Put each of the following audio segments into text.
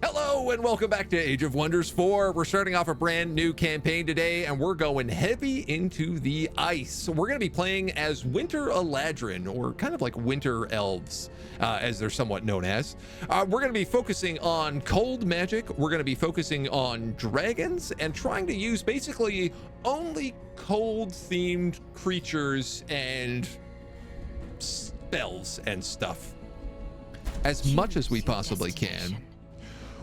Hello and welcome back to Age of Wonders 4. We're starting off a brand new campaign today and we're going heavy into the ice. We're going to be playing as Winter Eladrin, or kind of like Winter Elves, as they're somewhat known as. We're going to be focusing on cold magic. We're going to be focusing on dragons and trying to use basically only cold themed creatures and spells and stuff as much as we possibly can.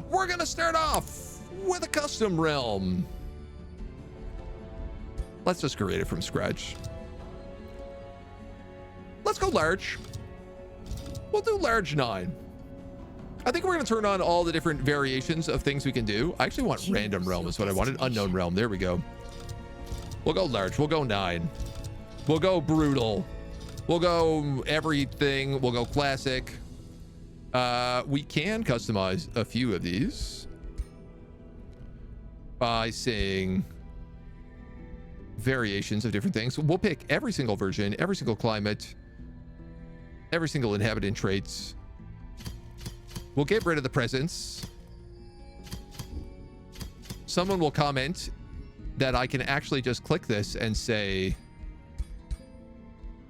We're gonna start off with a custom realm. Let's just create it from scratch. Let's go large. We'll do large 9. I think we're gonna turn on all the different variations of things we can do. I actually want random realm is what I wanted. Unknown realm, there we go. We'll go large, we'll go 9. We'll go brutal. We'll go everything, we'll go classic. We can customize a few of these by saying variations of different things. We'll pick every single version, every single climate, every single inhabitant traits. We'll get rid of the presence. Someone will comment that I can actually just click this and say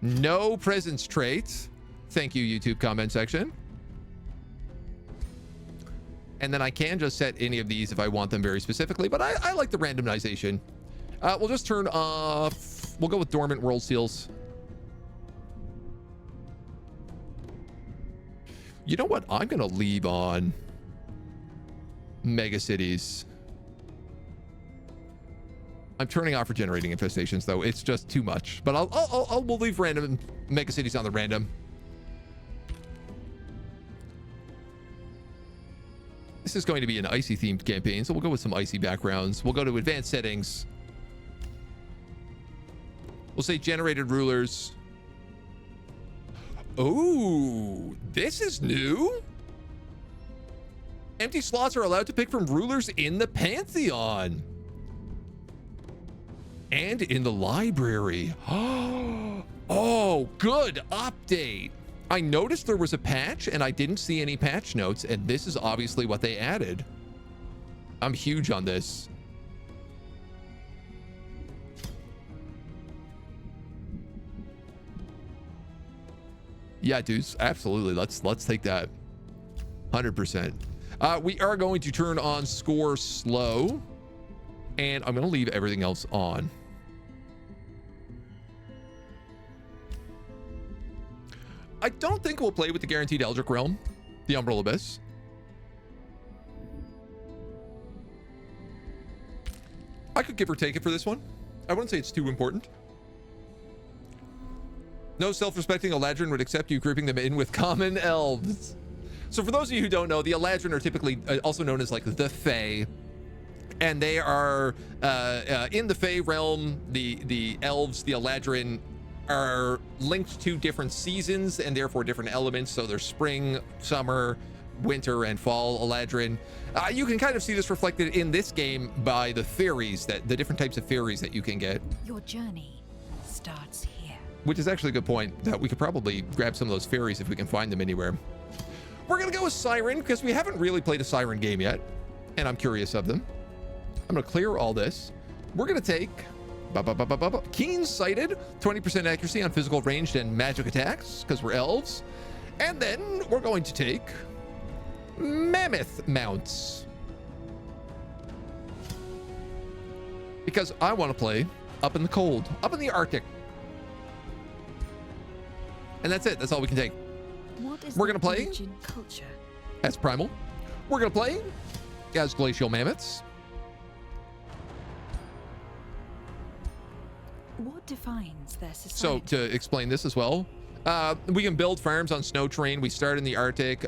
no presence trait. Thank you, YouTube comment section. And then I can just set any of these if I want them very specifically, but I like the randomization. We'll just turn off, we'll go with dormant world seals. You know what? I'm gonna leave on mega cities. I'm turning off regenerating infestations though. It's just too much, but we'll leave random mega cities on the random. This is going to be an icy themed campaign, so we'll go with some icy backgrounds. We'll go to advanced settings. We'll say generated rulers. Oh, this is new. Empty slots are allowed to pick from rulers in the Pantheon and in the library. Oh, good update. I noticed there was a patch and I didn't see any patch notes, and this is obviously what they added. I'm huge on this. Yeah, dudes, absolutely. Let's take that. 100%. We are going to turn on score slow, and I'm going to leave everything else on. I don't think we'll play with the guaranteed Eldritch Realm, the Umbral Abyss. I could give or take it for this one. I wouldn't say it's too important. No self-respecting Eladrin would accept you grouping them in with common elves. So for those of you who don't know, the Eladrin are typically also known as like the Fae. And they are in the Fae realm, the elves, the Eladrin, are linked to different seasons and therefore different elements. So there's spring, summer, winter, and fall Eladrin. You can kind of see this reflected in this game by the fairies, that the different types of fairies that you can get. Your journey starts here. Which is actually a good point, that we could probably grab some of those fairies if we can find them anywhere. We're gonna go with Siren because we haven't really played a Siren game yet, and I'm curious of them. I'm gonna clear all this. We're gonna take Keen-sighted, 20% accuracy on physical, ranged, and magic attacks, because we're elves. And then we're going to take Mammoth mounts, because I want to play up in the cold, up in the Arctic. And that's it. That's all we can take. We're going to play culture as Primal. We're going to play as Glacial Mammoths. What defines their society? So to explain this as well, we can build farms on snow terrain. We start in the Arctic.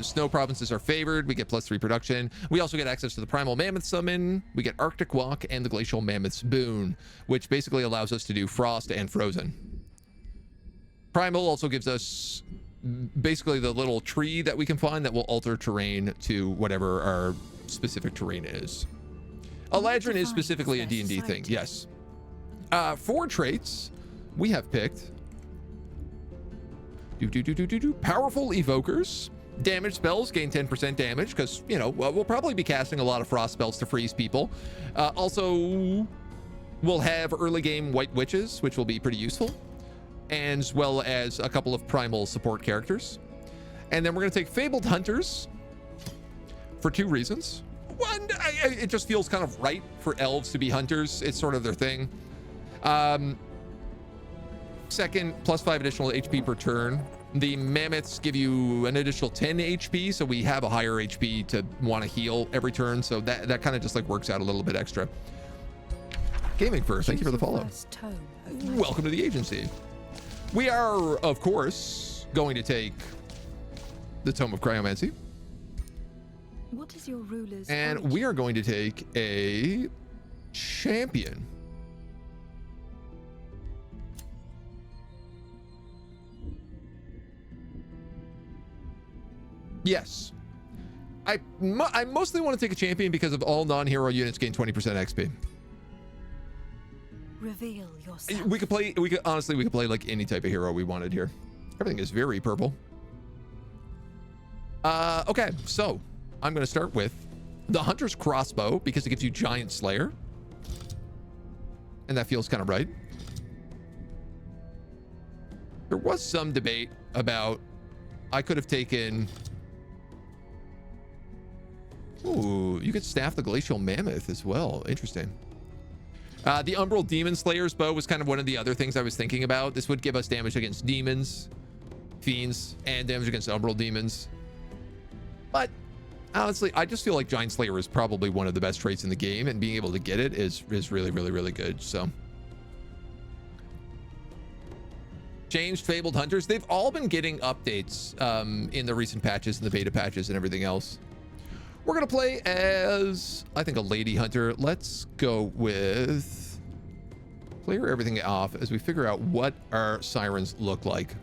Snow provinces are favored. We get +3 production. We also get access to the Primal Mammoth Summon. We get Arctic Walk and the Glacial Mammoth's Boon, which basically allows us to do Frost and Frozen. Primal also gives us basically the little tree that we can find that will alter terrain to whatever our specific terrain is. Eladrin is specifically a D&D thing, yes. For traits, we have picked Powerful Evokers, Damage spells gain 10% damage because, you know, we'll probably be casting a lot of frost spells to freeze people. Also, we'll have early game White Witches, which will be pretty useful, as well as a couple of primal support characters. And then we're going to take Fabled Hunters for 2 reasons. One, it just feels kind of right for elves to be hunters. It's sort of their thing. Second, +5 additional HP per turn. The mammoths give you an additional 10 HP, so we have a higher HP to want to heal every turn. So that kind of just like works out a little bit extra. Gaming First, thank you for the follow. Welcome to the agency. We are, of course, going to take the Tome of Cryomancy. What is your ruler's And origin? we are going to take a champion. Yes. I mostly want to take a champion because of all non-hero units gain 20% XP. Reveal yourself. We could play like any type of hero we wanted here. Everything is very purple. Okay, so I'm going to start with the Hunter's Crossbow because it gives you Giant Slayer. And that feels kind of right. There was some debate about I could have taken... Ooh, you could staff the Glacial Mammoth as well. Interesting. The Umbral Demon Slayer's bow was kind of one of the other things I was thinking about. This would give us damage against demons, fiends, and damage against Umbral demons. But honestly, I just feel like Giant Slayer is probably one of the best traits in the game, and being able to get it is really, really, really good. So, changed Fabled Hunters. They've all been getting updates in the recent patches and the beta patches and everything else. We're going to play as, I think, a Lady Hunter. Let's go with clear everything off as we figure out what our sirens look like.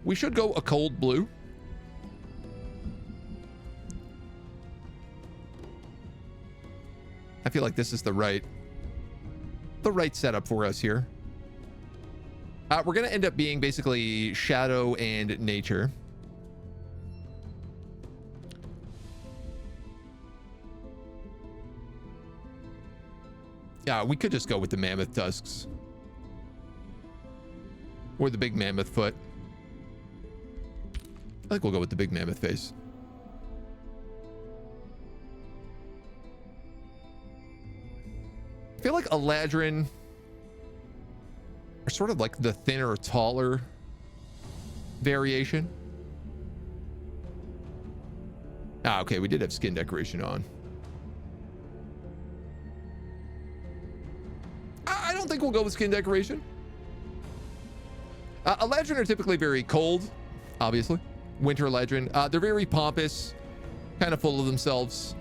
We should go a cold blue. I feel like this is the right setup for us here. We're going to end up being basically shadow and nature. Yeah, we could just go with the mammoth tusks. Or the big mammoth foot. I think we'll go with the big mammoth face. I feel like Eladrin are sort of like the thinner, taller variation. Ah, okay, we did have skin decoration on. I don't think we'll go with skin decoration. Eladrin are typically very cold, obviously. Winter Eladrin. They're very pompous, kind of full of themselves.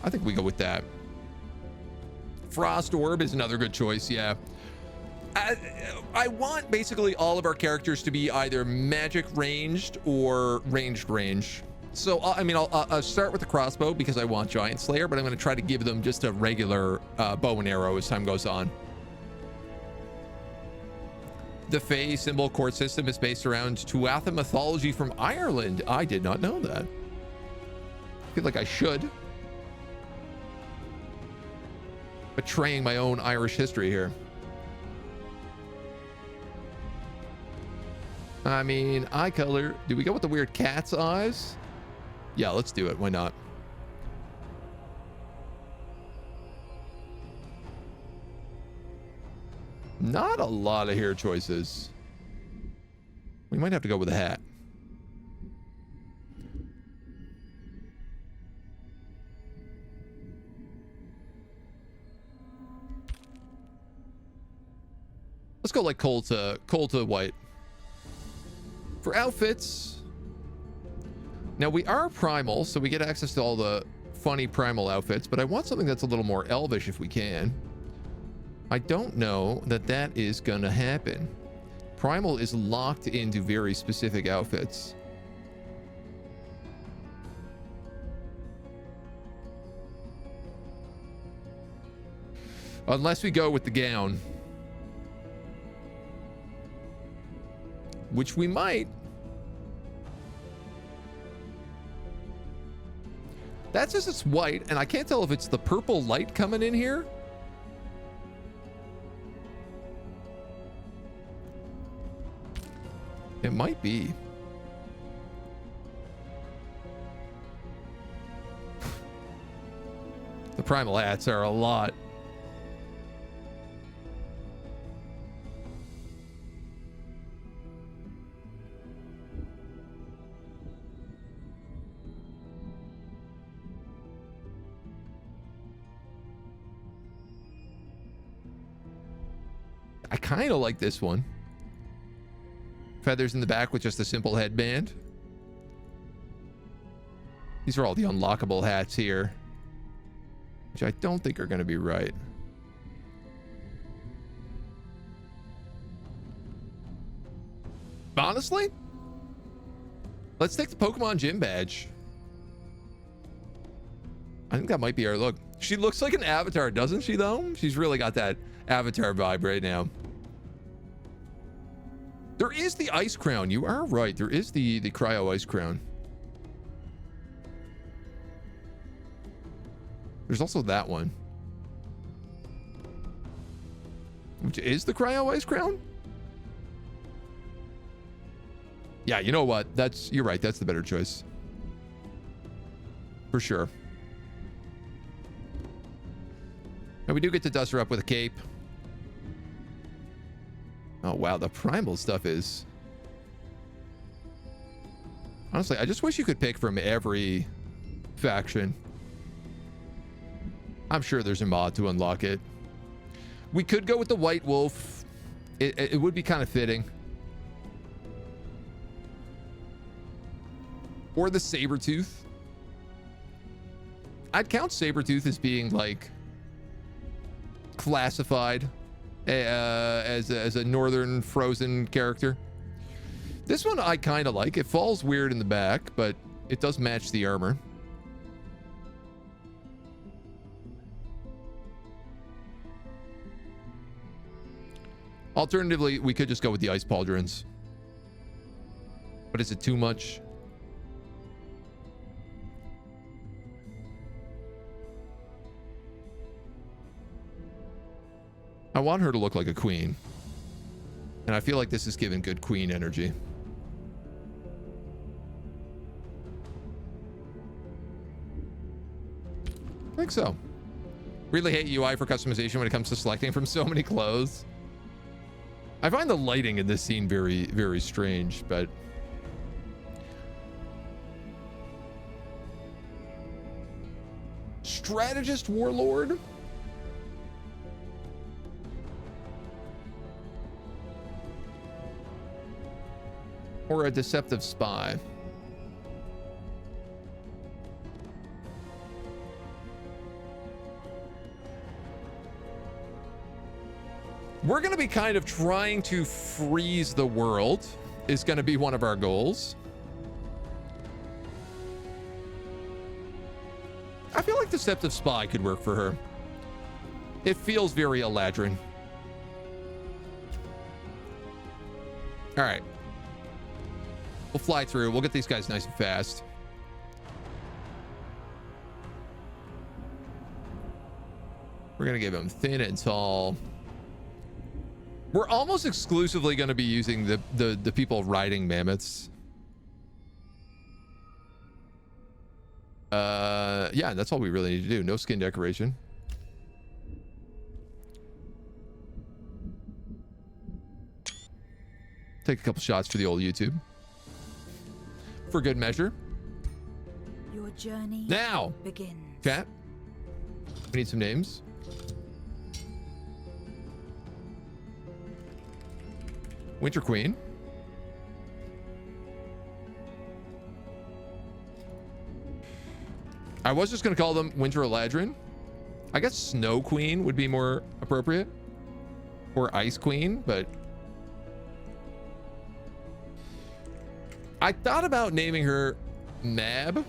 I think we go with that. Frost Orb is another good choice, yeah. I want basically all of our characters to be either magic ranged or ranged range. So, I mean, I'll start with the crossbow because I want Giant Slayer, but I'm going to try to give them just a regular bow and arrow as time goes on. The Fae symbol court system is based around Tuatha mythology from Ireland. I did not know that. I feel like I should. Betraying my own Irish history here. I mean, eye color. Do we go with the weird cat's eyes? Yeah, let's do it. Why not? Not a lot of hair choices. We might have to go with a hat. Let's go like cold to white. For outfits, now we are primal, so we get access to all the funny primal outfits, but I want something that's a little more elvish if we can. I don't know that that is gonna happen. Primal is locked into very specific outfits. Unless we go with the gown. which we might. That says it's white, and I can't tell if it's the purple light coming in here. It might be. The primal hats are a lot. I kind of like this one. Feathers in the back with just a simple headband. These are all the unlockable hats here, which I don't think are going to be right. Honestly, let's take the Pokemon Gym badge. I think that might be our look. She looks like an avatar, doesn't she, though? She's really got that avatar vibe right now. There is the ice crown. You are right. There is the cryo ice crown. There's also that one, which is the cryo ice crown. Yeah, you know what? You're right. That's the better choice. For sure. And we do get to dust her up with a cape. Oh, wow. The primal stuff is... Honestly, I just wish you could pick from every faction. I'm sure there's a mod to unlock it. We could go with the White Wolf. It would be kind of fitting. Or the Sabertooth. I'd count Sabertooth as being like classified as a northern frozen character. This one I kind of like. It falls weird in the back, but it does match the armor. Alternatively, we could just go with the ice pauldrons. But is it too much? I want her to look like a queen. And I feel like this is giving good queen energy. I think so. Really hate UI for customization when it comes to selecting from so many clothes. I find the lighting in this scene very, very strange, but... Strategist Warlord? Or a deceptive spy? We're going to be kind of trying to freeze the world is going to be one of our goals. I feel like Deceptive Spy could work for her. It feels very Eladrin. All right. We'll fly through. We'll get these guys nice and fast. We're going to give them thin and tall. We're almost exclusively going to be using the people riding mammoths. Yeah, that's all we really need to do. No skin decoration. Take a couple shots for the old YouTube. For good measure. Your journey now begins. Chat. We need some names. Winter Queen. I was just going to call them Winter Eladrin. I guess Snow Queen would be more appropriate. Or Ice Queen, but... I thought about naming her Mab.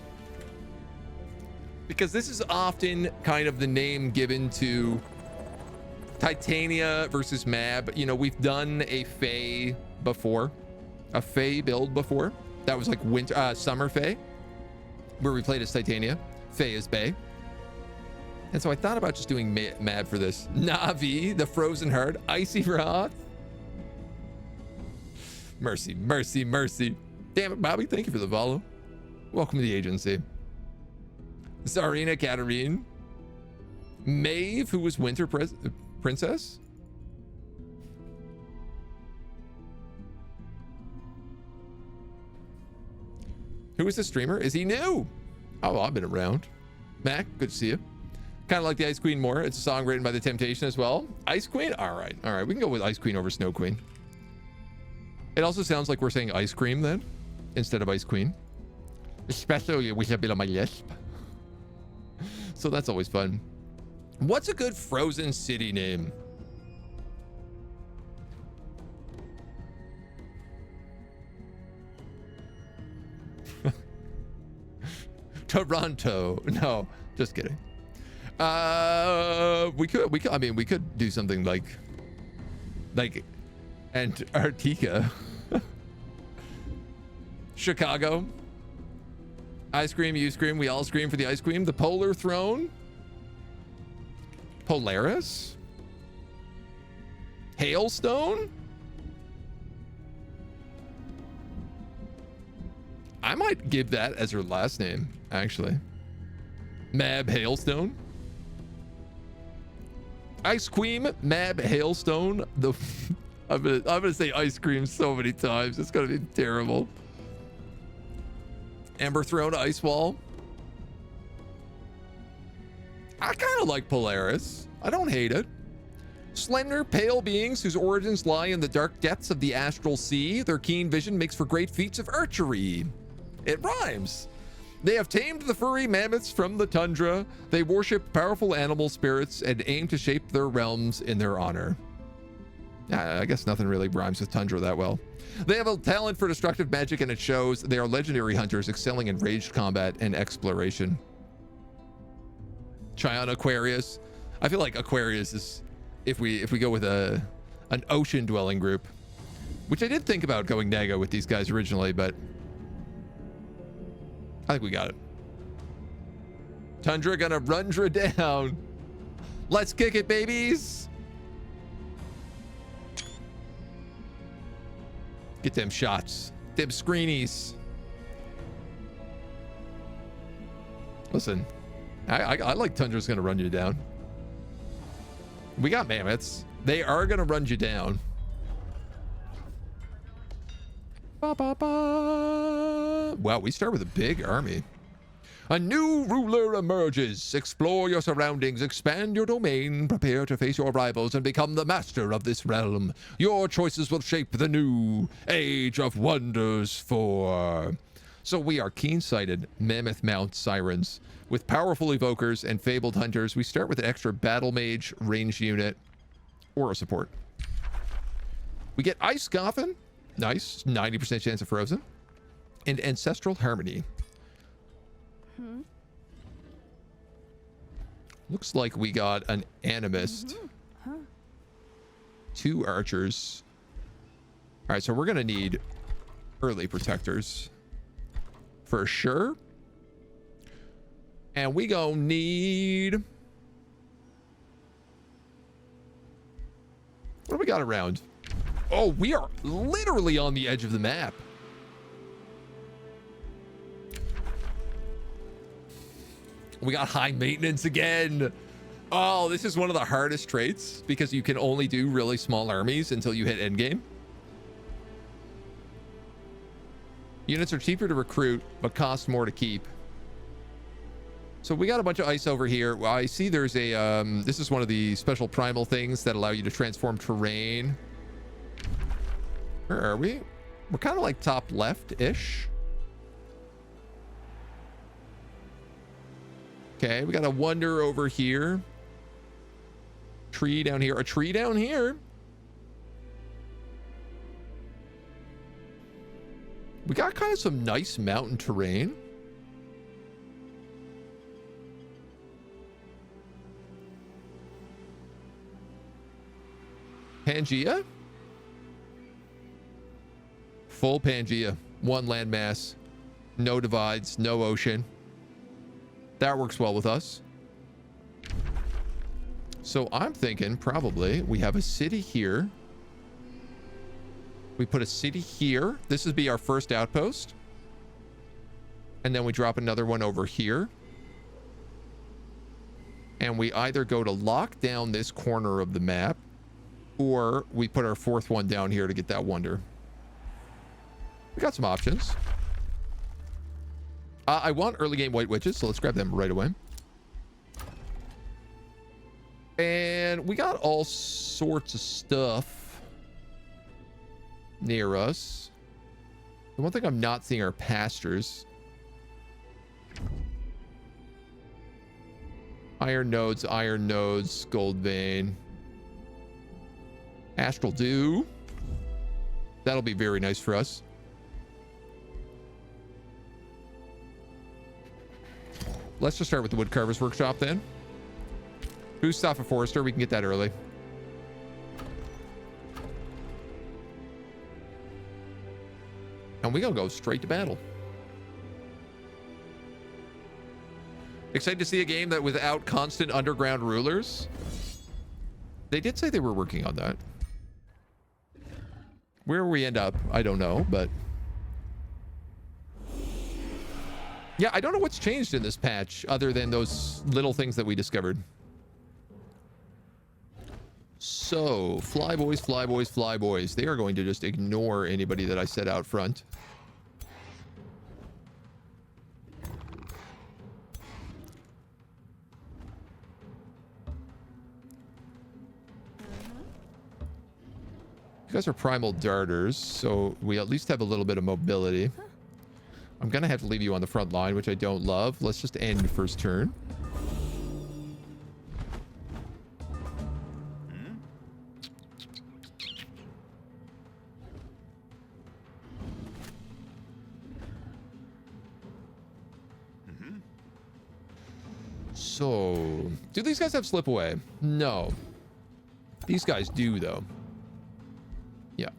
Because this is often kind of the name given to Titania versus Mab. You know, we've done a Fae before. a Fae build before. That was like winter, summer Fae, where we played as Titania. Fae is Bay. And so I thought about just doing Mad for this. Navi, the Frozen Heart, Icy Wrath. Mercy, mercy, mercy. Damn it, Bobby, thank you for the follow. Welcome to the agency. Tsarina Katarine. Maeve, who was Winter Princess. Who is the streamer? Is he new? Oh, I've been around. Mac, good to see you. Kind of like the Ice Queen more. It's a song written by The Temptation as well. Ice Queen? All right. All right. We can go with Ice Queen over Snow Queen. It also sounds like we're saying ice cream then instead of Ice Queen. Especially with a bit of my lisp. So that's always fun. What's a good Frozen city name? Toronto. No, just kidding. We could, I mean, we could do something like Antarctica. Chicago. I scream, you scream, we all scream for the ice cream. The Polar Throne. Polaris. Hailstone. I might give that as her last name, actually. Mab Hailstone. Ice Cream, Mab Hailstone. I'm gonna say ice cream so many times. It's gonna be terrible. Ember Throne, Ice Wall. I kind of like Polaris. I don't hate it. Slender, pale beings whose origins lie in the dark depths of the astral sea. Their keen vision makes for great feats of archery. It rhymes. They have tamed the furry mammoths from the tundra. They worship powerful animal spirits and aim to shape their realms in their honor. I guess nothing really rhymes with tundra that well. They have a talent for destructive magic, and it shows. They are legendary hunters excelling in ranged combat and exploration. Chiana Aquarius. I feel like Aquarius is, if we go with an ocean dwelling group, which I did think about going Naga with these guys originally, but I think we got it. Tundra gonna rundra down. Let's kick it, babies. Get them shots. Them screenies. Listen, I like Tundra's gonna run you down. We got mammoths. They are gonna run you down. Ba, ba, ba. Wow, we start with a big army. A new ruler emerges. Explore your surroundings, expand your domain, prepare to face your rivals, and become the master of this realm. Your choices will shape the new Age of Wonders 4. So we are keen-sighted mammoth mount sirens with powerful evokers and fabled hunters. We start with an extra battle mage, ranged unit, or a support. We get Ice Coffin. Nice. 90% chance of frozen. And Ancestral Harmony. Looks like we got an Animist. 2 archers. All right, so we're going to need early protectors. For sure. And we gonna need... What do we got around? Oh, we are literally on the edge of the map. We got high maintenance again. Oh, this is one of the hardest traits because you can only do really small armies until you hit endgame. Units are cheaper to recruit, but cost more to keep. So we got a bunch of ice over here. Well, I see there's a, this is one of the special primal things that allow you to transform terrain. Where are we? We're kind of like top left-ish. Okay, we got a wonder over here. Tree down here. A tree down here. We got kind of some nice mountain terrain. Pangea? Full Pangea. One landmass. No divides. No ocean. That works well with us. So I'm thinking probably we have a city here. We put a city here. This would be our first outpost. And then we drop another one over here. And we either go to lock down this corner of the map, or we put our fourth one down here to get that wonder. We got some options. I want early game white witches, so let's grab them right away. And we got all sorts of stuff near us. The one thing I'm not seeing are pastures. Iron nodes, gold vein. Astral dew. That'll be very nice for us. Let's just start with the woodcarver's workshop then. Boost off a forester, we can get that early. And we're gonna go straight to battle. Excited to see a game that without constant underground rulers. They did say they were working on that. Where we end up, I don't know, but yeah, I don't know what's changed in this patch other than those little things that we discovered. So, flyboys, flyboys, flyboys. They are going to just ignore anybody that I set out front. You guys are primal darters, so we at least have a little bit of mobility. I'm gonna have to leave you on the front line, which I don't love. Let's just end first turn. So, do these guys have slip away? No. These guys do, though. Yeah.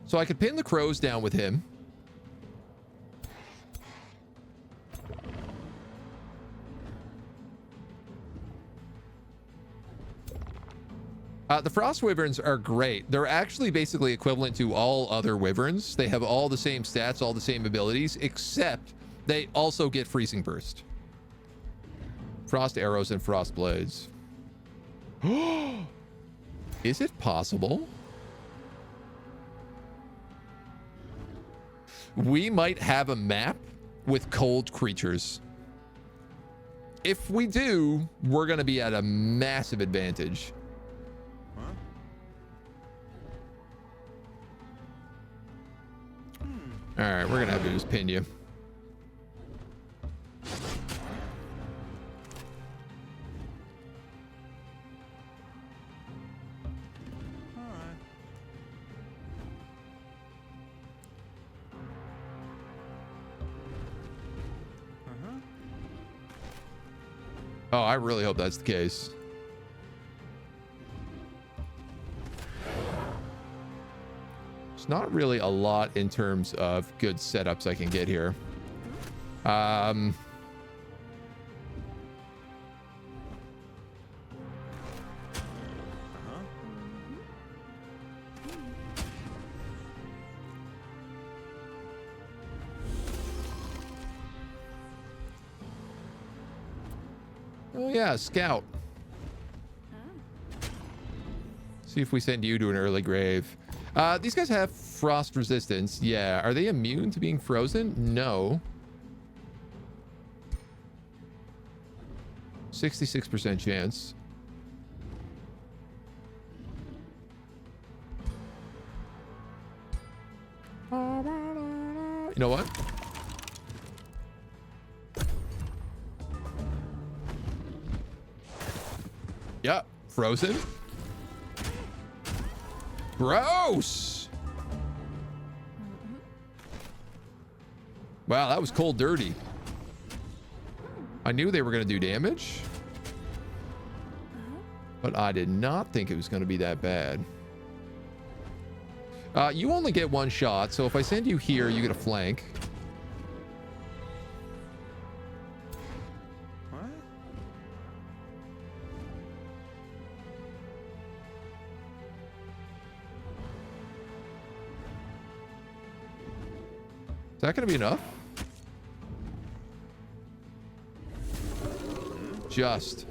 So I could pin the crows down with him. The frost wyverns are great. They're actually basically equivalent to all other wyverns. They have all the same stats, all the same abilities, except they also get freezing burst. Frost arrows and frost blades. Is it possible? We might have a map with cold creatures. If we do, we're going to be at a massive advantage. All right, we're going to have to just pin you. Oh, I really hope that's the case. There's not really a lot in terms of good setups I can get here. Oh yeah, scout. See if we send you to an early grave. These guys have frost resistance. Yeah. Are they immune to being frozen? No. 66% chance. You know what? Yeah, frozen. Gross. Wow, that was cold dirty. I knew they were going to do damage, but I did not think it was going to be that bad. You only get one shot, so if I send you here, you get a flank. What? Is that going to be enough? Just.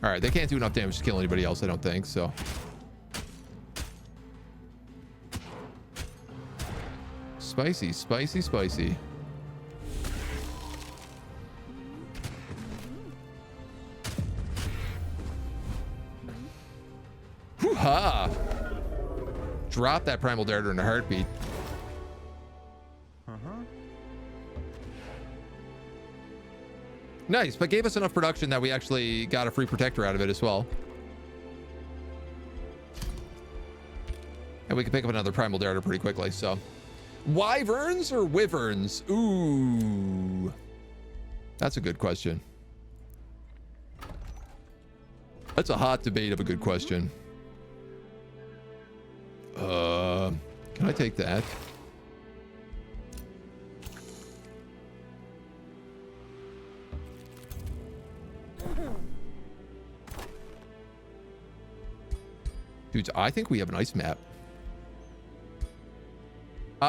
All right, they can't do enough damage to kill anybody else, I don't think, so. Spicy, spicy, spicy. Hoo-ha! Drop that primal darter in a heartbeat. Nice, but gave us enough production that we actually got a free protector out of it as well. And we can pick up another primal darter pretty quickly, so. Wyverns or wyverns? Ooh. That's a good question. That's a hot debate of a good question. Can I take that? Dudes, I think we have an ice map.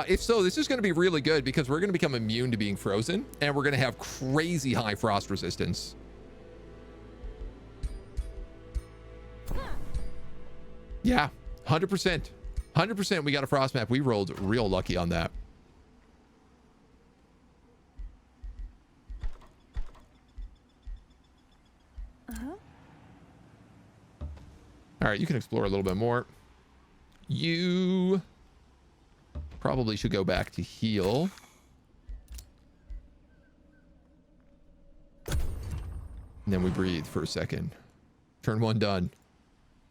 If so, this is going to be really good because we're going to become immune to being frozen and we're going to have crazy high frost resistance. Yeah, 100%. 100% we got a frost map. We rolled real lucky on that. All right, you can explore a little bit more. You probably should go back to heal. And then we breathe for a second. Turn one done.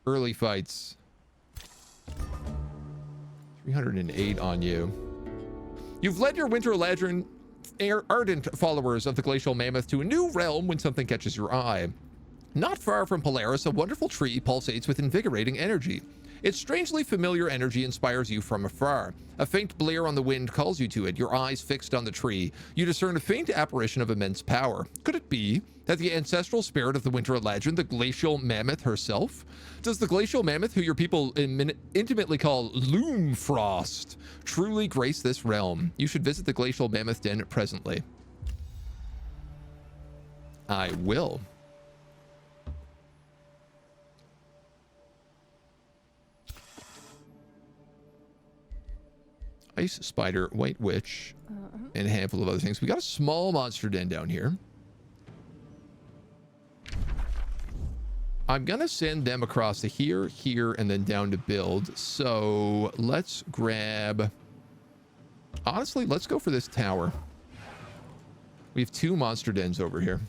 Early fights. 308 on you. You've led your Winter Ladron ardent followers of the Glacial Mammoth to a new realm when something catches your eye. Not far from Polaris, a wonderful tree pulsates with invigorating energy. Its strangely familiar energy inspires you from afar. A faint blare on the wind calls you to it, your eyes fixed on the tree. You discern a faint apparition of immense power. Could it be that the ancestral spirit of the Winter Legend, the Glacial Mammoth herself? Does the Glacial Mammoth, who your people intimately call Loomfrost, truly grace this realm? You should visit the Glacial Mammoth Den presently. I will. Ice Spider, White Witch, and a handful of other things. We got a small monster den down here. I'm going to send them across to here, here, and then down to build. So let's grab... Honestly, let's go for this tower. We have two monster dens over here.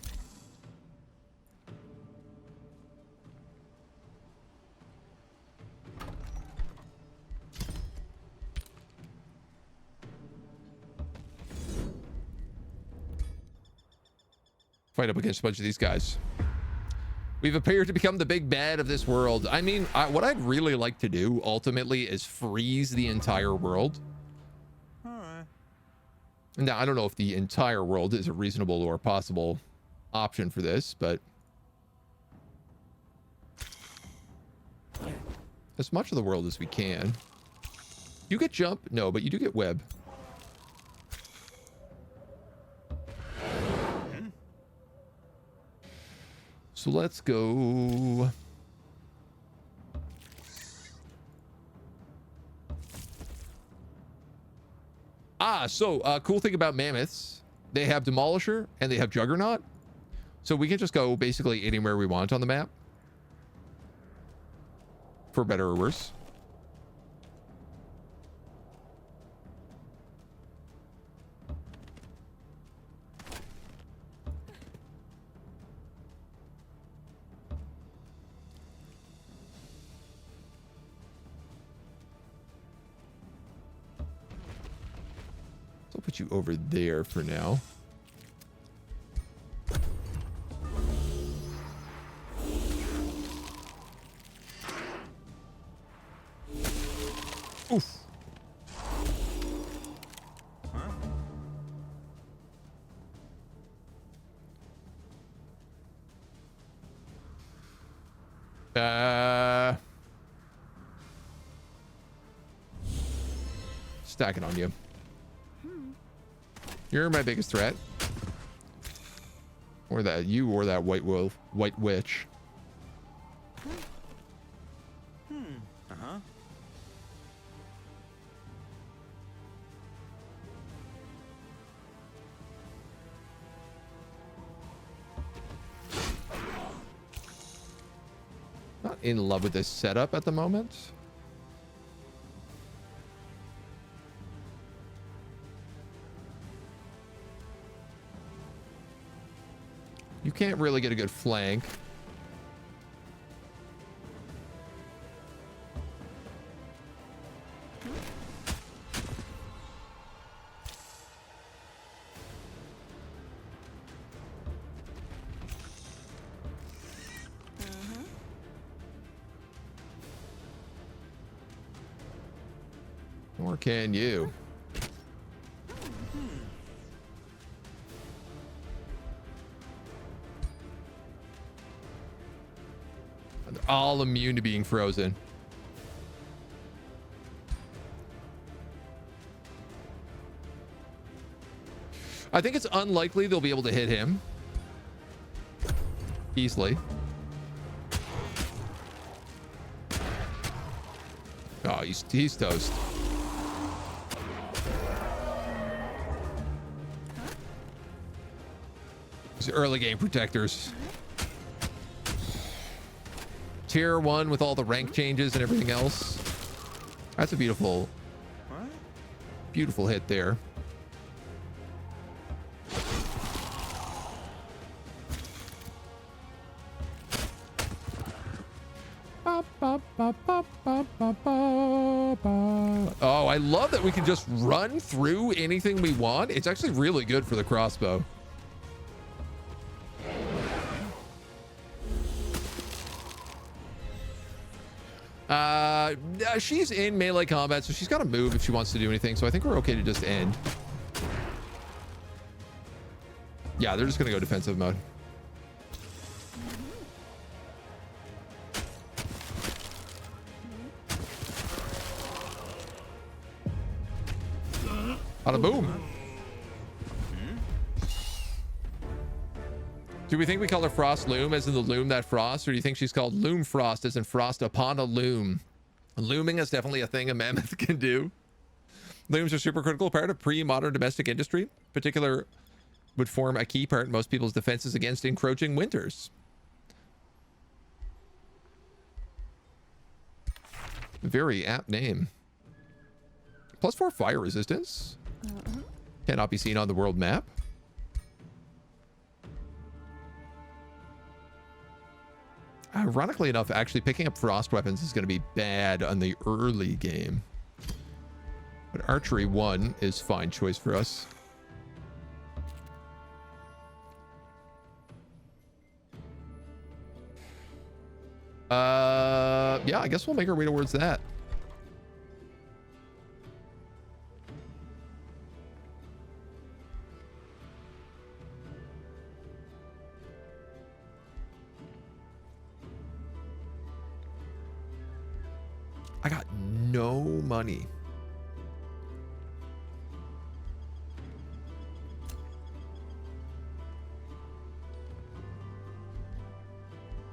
Fight up against a bunch of these guys. We've appeared to become the big bad of this world. I mean, what I'd really like to do ultimately is freeze the entire world. All right. Now, I don't know if the entire world is a reasonable or possible option for this, but as much of the world as we can. You get jump? No, but you do get web. So let's go. Cool thing about mammoths, they have Demolisher and they have Juggernaut. So we can just go basically anywhere we want on the map. For better or worse. I'll put you over there for now. Stack it on you. You're my biggest threat. Or that you or that white wolf, white witch. Uh-huh. Not in love with this setup at the moment. You can't really get a good flank. Or can you? They're all immune to being frozen. I think it's unlikely they'll be able to hit him easily. Oh, he's toast. These early game protectors. Tier 1 with all the rank changes and everything else. That's a beautiful, beautiful hit there. Oh, I love that we can just run through anything we want. It's actually really good for the crossbow. She's in melee combat, so she's got to move if she wants to do anything. So I think we're okay to just end. Yeah, they're just going to go defensive mode. Bada boom. Do we think we call her Frost Loom as in the loom that frosts, or do you think she's called Loom Frost as in frost upon a loom? Looming is definitely a thing a mammoth can do. Looms are super critical part of pre-modern domestic industry. Particular would form a key part in most people's defenses against encroaching winters. Very apt name. +4 fire resistance. Cannot be seen on the world map. Ironically enough, actually picking up frost weapons is going to be bad on the early game. But archery 1 is fine choice for us. Yeah, I guess we'll make our way towards that. I got no money.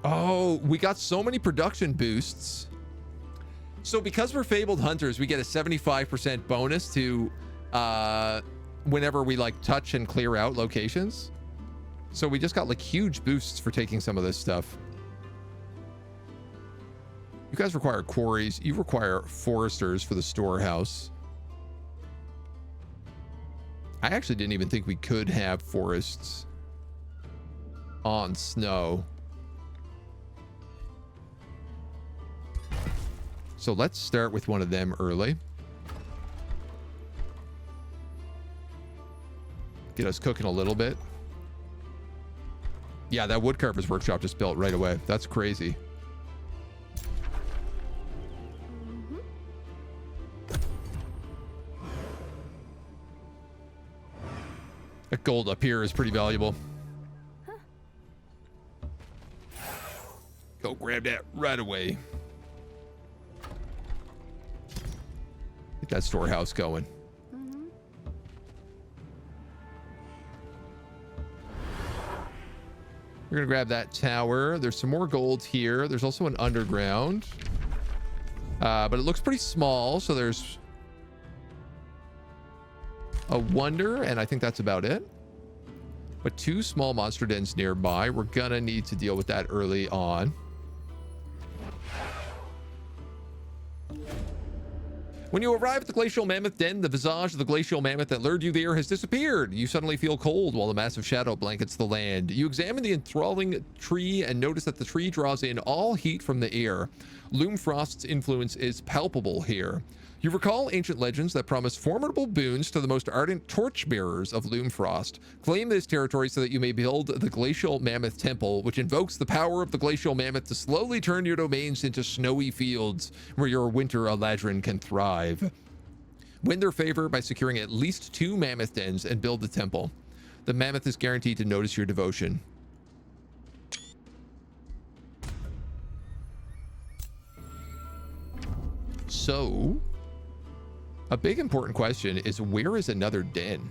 Oh, we got so many production boosts. So because we're Fabled Hunters, we get a 75% bonus to whenever we like touch and clear out locations. So we just got like huge boosts for taking some of this stuff. You guys require quarries. You require foresters for the storehouse. I actually didn't even think we could have forests on snow. So let's start with one of them early. Get us cooking a little bit. Yeah, that woodcarver's workshop just built right away. That's crazy. That gold up here is pretty valuable. Go grab that right away. Get that storehouse going. We're gonna grab that tower. There's some more gold here. There's also an underground. But it looks pretty small, so there's a wonder, and I think that's about it. But 2 small monster dens nearby. We're gonna need to deal with that early on. When you arrive at the Glacial Mammoth Den, the visage of the Glacial Mammoth that lured you there has disappeared. You suddenly feel cold while a massive shadow blankets the land. You examine the enthralling tree and notice that the tree draws in all heat from the air. Loomfrost's influence is palpable here. You recall ancient legends that promise formidable boons to the most ardent torchbearers of Loomfrost. Claim this territory so that you may build the Glacial Mammoth Temple, which invokes the power of the Glacial Mammoth to slowly turn your domains into snowy fields where your winter Eladrin can thrive. Win their favor by securing at least 2 mammoth dens and build the temple. The mammoth is guaranteed to notice your devotion. So, a big important question is, where is another den?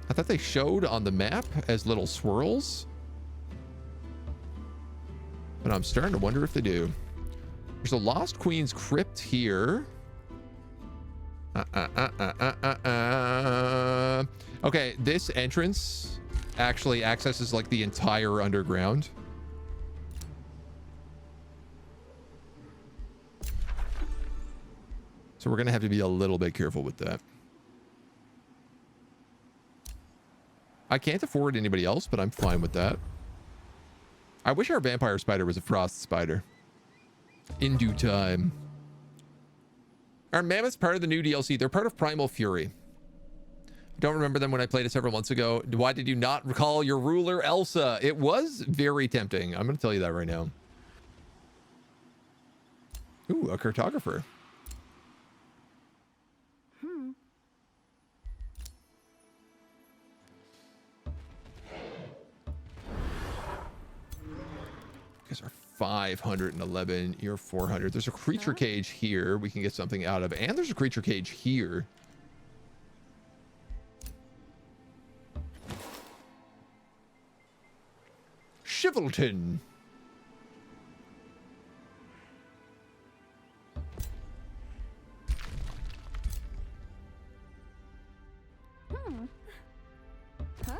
I thought they showed on the map as little swirls, but I'm starting to wonder if they do. There's a Lost Queen's Crypt here. Okay, this entrance actually accesses like the entire underground. So we're going to have to be a little bit careful with that. I can't afford anybody else, but I'm fine with that. I wish our vampire spider was a frost spider. In due time. Are mammoths part of the new DLC? They're part of Primal Fury. Don't remember them when I played it several months ago. Why did you not recall your ruler, Elsa? It was very tempting. I'm going to tell you that right now. Ooh, a cartographer. Guys are 511. You're 400. There's a creature cage here we can get something out of, and there's a creature cage here. Chivalton. Huh?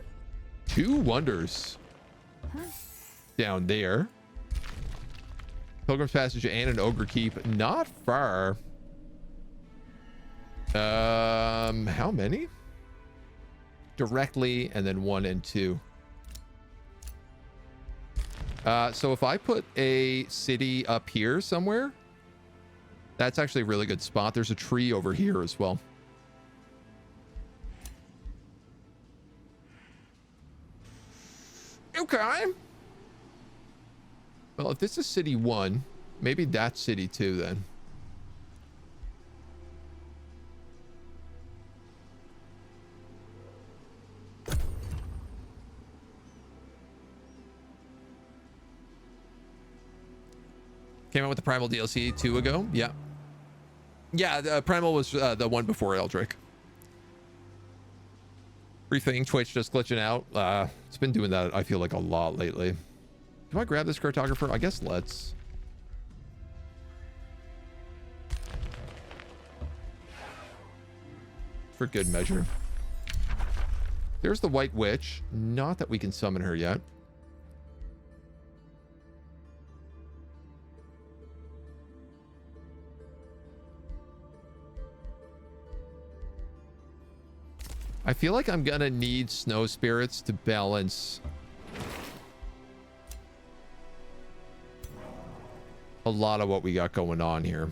2 wonders down there. Pilgrim's Passage and an Ogre Keep, not far. How many? Directly, and then 1 and 2. So if I put a city up here somewhere, that's actually a really good spot. There's a tree over here as well. Okay. Well, if this is city 1, maybe that's city 2 then. Came out with the Primal DLC 2 ago. Yeah. Yeah, the Primal was the one before Eldrick. Briefing, Twitch just glitching out. It's been doing that, I feel like, a lot lately. Do I grab this cartographer? I guess let's. For good measure. There's the White Witch. Not that we can summon her yet. I feel like I'm gonna need snow spirits to balance a lot of what we got going on here.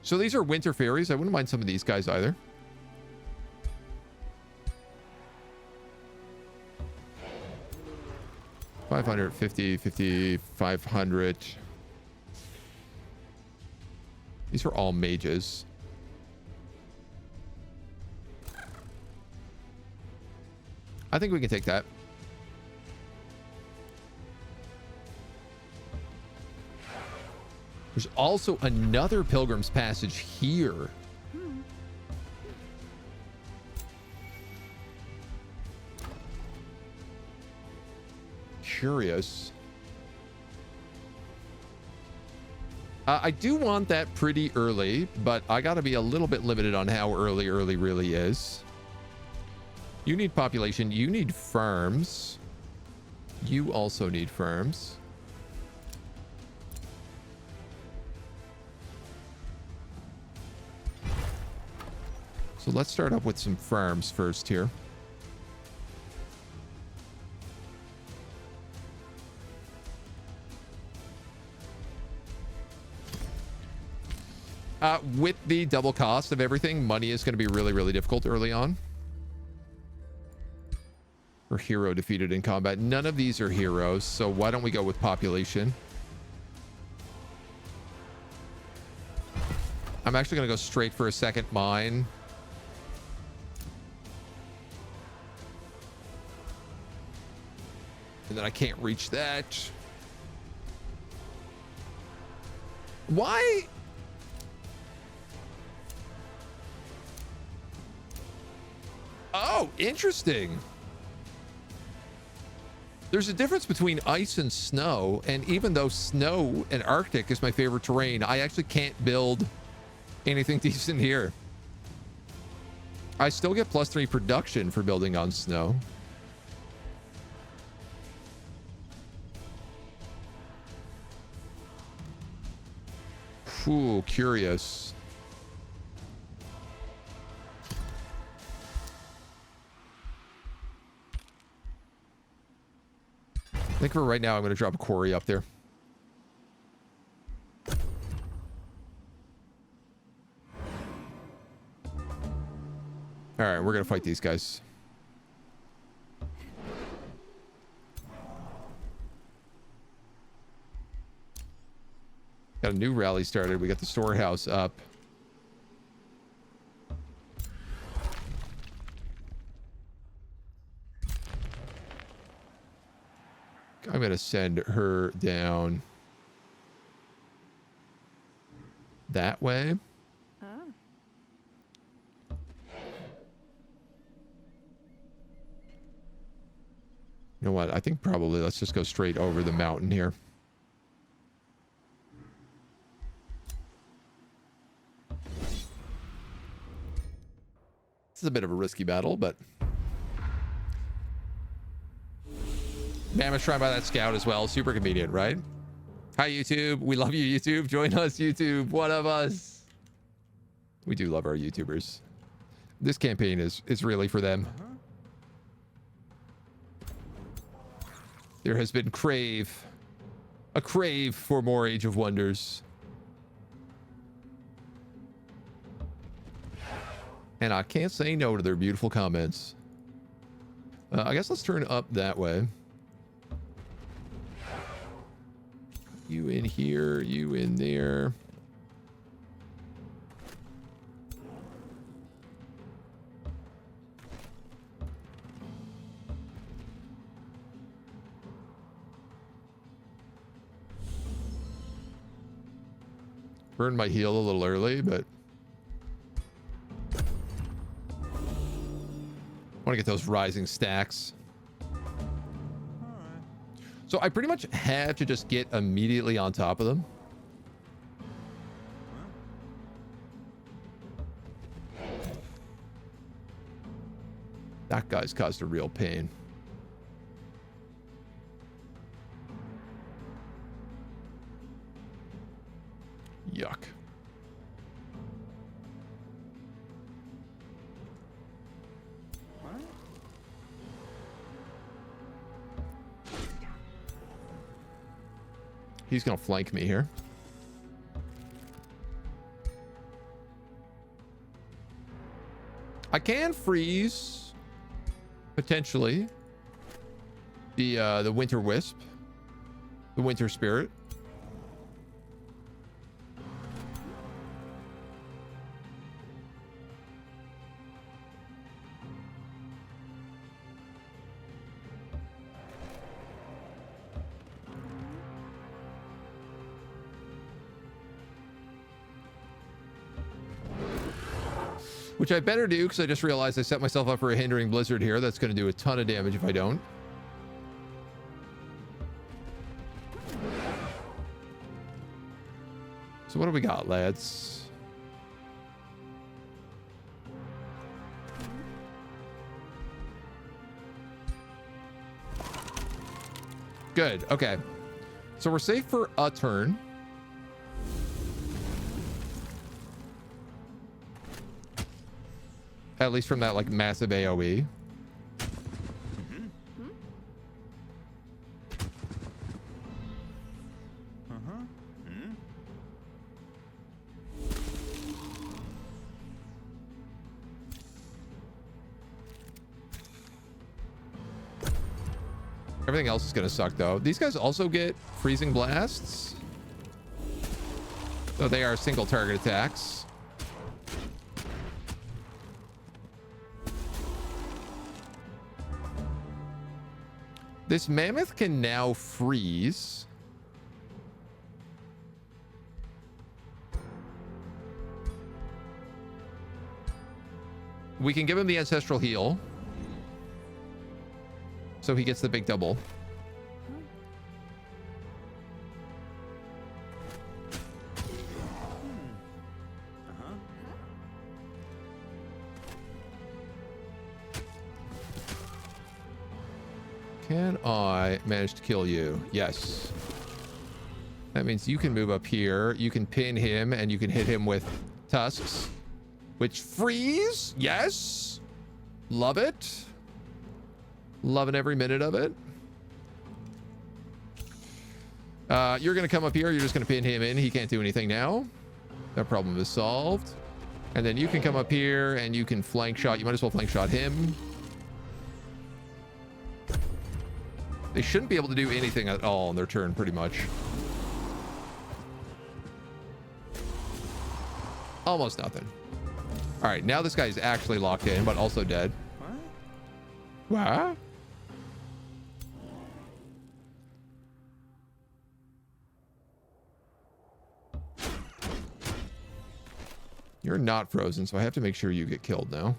So these are winter fairies. I wouldn't mind some of these guys either. $500, $50, $50, $500. These are all mages. I think we can take that. There's also another Pilgrim's Passage here. Curious. I do want that pretty early, but I gotta be a little bit limited on how early really is. You need population. You need farms. You also need farms. So let's start up with some farms first here. With the double cost of everything, money is going to be really difficult early on. Or hero defeated in combat. None of these are heroes, so why don't we go with population? I'm actually going to go straight for a second mine. And then I can't reach that. Why? Oh, interesting. There's a difference between ice and snow, and even though snow and Arctic is my favorite terrain, I actually can't build anything decent here. I still get +3 production for building on snow. Ooh, curious. I think for right now, I'm going to drop a quarry up there. All right, we're going to fight these guys. Got a new rally started. We got the storehouse up. I'm going to send her down that way. Oh. You know what? I think probably let's just go straight over the mountain here. This is a bit of a risky battle, but Mammoth's trying by that scout as well. Super convenient, right? Hi, YouTube. We love you, YouTube. Join us, YouTube. One of us. We do love our YouTubers. This campaign is really for them. There has been a crave for more Age of Wonders. And I can't say no to their beautiful comments. I guess let's turn up that way. You in here, you in there. Burned my heel a little early, but I want to get those rising stacks. So I pretty much had to just get immediately on top of them. That guy's caused a real pain. Yuck. He's gonna flank me here. I can freeze potentially the winter wisp, the winter spirit. which I better do because I just realized I set myself up for a hindering blizzard here. That's going to do a ton of damage if I don't. So what do we got, lads? Good. Okay. So we're safe for a turn. At least from that like massive AoE. Everything else is going to suck, though. These guys also get freezing blasts. So they are single target attacks. This mammoth can now freeze. We can give him the ancestral heal. So he gets the big double. Can I manage to kill you? Yes. That means you can move up here. You can pin him and you can hit him with tusks, which freeze. Yes. Love it. Loving every minute of it. You're going to come up here. You're just going to pin him in. He can't do anything now. That problem is solved. And then you can come up here and you can flank shot. You might as well flank shot him. They shouldn't be able to do anything at all on their turn, pretty much. Almost nothing. All right, now this guy is actually locked in, but also dead. What? You're not frozen, so I have to make sure you get killed now.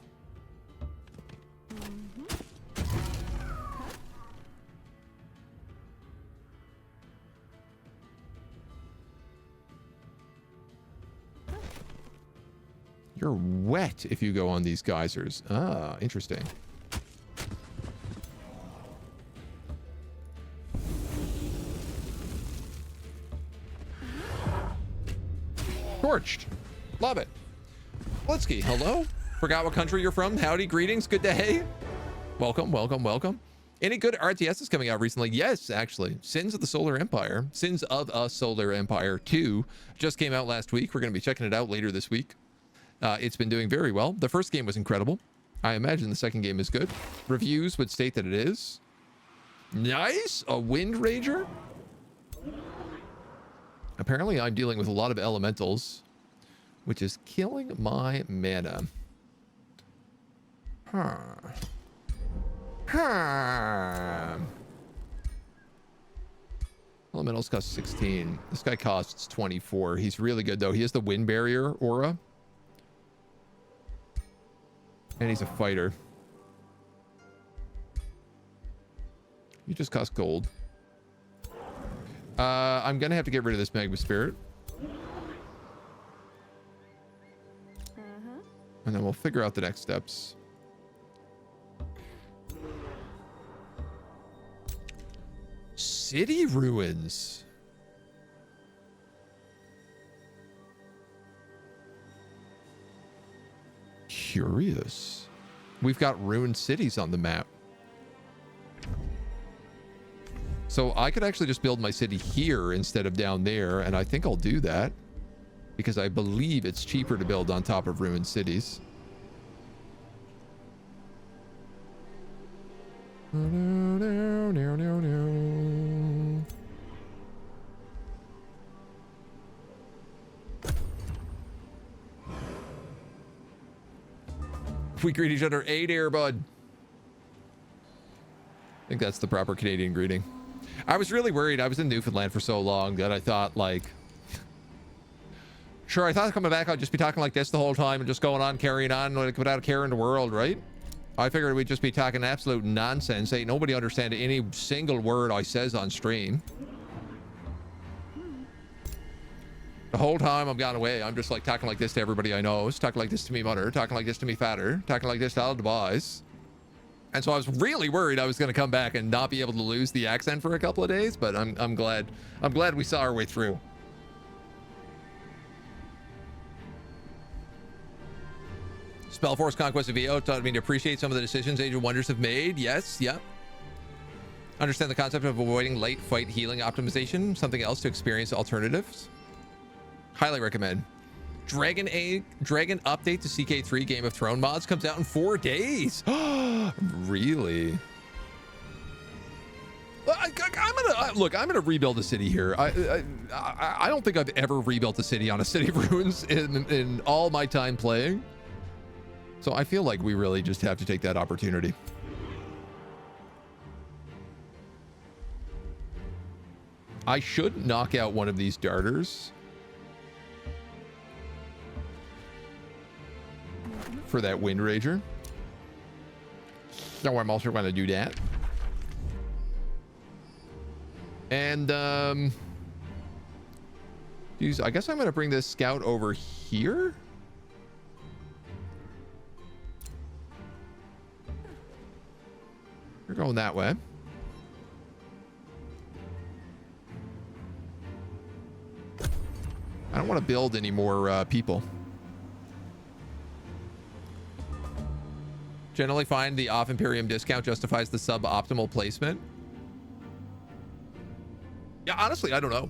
You're wet if you go on these geysers. Ah, interesting. Torched. Love it. Blitzky, hello. Forgot what country you're from. Howdy, greetings. Good day. Welcome, welcome, welcome. Any good RTSs coming out recently? Yes, actually. Sins of the Solar Empire. Sins of a Solar Empire 2 just came out last week. We're going to be checking it out later this week. It's been doing very well. The first game was incredible. I imagine the second game is good. Reviews would state that it is. Nice. A Wind Rager. Apparently, I'm dealing with a lot of elementals, which is killing my mana. Elementals cost 16. This guy costs 24. He's really good, though. He has the Wind Barrier aura. And he's a fighter. You just cost gold. I'm going to have to get rid of this Magma Spirit. And then we'll figure out the next steps. City ruins. Curious. We've got ruined cities on the map. So I could actually just build my city here instead of down there, and I think I'll do that because I believe it's cheaper to build on top of ruined cities. We greet each other, "Hey there, bud." I think that's the proper Canadian greeting. I was really worried. I was in Newfoundland for so long that I thought, like, Sure, I thought coming back I'd just be talking like this the whole time and just going on, carrying on like without a care in the world, right? I figured we'd just be talking absolute nonsense. Ain't nobody understand any single word I says on stream. The whole time I'm gone away, I'm just like talking like this to everybody I know, talking like this to me mother, talking like this to me fatter, talking like this to all the boys. And so I was really worried I was going to come back and not be able to lose the accent for a couple of days, but I'm glad we saw our way through. Spellforce Conquest of EO taught me to appreciate some of the decisions Age of Wonders have made. Yes, yeah. Understand the concept of avoiding late fight healing optimization. Something else to experience alternatives. Highly recommend. Dragon update to CK3 Game of Thrones mods comes out in 4 days. Really? I'm gonna rebuild a city here. I don't think I've ever rebuilt a city on a City of Ruins in all my time playing. So I feel like we really just have to take that opportunity. I should knock out one of these darters for that Wind Rager. So I'm also going to do that. And geez, I guess I'm going to bring this scout over here. You're going that way. I don't want to build any more people. Generally find the off Imperium discount justifies the suboptimal placement. Yeah, honestly, I don't know.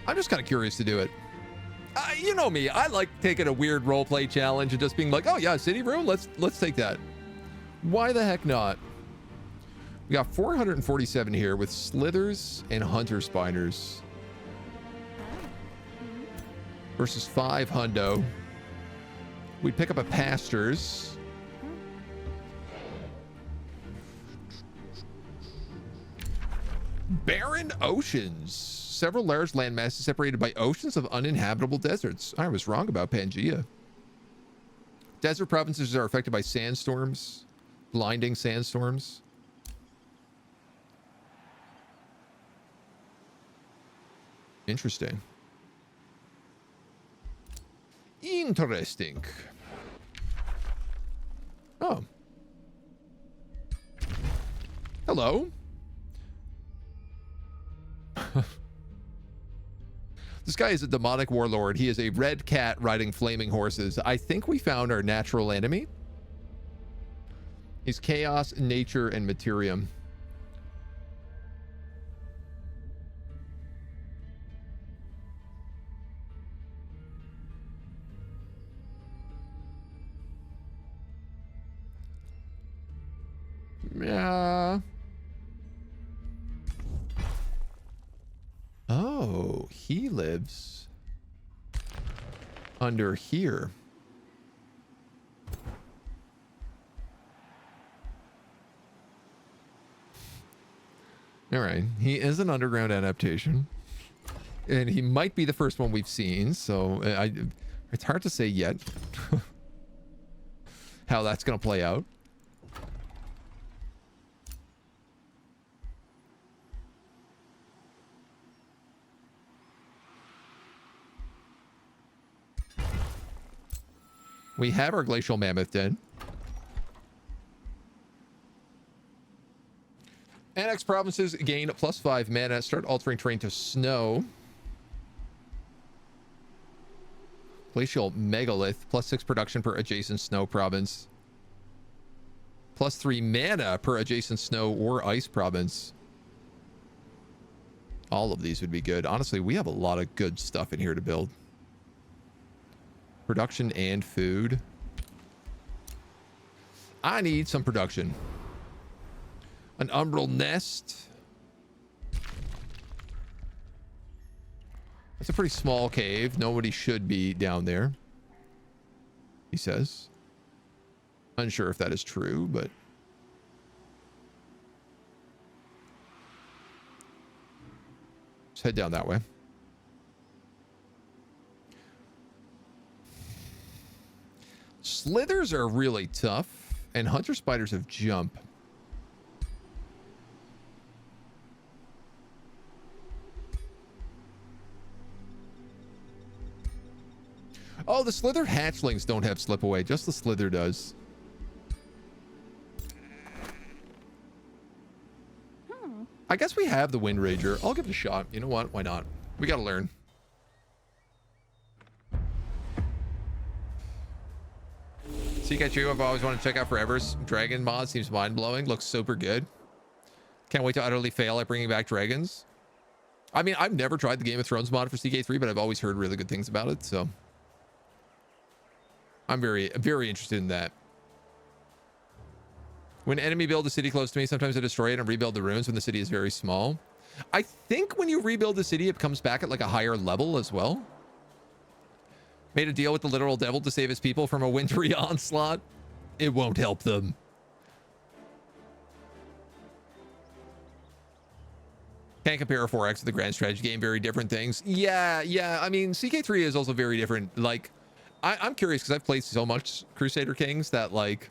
I'm just kind of curious to do it. You know me, I like taking a weird roleplay challenge and just being like, oh yeah, City Room, let's take that. Why the heck not? We got 447 here with Slithers and Hunter Spiners. Versus 5 hundo. We'd pick up a Pastors. Barren Oceans. Several large land masses separated by oceans of uninhabitable deserts. I was wrong about Pangea. Desert provinces are affected by sandstorms. Blinding sandstorms. Interesting. Interesting. Oh. Hello. This guy is a demonic warlord. He is a red cat riding flaming horses. I think we found our natural enemy. He's chaos, nature, and materium. Yeah. Oh, he lives under here. All right, he is an underground adaptation, and he might be the first one we've seen, so it's hard to say yet how that's going to play out. We have our glacial mammoth den. Annex provinces gain +5 mana. Start altering terrain to snow. Glacial megalith. +6 production per adjacent snow province. +3 mana per adjacent snow or ice province. All of these would be good. Honestly, we have a lot of good stuff in here to build. Production and food. I need some production. An umbral nest. That's a pretty small cave. Nobody should be down there, he says. Unsure if that is true, but let's head down that way. Slithers are really tough, and hunter spiders have jump. Oh, the slither hatchlings don't have slip away. Just the slither does. I guess we have the Wind Rager. I'll give it a shot. You know what? Why not? We gotta learn. CK2, I've always wanted to check out Forever's Dragon mod. Seems mind-blowing. Looks super good. Can't wait to utterly fail at bringing back dragons. I mean, I've never tried the Game of Thrones mod for CK3, but I've always heard really good things about it, so I'm very, very interested in that. When enemy build a city close to me, sometimes I destroy it and rebuild the ruins when the city is very small. I think when you rebuild the city, it comes back at like a higher level as well. Made a deal with the literal devil to save his people from a wintry onslaught. It won't help them. Can't compare a 4X to the grand strategy game. Very different things. Yeah. I mean, CK3 is also very different. Like, I'm curious because I've played so much Crusader Kings that like,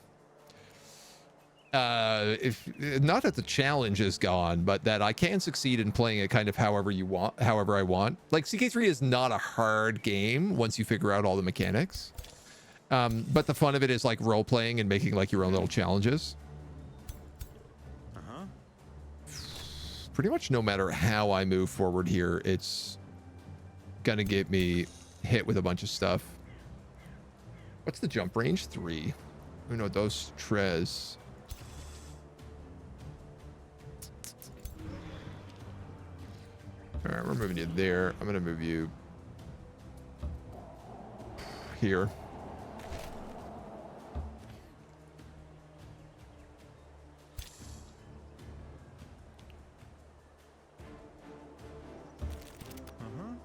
if not that the challenge is gone, but that I can succeed in playing it kind of however I want. Like CK3 is not a hard game once you figure out all the mechanics. But the fun of it is like role playing and making like your own little challenges. Pretty much no matter how I move forward here, it's gonna get me hit with a bunch of stuff. What's the jump range? 3. Uno, dos, tres. All right, we're moving you there. I'm gonna move you here.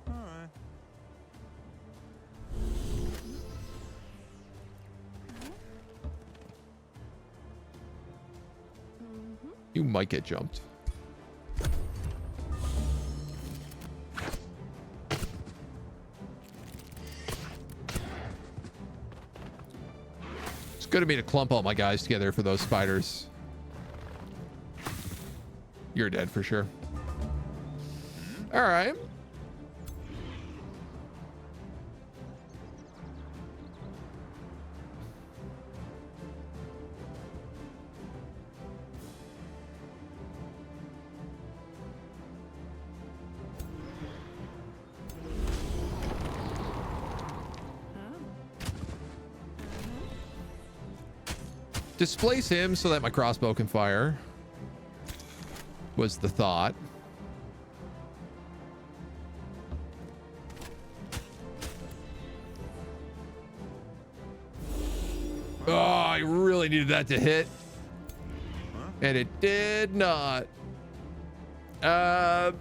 All right. You might get jumped. It's good of me to clump all my guys together for those spiders. You're dead for sure. All right. Displace him so that my crossbow can fire was the thought. Oh, I really needed that to hit. And it did not. I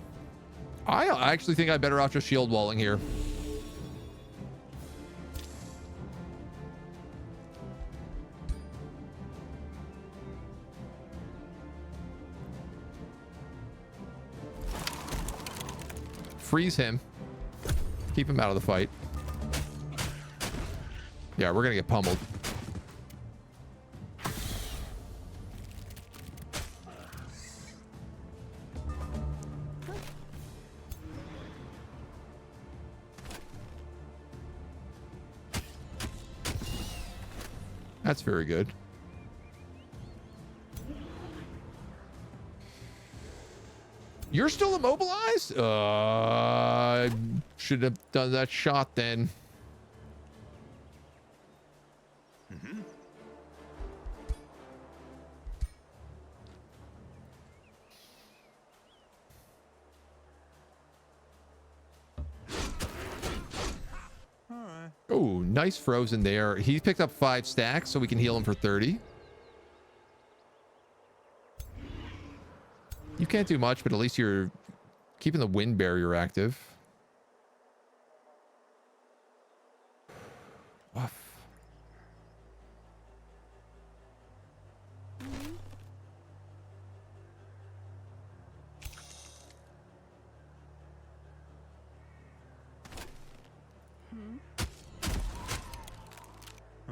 actually think I'm better off just shield walling here. Freeze him. Keep him out of the fight. Yeah, we're gonna get pummeled. That's very good. You're still immobilized? I should have done that shot then. Oh, nice frozen there. He picked up 5 stacks, so we can heal him for 30. You can't do much, but at least you're keeping the wind barrier active. Woof.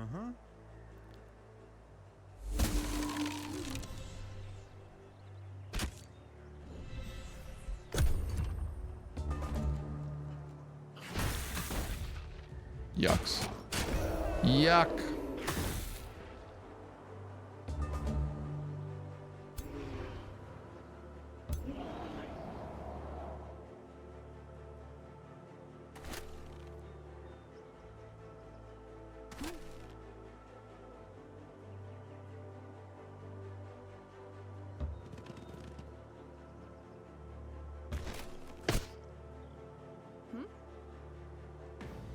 Uh-huh. Yucks. Yuck.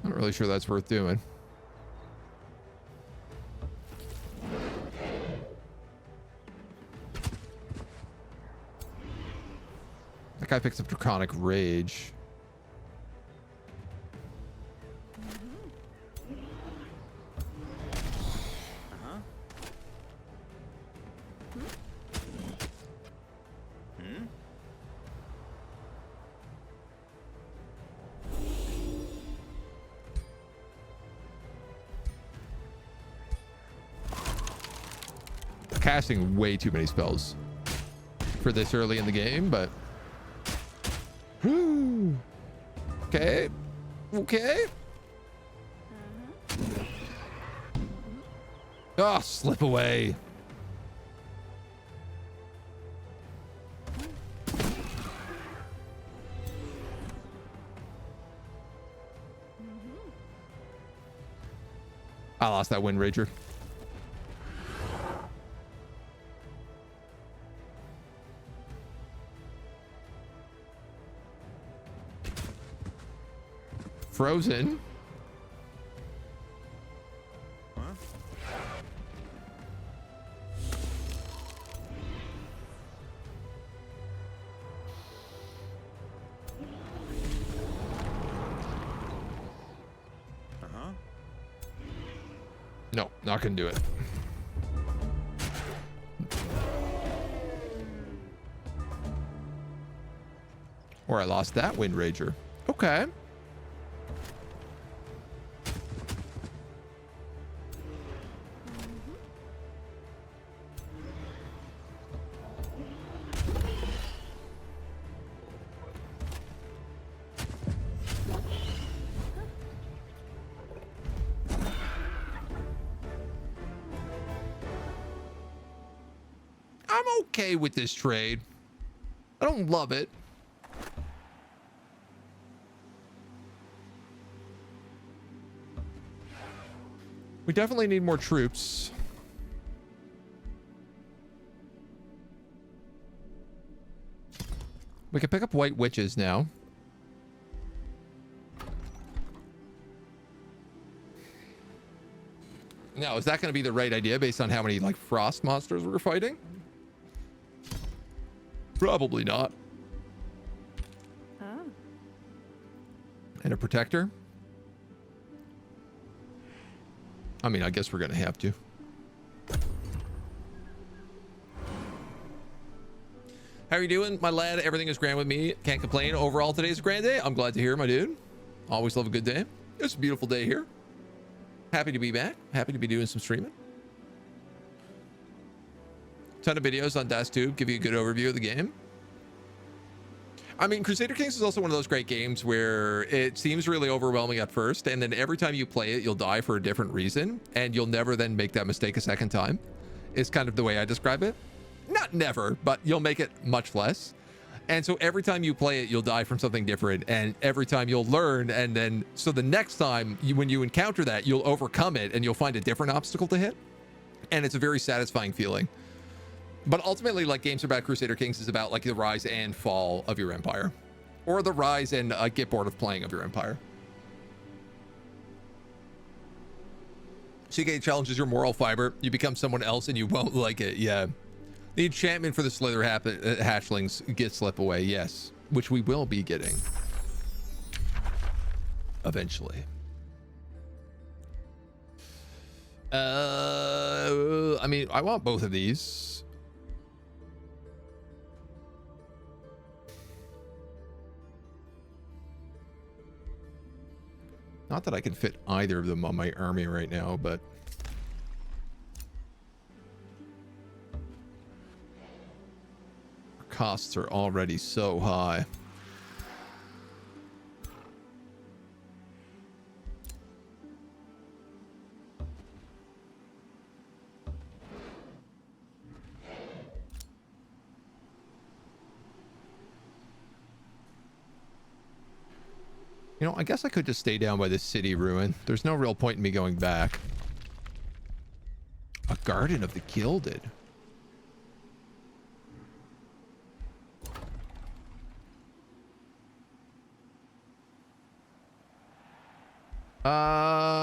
Not really sure that's worth doing. That guy picks up Draconic Rage. Uh-huh. Hmm? Casting way too many spells for this early in the game, but okay. Okay. Oh, slip away. I lost that Wind Rager. Frozen. Huh? Uh-huh. No, not gonna do it. Or I lost that Wind Rager. Okay. I'm okay with this trade. I don't love it. We definitely need more troops. We can pick up White Witches now. Now, is that going to be the right idea based on how many like frost monsters we're fighting? Probably not. Oh. And a protector? I mean, I guess we're going to have to. How are you doing, my lad? Everything is grand with me. Can't complain. Overall, today's a grand day. I'm glad to hear, my dude. Always love a good day. It's a beautiful day here. Happy to be back. Happy to be doing some streaming. Ton of videos on DasTube give you a good overview of the game. I mean, Crusader Kings is also one of those great games where it seems really overwhelming at first, and then every time you play it, you'll die for a different reason, and you'll never then make that mistake a second time. Is kind of the way I describe it. Not never, but you'll make it much less. And so every time you play it, you'll die from something different, and every time you'll learn, and then so the next time when you encounter that, you'll overcome it, and you'll find a different obstacle to hit, and it's a very satisfying feeling. But ultimately, like, games about Crusader Kings is about like the rise and fall of your empire, or the rise and get bored of playing of your empire. CK challenges your moral fiber. You become someone else and you won't like it. Yeah. The enchantment for the Slither hatchlings get slip away. Yes. Which we will be getting. Eventually. I mean, I want both of these. Not that I can fit either of them on my army right now, but costs are already so high. You know, I guess I could just stay down by this city ruin. There's no real point in me going back. A garden of the gilded.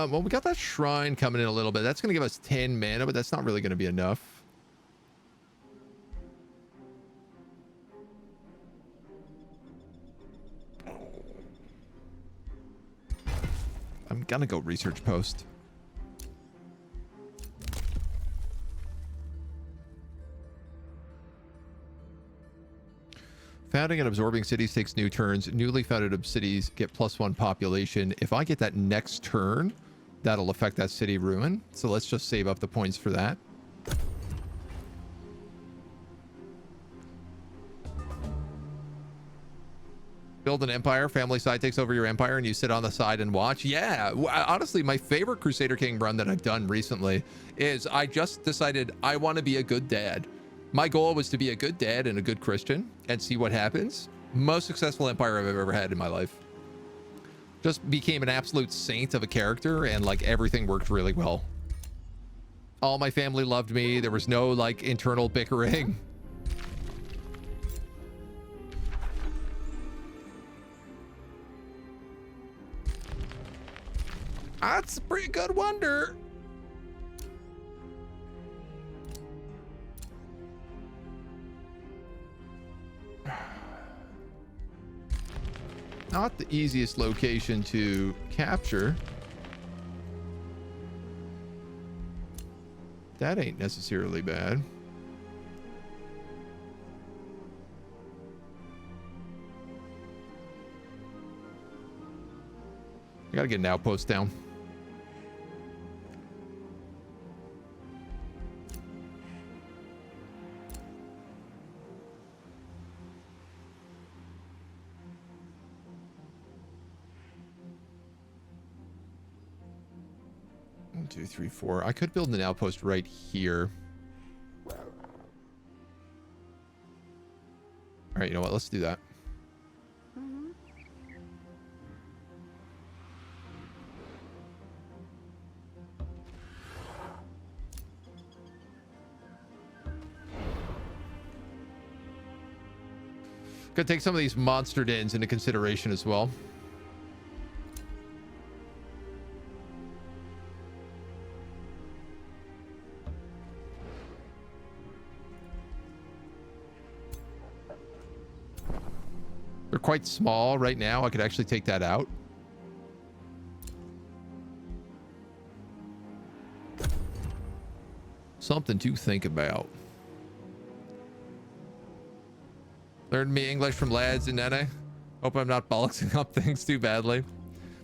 Well, we got that shrine coming in a little bit. That's going to give us 10 mana, but that's not really going to be enough. I'm going to go research post. Founding and absorbing cities takes new turns. Newly founded cities get +1 population. If I get that next turn, that'll affect that city ruin. So let's just save up the points for that. Build an empire, family side takes over your empire, and you sit on the side and watch. Yeah, honestly, my favorite Crusader King run that I've done recently is I just decided I want to be a good dad. My goal was to be a good dad and a good Christian and see what happens. Most successful empire I've ever had in my life. Just became an absolute saint of a character, and like everything worked really well. All my family loved me. There was no like internal bickering. That's a pretty good wonder. Not the easiest location to capture. That ain't necessarily bad. I gotta get an outpost down. One, 2, 3, 4. I could build an outpost right here. All right, you know what? Let's do that. Gonna take some of these monster dens into consideration as well. They're quite small right now. I could actually take that out. Something to think about. Learned me English from lads in Nene. Hope I'm not bollocksing up things too badly.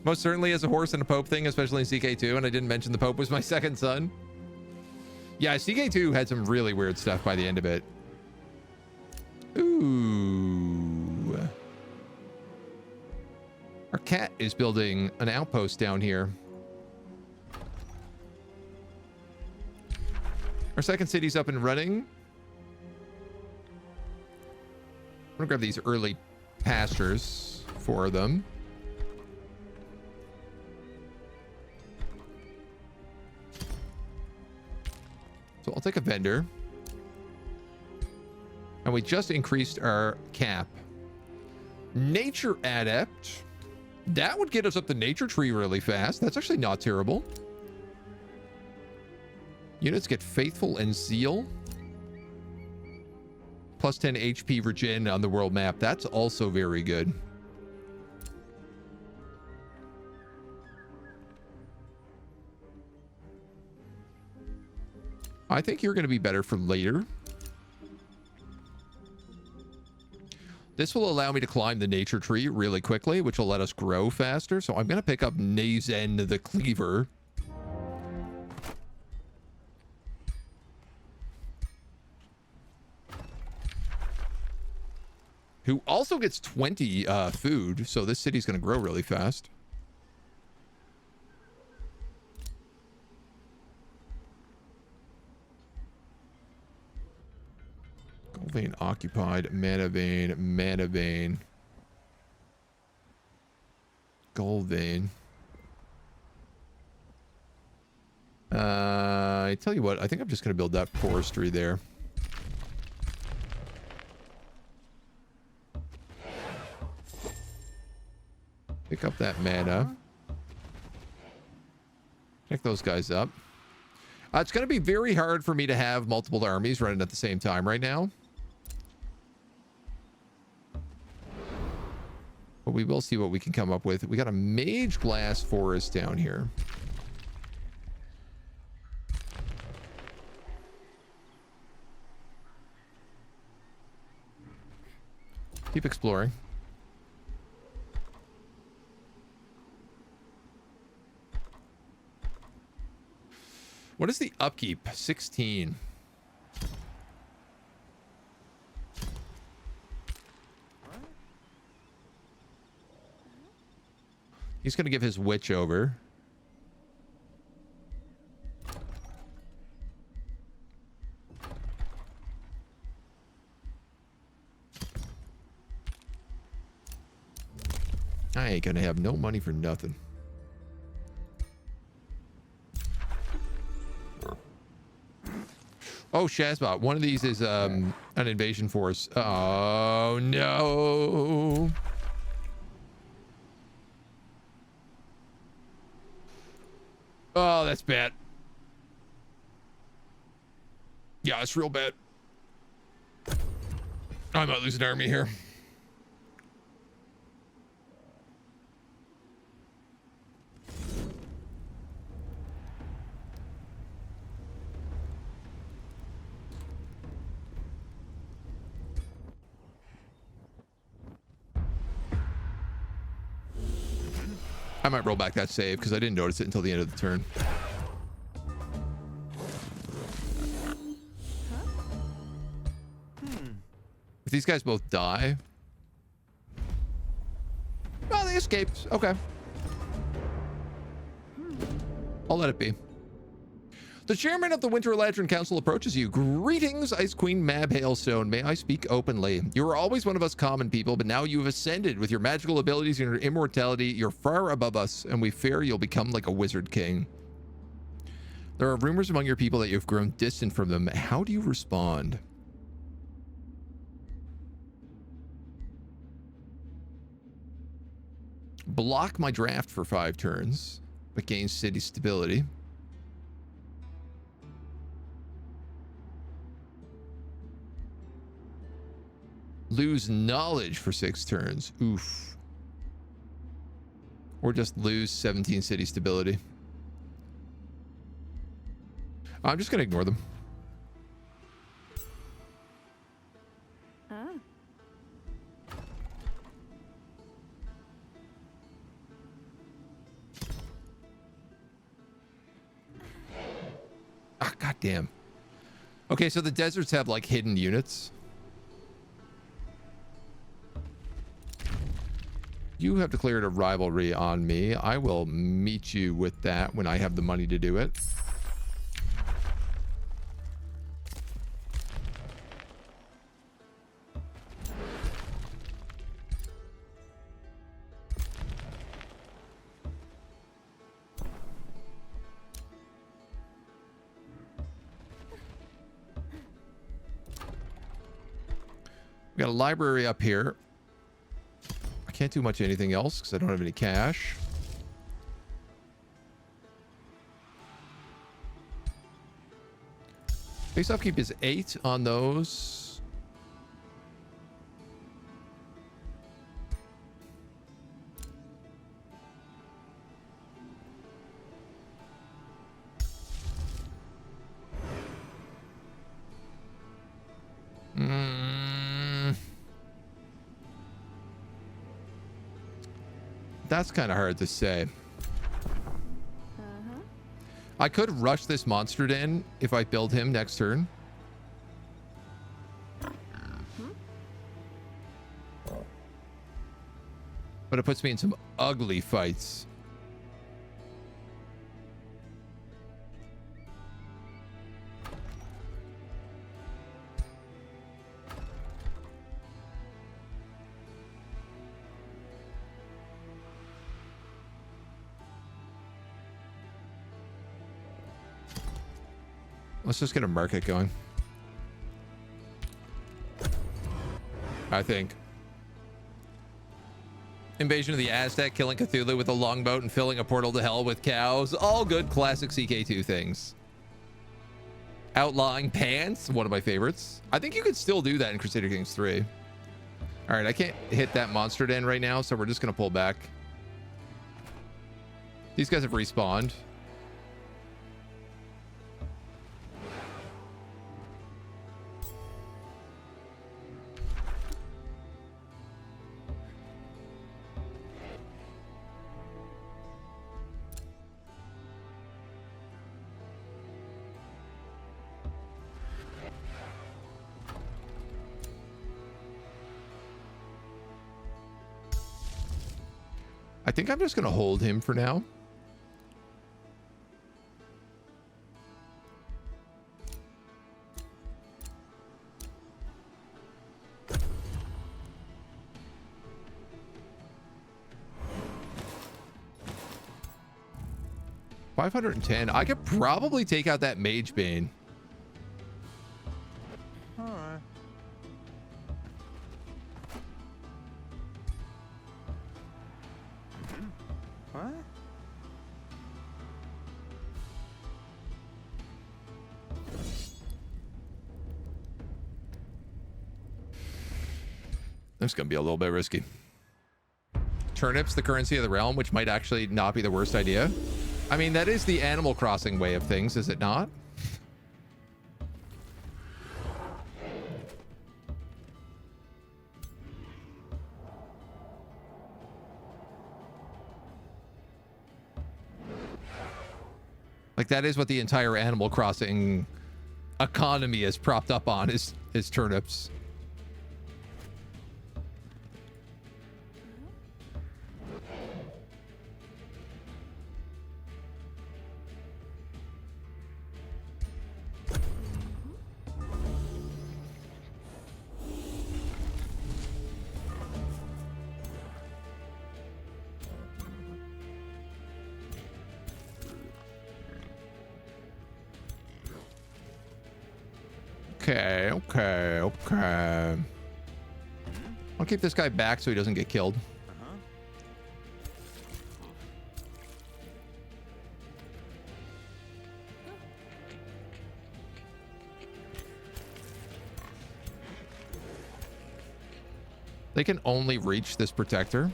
Most certainly as a horse and a pope thing, especially in CK2, and I didn't mention the pope was my second son. Yeah, CK2 had some really weird stuff by the end of it. Ooh. Our cat is building an outpost down here. Our second city's up and running. I'm gonna grab these early pastures for them. So I'll take a vendor. And we just increased our cap. Nature adept. That would get us up the nature tree really fast. That's actually not terrible. Units get faithful and zeal. Plus 10 HP regen on the world map. That's also very good. I think you're going to be better for later. This will allow me to climb the nature tree really quickly, which will let us grow faster. So I'm going to pick up Nazen the Cleaver. who also gets 20 food. So this city's going to grow really fast. Gold vein occupied. Mana vein. Mana vein. Gold vein. I tell you what, I think I'm just going to build that forestry there. Pick up that mana. Pick those guys up. It's going to be very hard for me to have multiple armies running at the same time right now. But we will see what we can come up with. We got a mage glass forest down here. Keep exploring. What is the upkeep? 16. He's going to give his witch over. I ain't going to have no money for nothing. Oh, Shazbot. One of these is an invasion force. Oh, no. Oh, that's bad. Yeah, it's real bad. I might lose an army here. I might roll back that save because I didn't notice it until the end of the turn. If these guys both die... Oh, they escaped. Okay. I'll let it be. The chairman of the Winter Lantern Council approaches you. Greetings, Ice Queen Mab Hailstone. May I speak openly? You were always one of us common people, but now you have ascended with your magical abilities and your immortality. You're far above us, and we fear you'll become like a wizard king. There are rumors among your people that you've grown distant from them. How do you respond? Block my draft for 5 turns, but gain city stability. Lose knowledge for 6 turns. Oof. Or just lose 17 city stability. I'm just going to ignore them. Ah. Ah, goddamn. Okay, so the deserts have like hidden units. You have declared a rivalry on me. I will meet you with that when I have the money to do it. We got a library up here. I can't do much anything else because I don't have any cash. Base upkeep is 8 on those. That's kind of hard to say. I could rush this monster den if I build him next turn. but it puts me in some ugly fights. Let's just get a market going. I think. Invasion of the Aztec, killing Cthulhu with a longboat and filling a portal to hell with cows. All good classic CK2 things. Outlawing pants, one of my favorites. I think you could still do that in Crusader Kings 3. All right, I can't hit that monster den right now, so we're just going to pull back. These guys have respawned. I think I'm just going to hold him for now. $510. I could probably take out that Mage Bane. All right. What? This is going to be a little bit risky. Turnips, the currency of the realm, which might actually not be the worst idea. I mean, that is the Animal Crossing way of things, is it not? Like, that is what the entire Animal Crossing economy is propped up on, is turnips. Okay. I'll keep this guy back so he doesn't get killed. They can only reach this protector.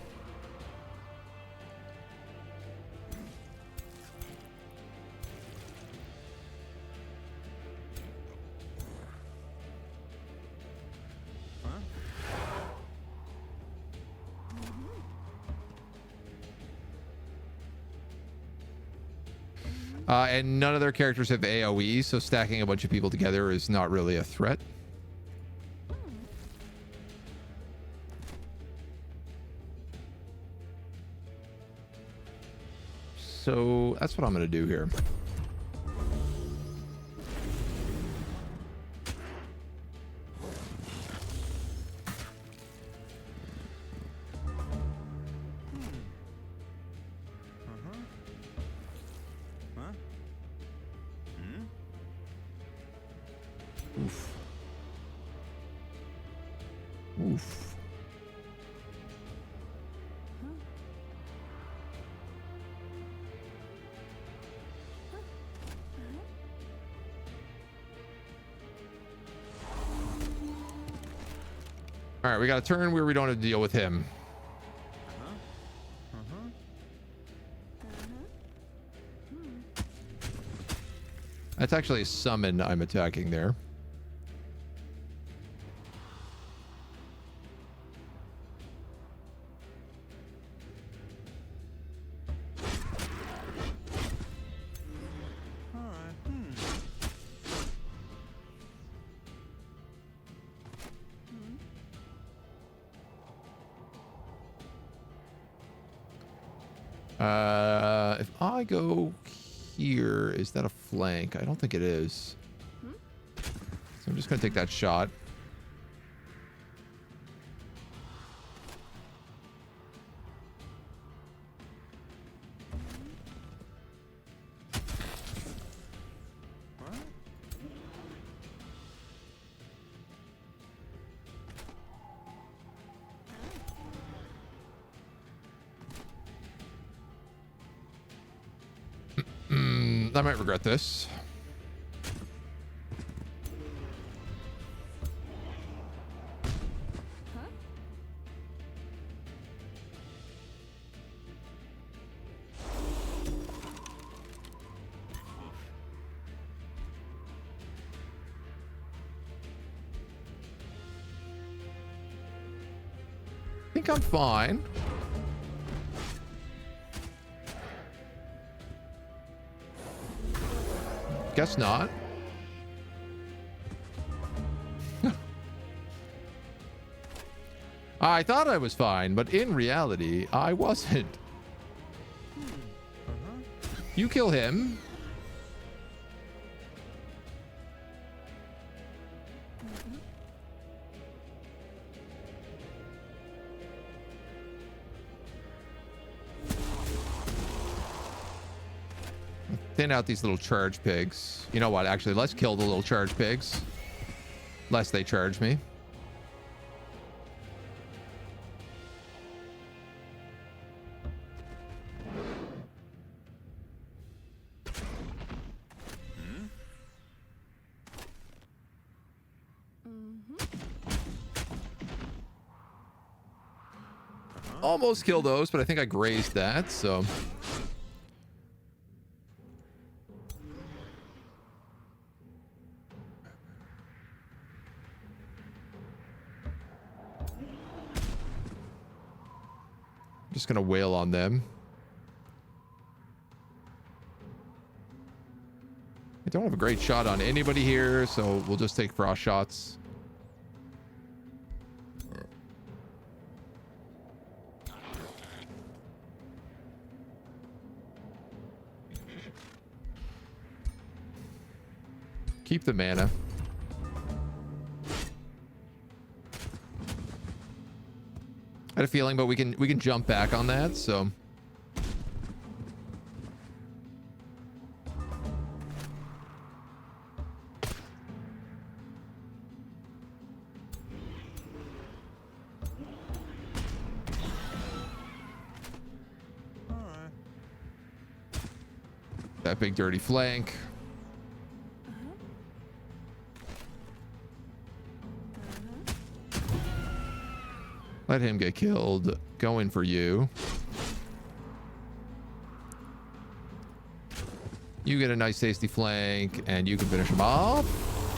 And none of their characters have AoE, so stacking a bunch of people together is not really a threat. So that's what I'm going to do here. All right, we got a turn where we don't have to deal with him. That's actually a summon I'm attacking there. If I go here, is that a flank? I don't think it is. So I'm just going to take that shot. I might regret this. I think I'm fine. Guess not. I thought I was fine, but in reality, I wasn't. You kill him. Thin out these little charge pigs. You know what? Actually, let's kill the little charge pigs. Lest they charge me. Almost killed those, but I think I grazed that, so... Just gonna wail on them. I don't have a great shot on anybody here, so we'll just take frost shots. Keep the mana. I had a feeling, but we can jump back on that, so. That big dirty flank. Let him get killed. Going for you. You get a nice tasty flank, and you can finish him off.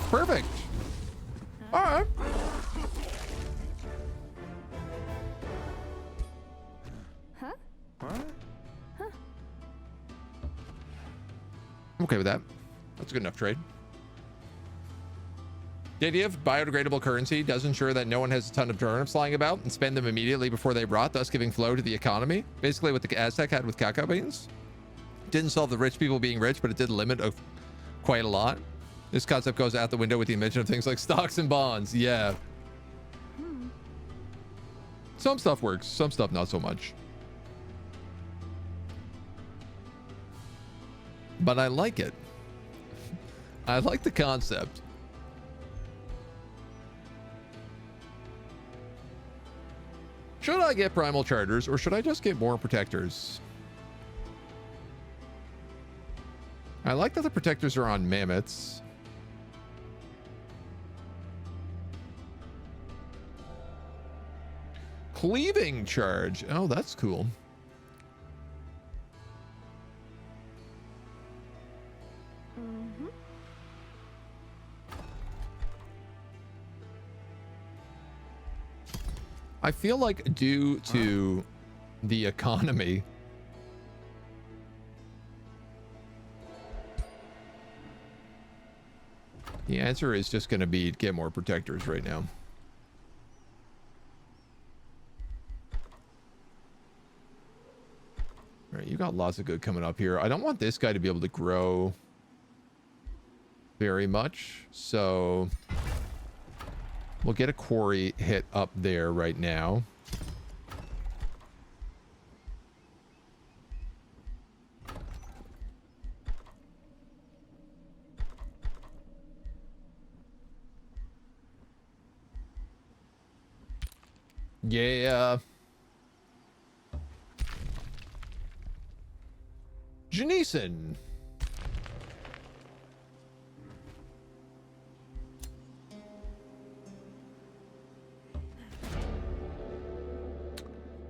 Perfect. All right. Huh? What? I'm okay with that. That's a good enough trade. The idea of biodegradable currency does ensure that no one has a ton of turnips flying about and spend them immediately before they rot, thus giving flow to the economy. Basically what the Aztec had with cacao beans. Didn't solve the rich people being rich, but it did limit quite a lot. This concept goes out the window with the invention of things like stocks and bonds. Yeah. Some stuff works, some stuff not so much. But I like it. I like the concept. Should I get primal charters, or should I just get more protectors? I like that the protectors are on mammoths. Cleaving charge. Oh, that's cool. I feel like due to the economy, the answer is just going to be get more protectors right now. All right, you got lots of good coming up here. I don't want this guy to be able to grow very much, so we'll get a quarry hit up there right now. Yeah. Janison.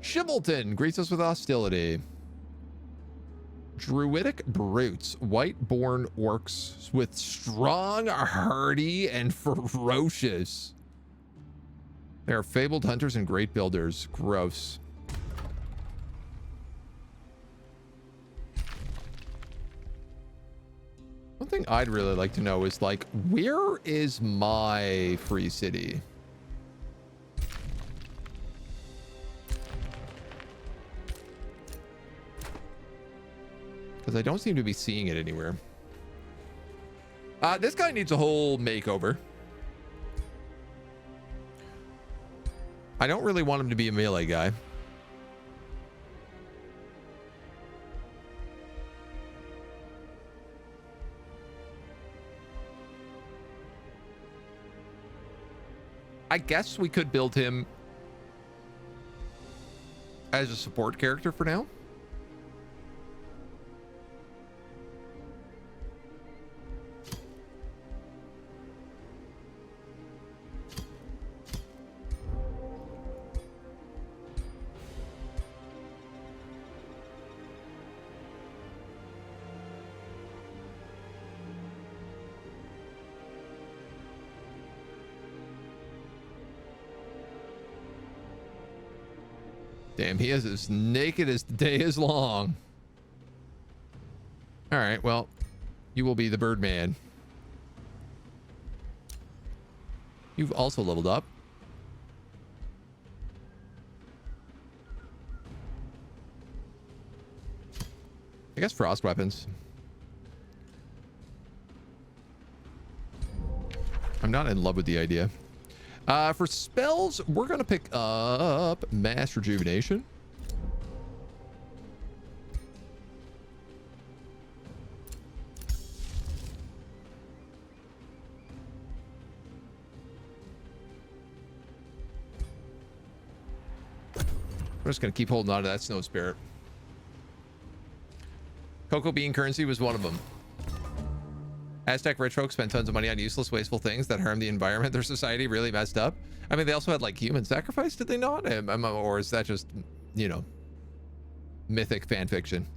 Shivelton greets us with hostility. Druidic brutes, white-born orcs with strong, hardy, and ferocious. They are fabled hunters and great builders. Gross. One thing I'd really like to know is, like, where is my free city? Because I don't seem to be seeing it anywhere. This guy needs a whole makeover. I don't really want him to be a melee guy. I guess we could build him as a support character for now. Damn, he is as naked as the day is long. All right, well, you will be the Birdman. You've also leveled up. I guess frost weapons. I'm not in love with the idea. For spells, we're going to pick up Mass Rejuvenation. We're just going to keep holding on to that Snow Spirit. Cocoa Bean currency was one of them. Aztec rich folks spent tons of money on useless, wasteful things that harm the environment. Their society really messed up. I mean, they also had like human sacrifice, did they not? Or is that just, you know, mythic fan fiction?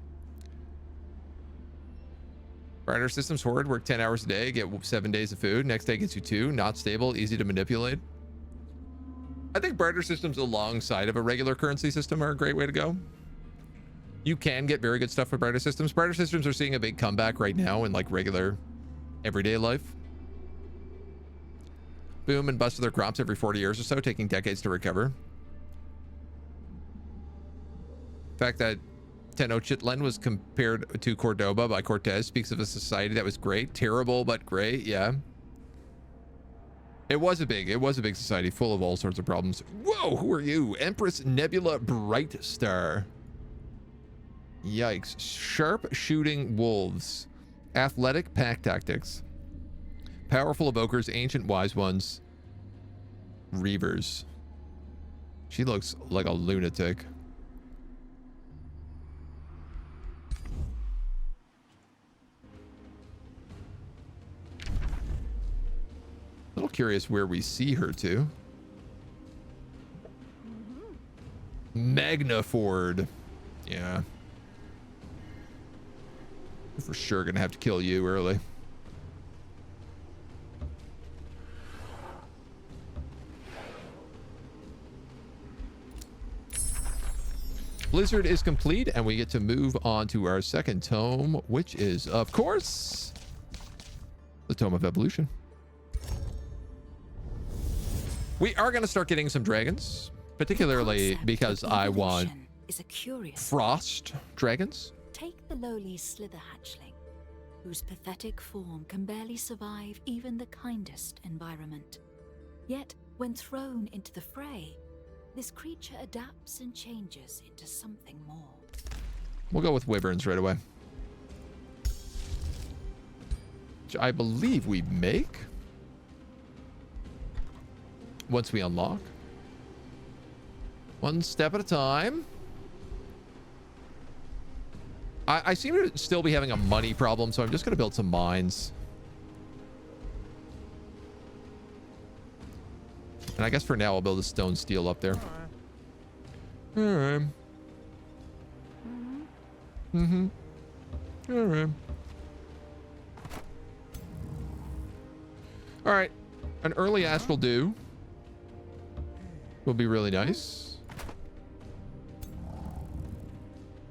Barter systems horde, work 10 hours a day, get 7 days of food. Next day gets you 2. Not stable, easy to manipulate. I think barter systems alongside of a regular currency system are a great way to go. You can get very good stuff with barter systems. Barter systems are seeing a big comeback right now in like regular everyday life. Boom and bust their crops every 40 years or so, taking decades to recover. The fact that Tenochtitlan was compared to Cordoba by Cortez speaks of a society that was great, terrible but great. Yeah, it was a big society full of all sorts of problems. Whoa, who are you? Empress Nebula Brightstar. Yikes. Sharp shooting wolves. Athletic pack tactics. Powerful evokers, ancient wise ones. Reavers. She looks like a lunatic. A little curious where we see her to. Magnaford. Yeah. We're for sure gonna have to kill you early. Blizzard is complete, and we get to move on to our second tome, which is, of course, the Tome of Evolution. We are going to start getting some dragons, particularly because I want frost dragons. Take the lowly slither hatchling, whose pathetic form can barely survive even the kindest environment. Yet, when thrown into the fray, this creature adapts and changes into something more. We'll go with wyverns right away. Which I believe we make once we unlock. One step at a time. I seem to still be having a money problem, so I'm just going to build some mines. And I guess for now I'll build a stone steel up there. All right. All right. All right. An early astral dew will be really nice.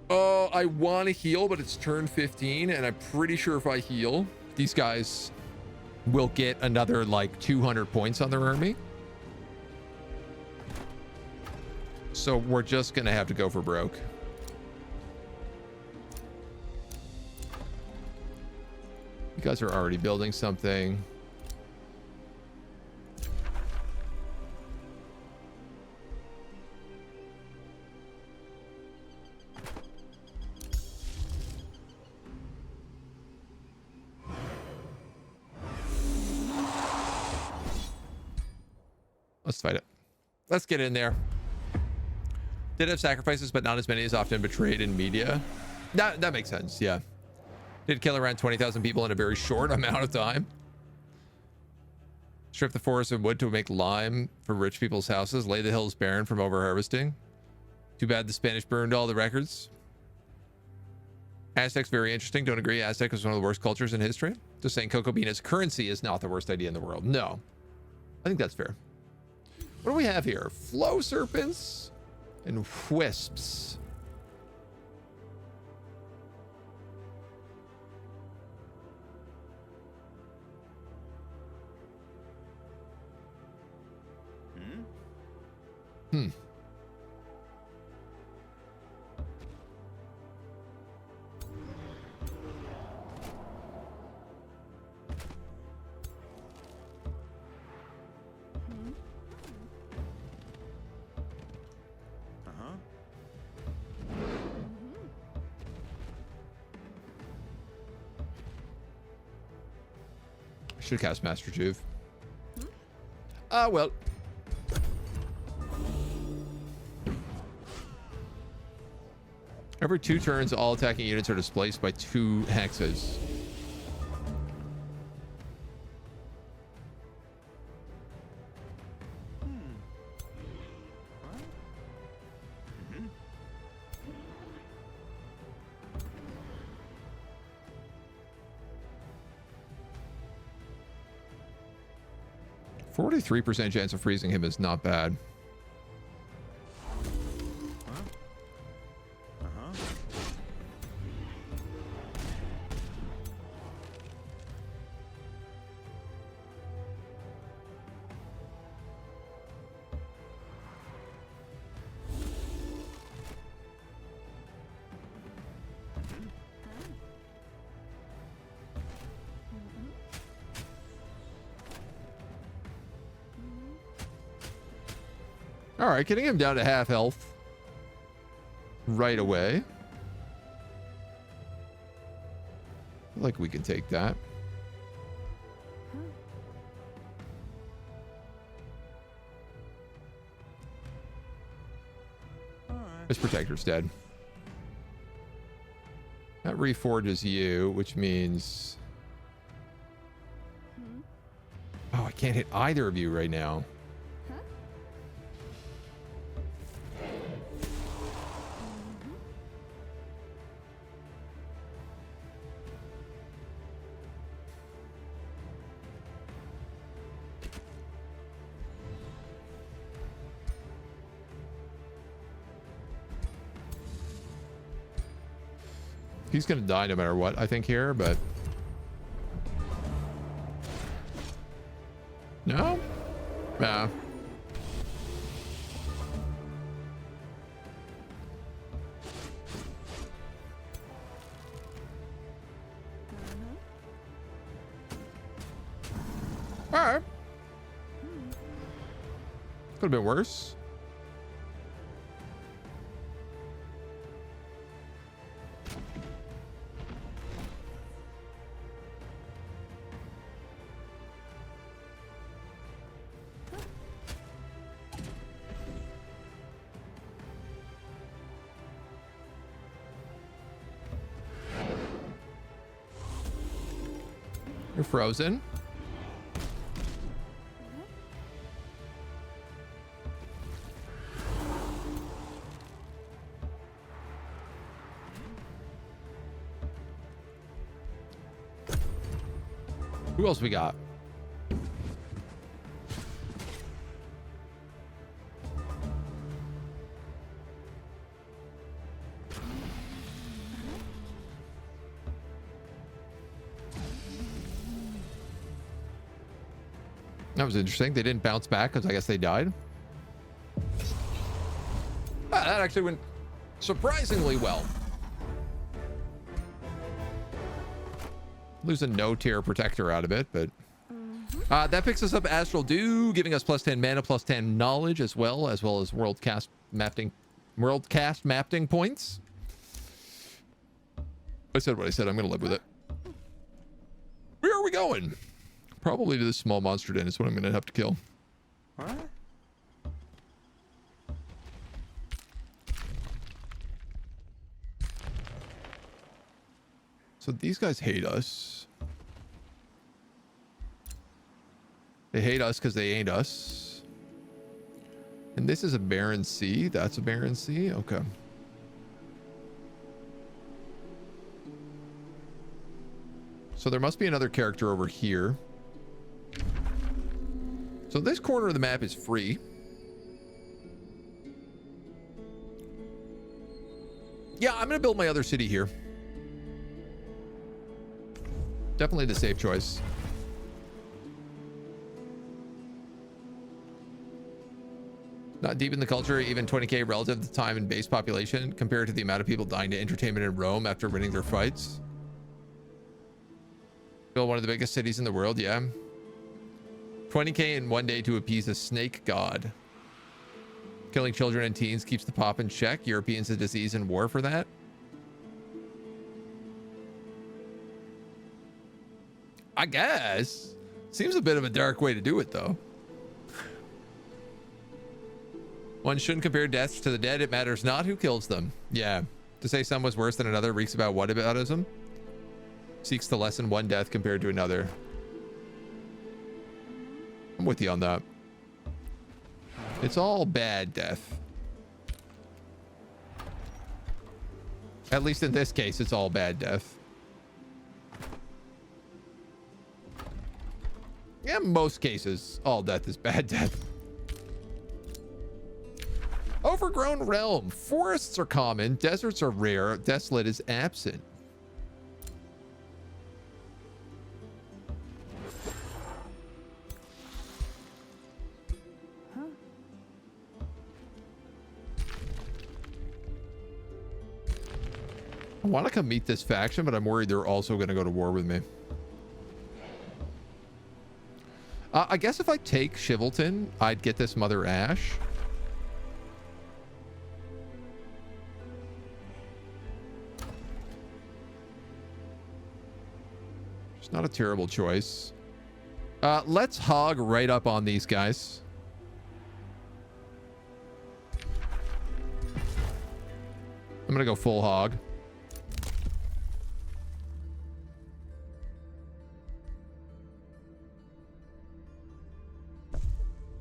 Oh, I want to heal, but it's turn 15, and I'm pretty sure if I heal, these guys will get another like 200 points on their army. So we're just gonna have to go for broke. You guys are already building something. Let's fight it. Let's get in there. Did have sacrifices, but not as many as often betrayed in media. That makes sense, yeah. Did kill around 20,000 people in a very short amount of time. Strip the forest of wood to make lime for rich people's houses. Lay the hills barren from over-harvesting. Too bad the Spanish burned all the records. Aztecs, very interesting. Don't agree. Aztec was one of the worst cultures in history. Just saying cocoa bean as currency is not the worst idea in the world. No. I think that's fair. What do we have here? Flow serpents and wisps. Hmm. Should cast Master Juve. Well. Every 2 turns, all attacking units are displaced by 2 hexes. Mhm. 43% chance of freezing him is not bad. All right, getting him down to half health right away. Like we can take that. His protector's dead. That reforges you, which means... Oh, I can't hit either of you right now. He's gonna die no matter what, I think, here, but... No? Nah. All right. Could have been worse. You're frozen. Who else we got? That was interesting. They didn't bounce back because I guess they died. Ah, that actually went surprisingly well. Losing no tier protector out of it, but that picks us up Astral Dew, giving us +10 mana, +10 knowledge as well as world cast mapping points. I said what I said. I'm gonna live with it. Where are we going? Probably to this small monster den is what I'm gonna have to kill. What? So these guys hate us. They hate us because they ain't us. And this is a barren sea. That's a barren sea. Okay. So there must be another character over here. So this corner of the map is free. Yeah, I'm going to build my other city here. Definitely the safe choice. Not deep in the culture, even 20k relative to the time and base population compared to the amount of people dying to entertainment in Rome after winning their fights. Build one of the biggest cities in the world, yeah. 20k in one day to appease a snake god. Killing children and teens keeps the pop in check. Europeans a disease and war for that. I guess. Seems a bit of a dark way to do it, though. One shouldn't compare deaths to the dead. It matters not who kills them. Yeah. To say some was worse than another reeks about whataboutism. Seeks to lessen one death compared to another. I'm with you on that. It's all bad death. At least in this case, it's all bad death. Yeah, most cases, all death is bad death. Overgrown realm. Forests are common. Deserts are rare. Desolate is absent. I want to come meet this faction, but I'm worried they're also going to go to war with me. I guess if I take Shivelton, I'd get this Mother Ash. It's not a terrible choice. Let's hog right up on these guys. I'm going to go full hog.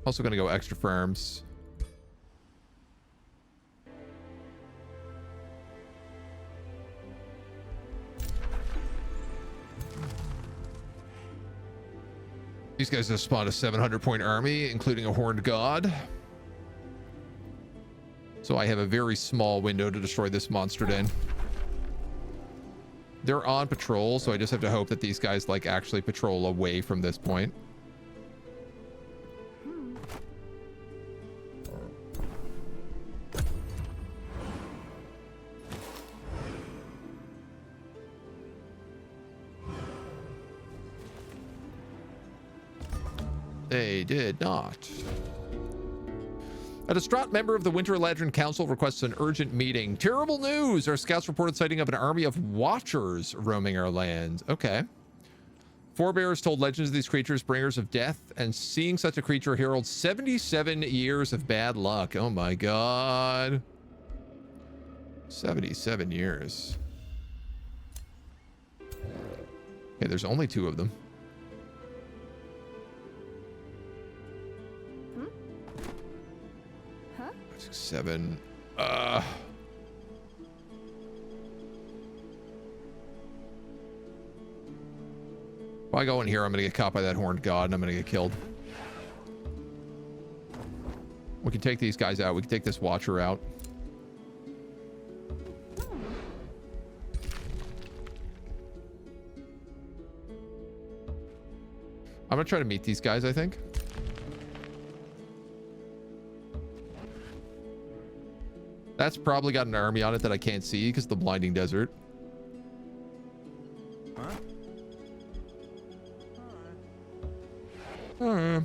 Also going to go extra firms. These guys just spawned a 700-point army, including a horned god. So I have a very small window to destroy this monster den. They're on patrol, so I just have to hope that these guys like actually patrol away from this point. They did not. A distraught member of the Winter Eladrin Council requests an urgent meeting. Terrible news! Our scouts reported sighting of an army of watchers roaming our land. Okay. Forebears told legends of these creatures, bringers of death, and seeing such a creature heralds 77 years of bad luck. Oh my god. 77 years. Okay, there's only 2 of them. Huh? 6, 7. If I go in here, I'm gonna get caught by that horned god and I'm gonna get killed. We can take these guys out. We can take this watcher out. I'm gonna try to meet these guys, I think. That's probably got an army on it that I can't see because of the blinding desert. Huh? Alright.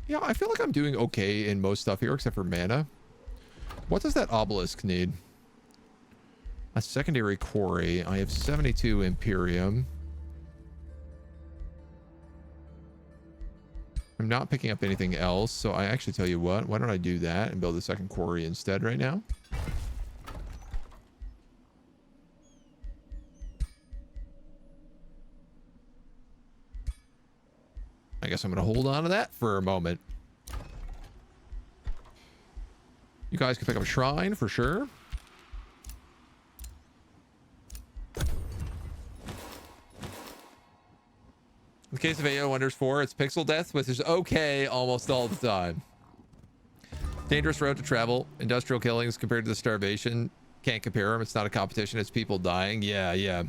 Yeah, I feel like I'm doing okay in most stuff here except for mana. What does that obelisk need? A secondary quarry. I have 72 Imperium. I'm not picking up anything else, so I actually tell you what, why don't I do that and build a second quarry instead right now? I guess I'm going to hold on to that for a moment. You guys can pick up a shrine for sure. In the case of AO Wonders 4, it's pixel death, which is okay almost all the time. Dangerous road to travel. Industrial killings compared to the starvation. Can't compare them. It's not a competition. It's people dying. Yeah, yeah.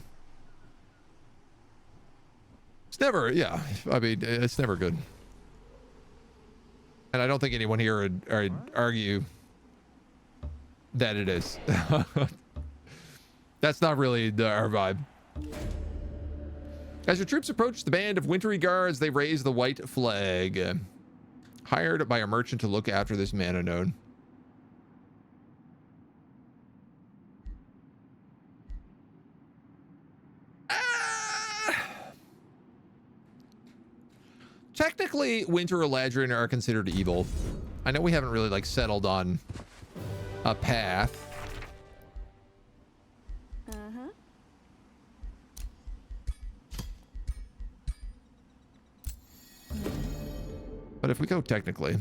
It's never, yeah. I mean, it's never good. And I don't think anyone here would argue that it is. That's not really our vibe. As your troops approach the band of wintry guards, they raise the white flag. Hired by a merchant to look after this mana node. Technically, Winter Eladrin are considered evil. I know we haven't really like settled on a path. Uh-huh. But if we go technically,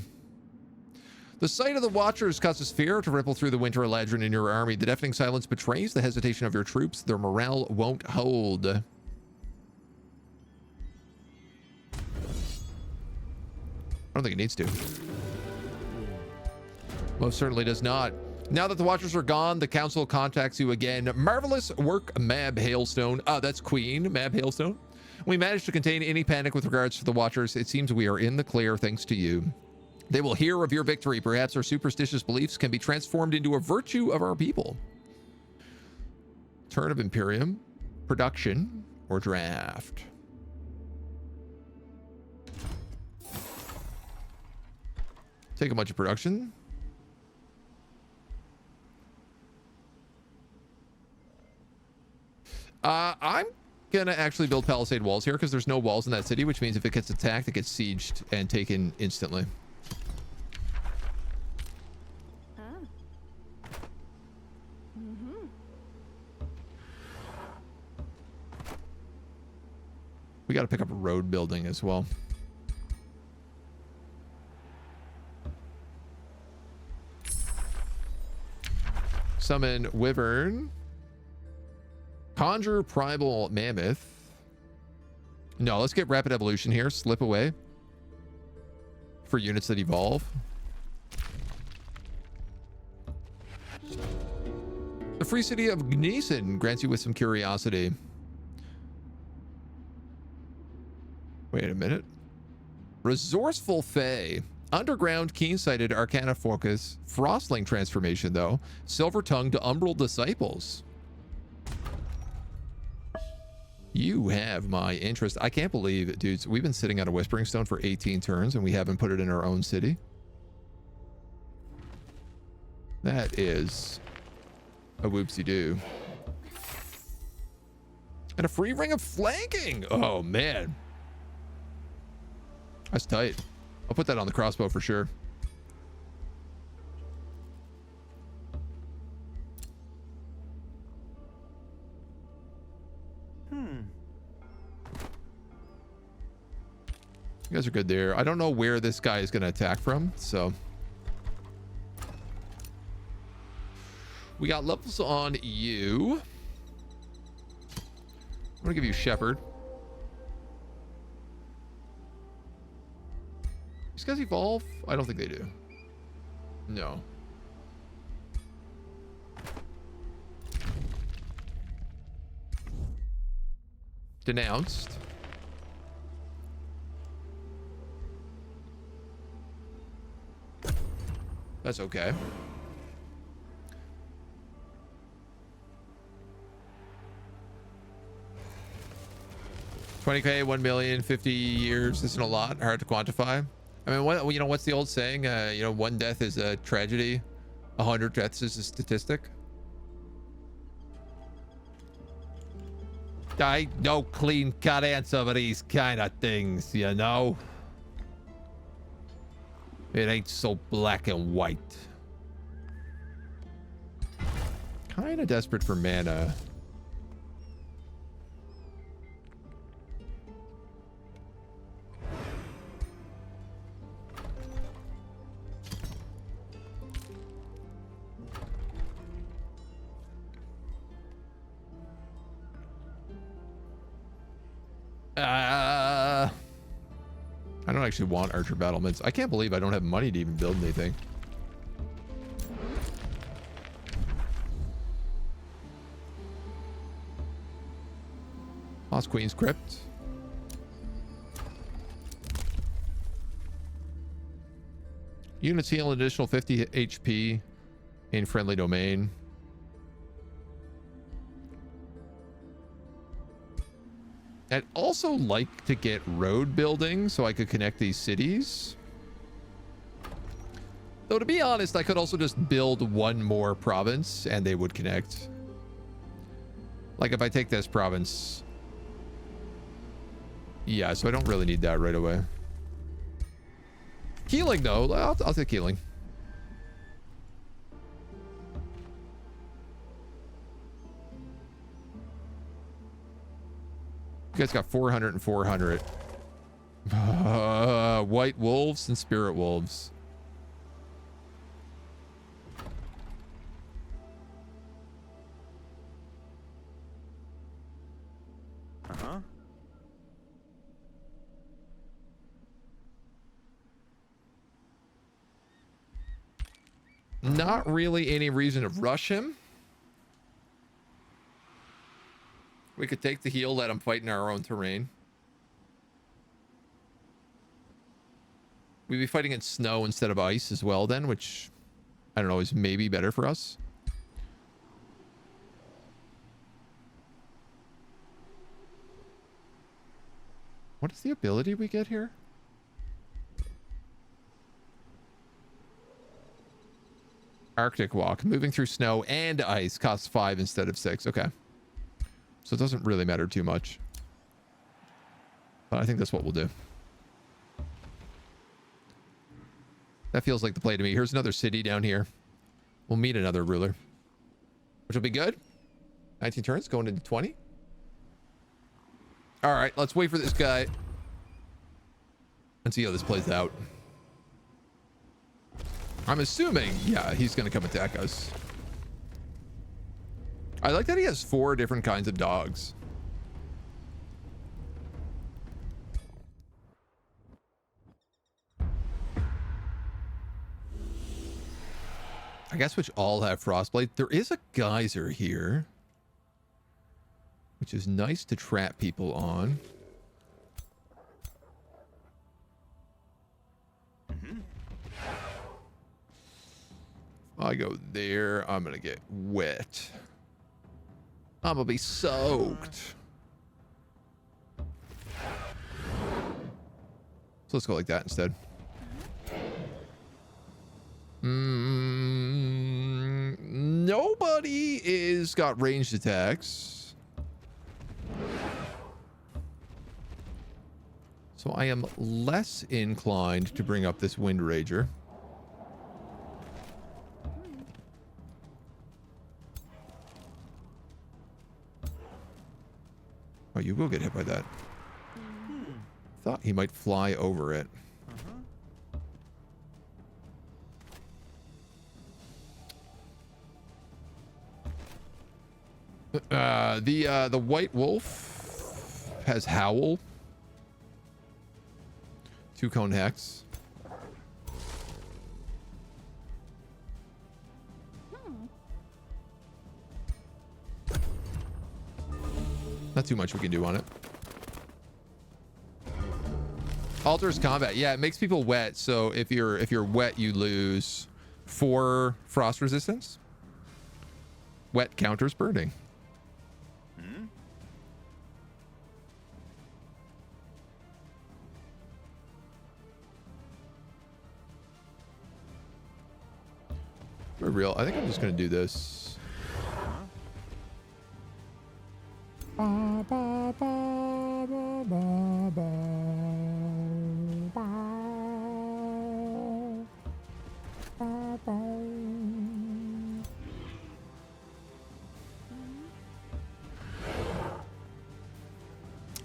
the sight of the Watchers causes fear to ripple through the Winter Eladrin in your army. The deafening silence betrays the hesitation of your troops. Their morale won't hold. I don't think it needs to. Most certainly does not. Now that the Watchers are gone, the council contacts you again. Marvelous work, Mab Hailstone. That's Queen, Mab Hailstone. We managed to contain any panic with regards to the Watchers. It seems we are in the clear thanks to you. They will hear of your victory. Perhaps our superstitious beliefs can be transformed into a virtue of our people. Turn of Imperium, production, or draft. Take a bunch of production. I'm gonna actually build palisade walls here because there's no walls in that city, which means if it gets attacked, it gets sieged and taken instantly. We got to pick up a road building as well. Summon Wyvern. Conjure Primal Mammoth. No, let's get Rapid Evolution here. Slip away. For units that evolve. The free city of Gneeson grants you with some curiosity. Wait a minute. Resourceful Fae. Underground, keen-sighted Arcana focus. Frostling transformation, though. Silver-tongued Umbral disciples. You have my interest. I can't believe it, dudes. We've been sitting on a Whispering Stone for 18 turns, and we haven't put it in our own city. That is a whoopsie-doo. And a free ring of flanking. Oh, man. That's tight. I'll put that on the crossbow for sure. You guys are good there. I don't know where this guy is going to attack from, so. We got levels on you. I'm going to give you Shepherd. These guys evolve? I don't think they do. No. Denounced. That's okay. $20K, 1 million, 50 years isn't a lot. Hard to quantify. I mean, what, you know, what's the old saying? You know, 1 death is a tragedy. 100 deaths is a statistic. I no clean cut answer for these kind of things, you know. It ain't so black and white. Kind of desperate for mana. I don't actually want archer battlements. I can't believe I don't have money to even build anything. Lost Queen's Crypt. Units heal an additional 50 HP in friendly domain. I'd also like to get road building so I could connect these cities. Though to be honest, I could also just build one more province and they would connect. Like if I take this province. Yeah, so I don't really need that right away. Healing though, I'll take healing. You guys got 400 and 400. White wolves and spirit wolves. Uh-huh. Not really any reason to rush him. We could take the heal, let him fight in our own terrain. We'd be fighting in snow instead of ice as well then, which, I don't know, is maybe better for us. What is the ability we get here? Arctic Walk. Moving through snow and ice costs 5 instead of 6. Okay. So it doesn't really matter too much. But I think that's what we'll do. That feels like the play to me. Here's another city down here. We'll meet another ruler. Which will be good. 19 turns, going into 20. All right, let's wait for this guy. And see how this plays out. I'm assuming, yeah, he's going to come attack us. I like that he has 4 different kinds of dogs. I guess which all have frostblade. There is a geyser here, which is nice to trap people on. I go there, I'm gonna get wet. I'm gonna be soaked. So let's go like that instead. Nobody is got ranged attacks. So I am less inclined to bring up this Wind Rager. Oh, you will get hit by that. Thought he might fly over it. The White Wolf has Howl. 2-cone Hex. Not too much we can do on it. Alters combat. Yeah, it makes people wet. So if you're wet, you lose 4 frost resistance. Wet counters burning. For real, I think I'm just gonna do this.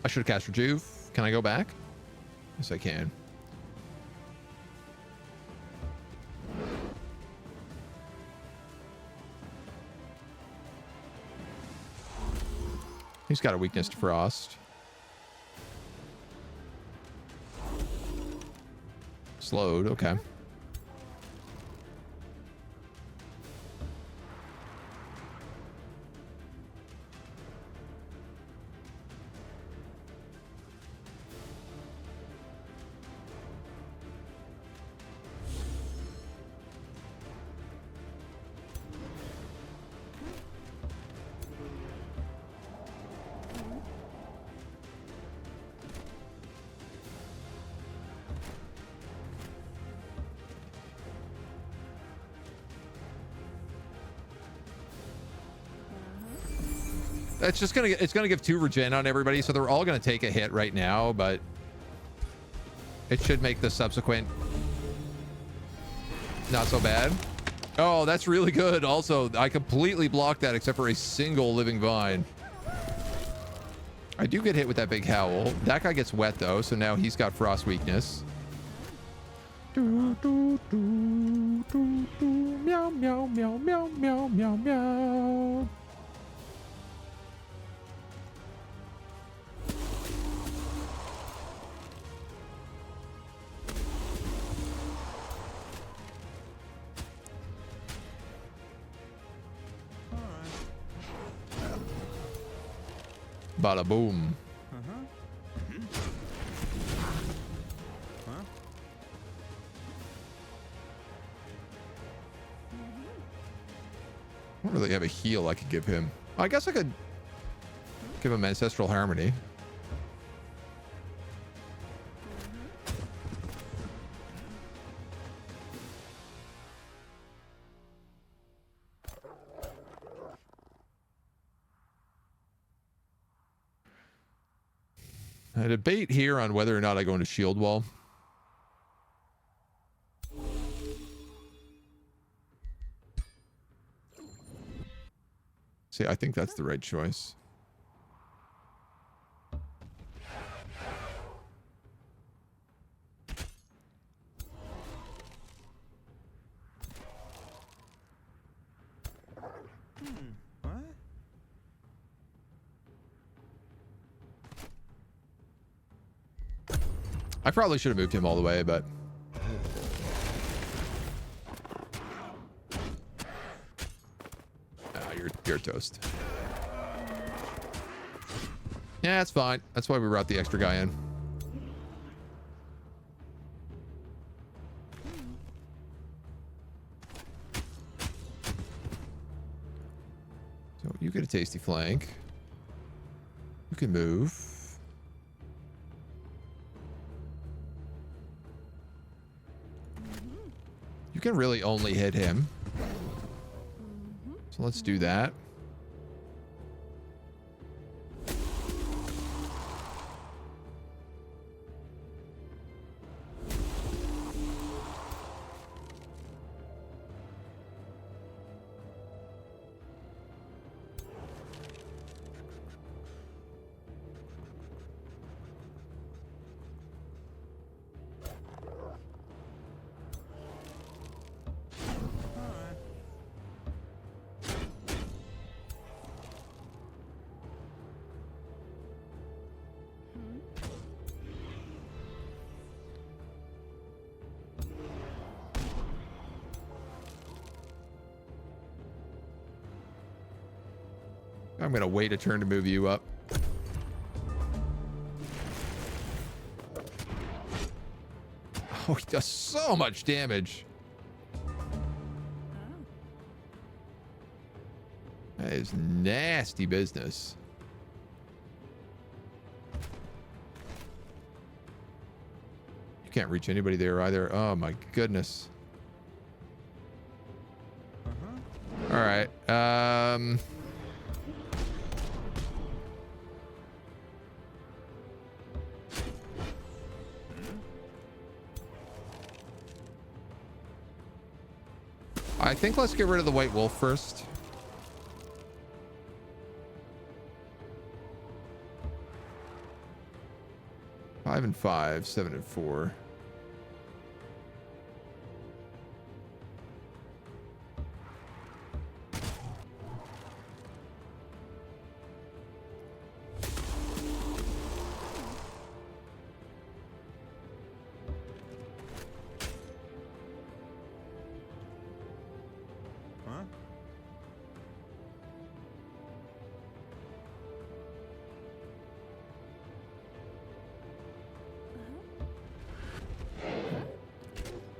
I should have cast Rejuve. Can I go back? Yes, I can. He's got a weakness to frost. Slowed, okay. It's just gonna give 2 regen on everybody, so they're all gonna take a hit right now, but it should make the subsequent not so bad. Oh, that's really good. Also, I completely blocked that except for a single living vine. I do get hit with that big howl. That guy gets wet though, so now he's got frost weakness. Meow, meow, meow, meow, meow, meow, meow. Bada boom. I don't really have a heal I could give him. I guess I could give him Ancestral Harmony. I debate here on whether or not I go into Shield Wall. See, I think that's the right choice. I probably should have moved him all the way, but you're toast. Yeah, that's fine. That's why we brought the extra guy in. So you get a tasty flank. You can move. You can really only hit him. So let's do that. I'm going to wait a turn to move you up. Oh, he does so much damage. That is nasty business. You can't reach anybody there either. Oh my goodness. All right. I think let's get rid of the white wolf first. Five and 5, 7 and 4.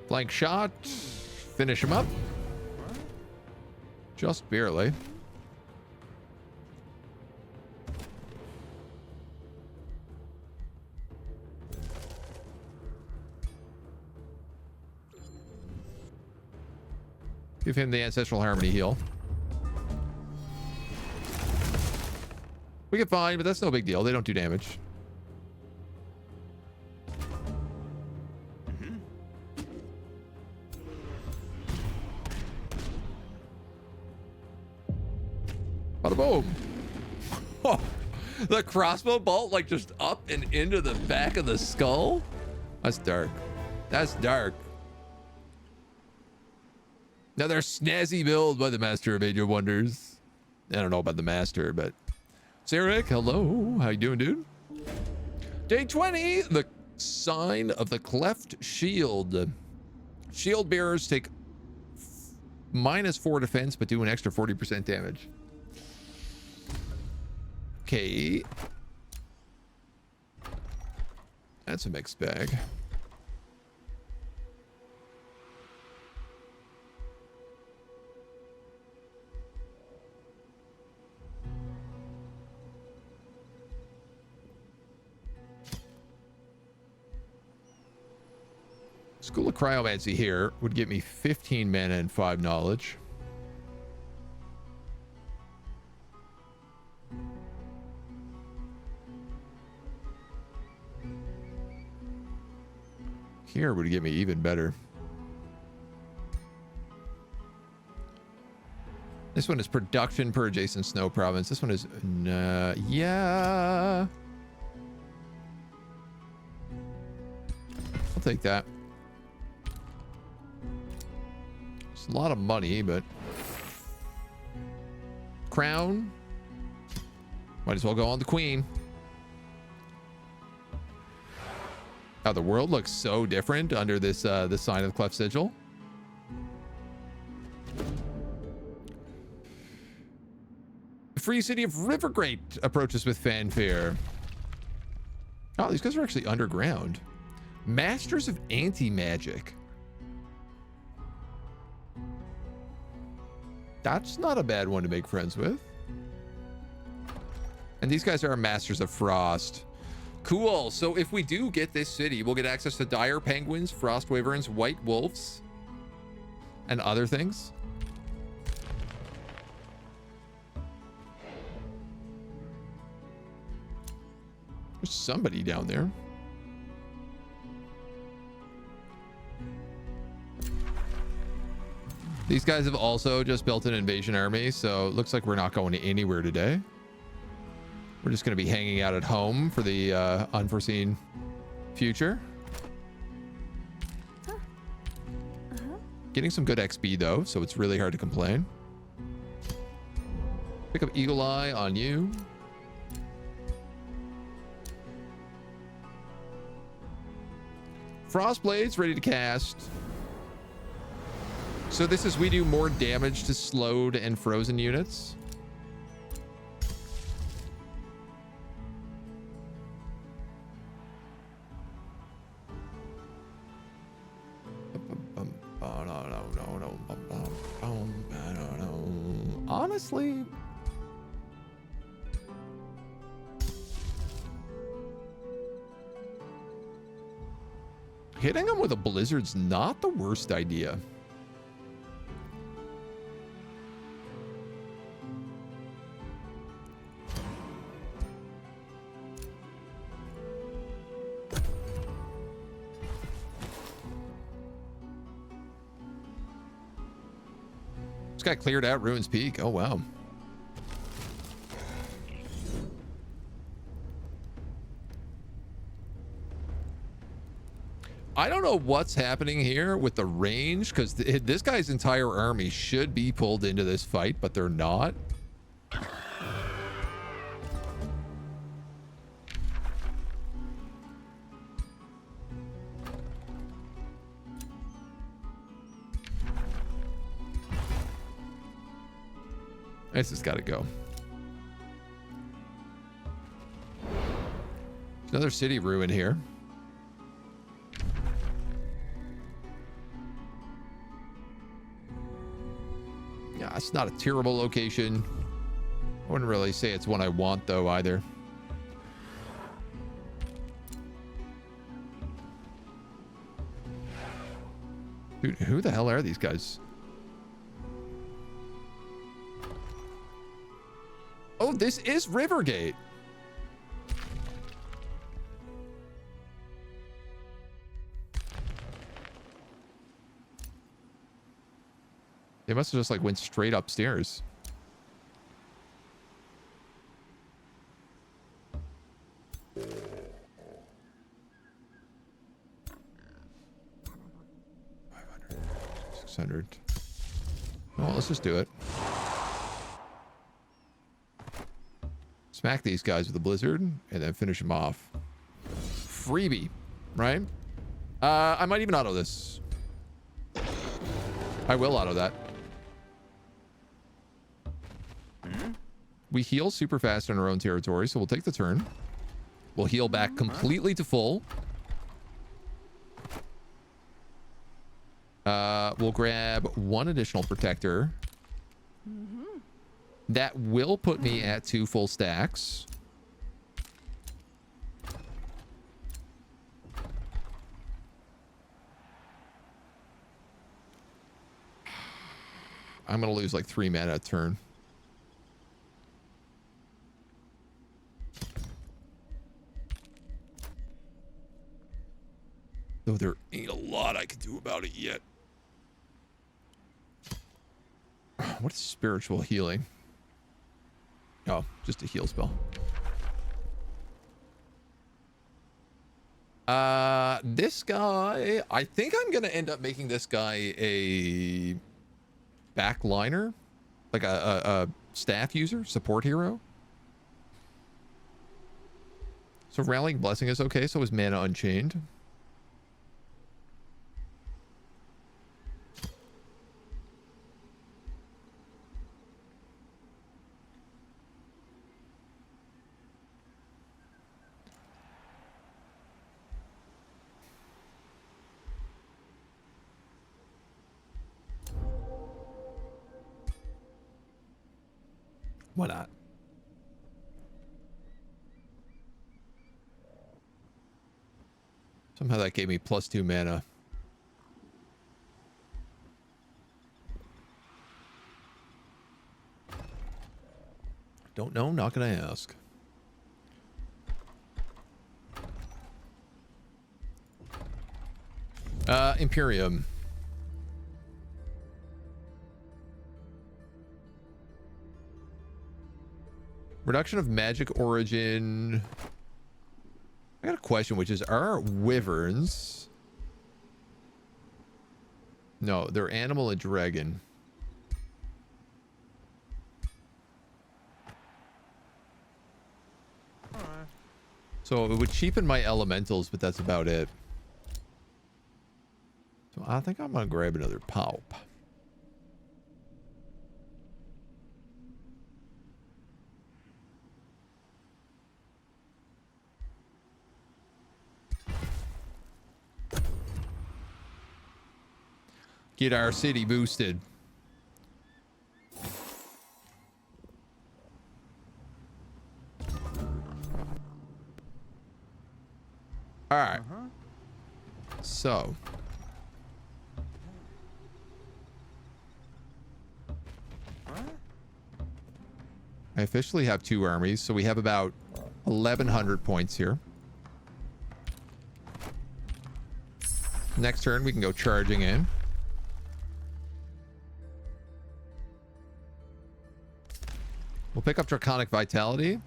Blank shot. Finish him up. Just barely. Give him the Ancestral Harmony heal. We get fine, but that's no big deal. They don't do damage. Bada boom. Oh, the crossbow bolt like just up and into the back of the skull. That's dark. That's dark. Now they're snazzy build by the Master of Age of Wonders. I don't know about the Master, but Sarek, hello. How you doing, dude? Day 20, the sign of the cleft shield. Shield bearers take -4 defense, but do an extra 40% damage. Okay. That's a mixed bag. School of Cryomancy here would give me 15 mana and 5 knowledge. Here would give me even better. This one is production per adjacent snow province. This one is, yeah. I'll take that. It's a lot of money, but crown. Might as well go on the queen. How the world looks so different under this this sign of the cleft sigil. free city of Rivergate approaches with fanfare. Oh, these guys are actually underground. Masters of Anti-Magic. That's not a bad one to make friends with. And these guys are Masters of Frost. Cool. So if we do get this city, we'll get access to dire penguins, frost wyverns, white wolves, and other things. There's somebody down there. These guys have also just built an invasion army, so it looks like we're not going anywhere today. We're just going to be hanging out at home for the unforeseen future. Getting some good XP though, so it's really hard to complain. Pick up Eagle Eye on you. Frost Blades ready to cast. So this is we do more damage to slowed and frozen units. Honestly, hitting them with a blizzard's not the worst idea. Guy cleared out Ruins Peak. Oh wow. I don't know what's happening here with the range, because this guy's entire army should be pulled into this fight, but they're not. This has got to go. There's another city ruin here. Yeah, it's not a terrible location. I wouldn't really say it's one I want though either. Dude, who the hell are these guys? Oh, this is Rivergate. They must have just like went straight upstairs. $600. Well, let's just do it. Smack these guys with a blizzard and then finish them off. Freebie, right? I might even auto this. I will auto that. We heal super fast in our own territory, so we'll take the turn. We'll heal back completely to full. We'll grab one additional protector. That will put me at 2 full stacks. I'm going to lose like 3 mana a turn. Though there ain't a lot I can do about it yet. What is spiritual healing? Oh, just a heal spell. This guy, I think I'm going to end up making this guy a backliner, like a staff user, support hero. So Rallying Blessing is okay, so is Mana Unchained. Why not? Somehow that gave me +2 mana. Don't know, not gonna ask. Imperium. Reduction of magic origin. I got a question, which is, are wyverns... No, they're animal and dragon. So it would cheapen my elementals, but that's about it. So I think I'm gonna grab another pulp. Get our city boosted. All right. So. I officially have 2 armies, so we have about 1,100 points here. Next turn, we can go charging in. We'll pick up Draconic Vitality.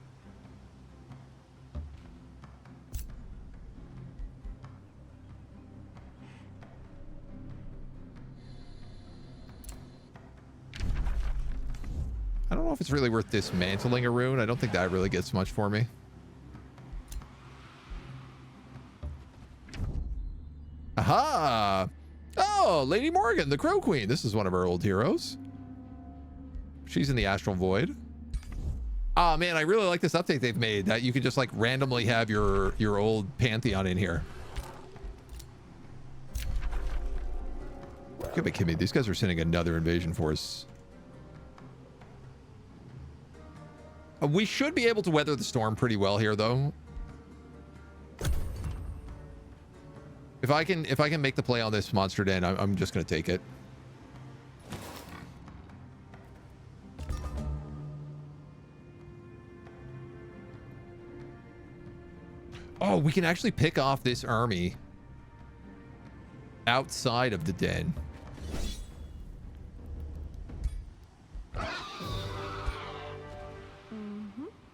I don't know if it's really worth dismantling a rune. I don't think that really gets much for me. Aha! Oh, Lady Morgan, the Crow Queen. This is one of our old heroes. She's in the Astral Void. Oh man, I really like this update they've made, that you can just like randomly have your old Pantheon in here. You gotta be kidding me. These guys are sending another invasion force. We should be able to weather the storm pretty well here, though. If I can make the play on this monster den, I'm just gonna take it. Oh, we can actually pick off this army outside of the den.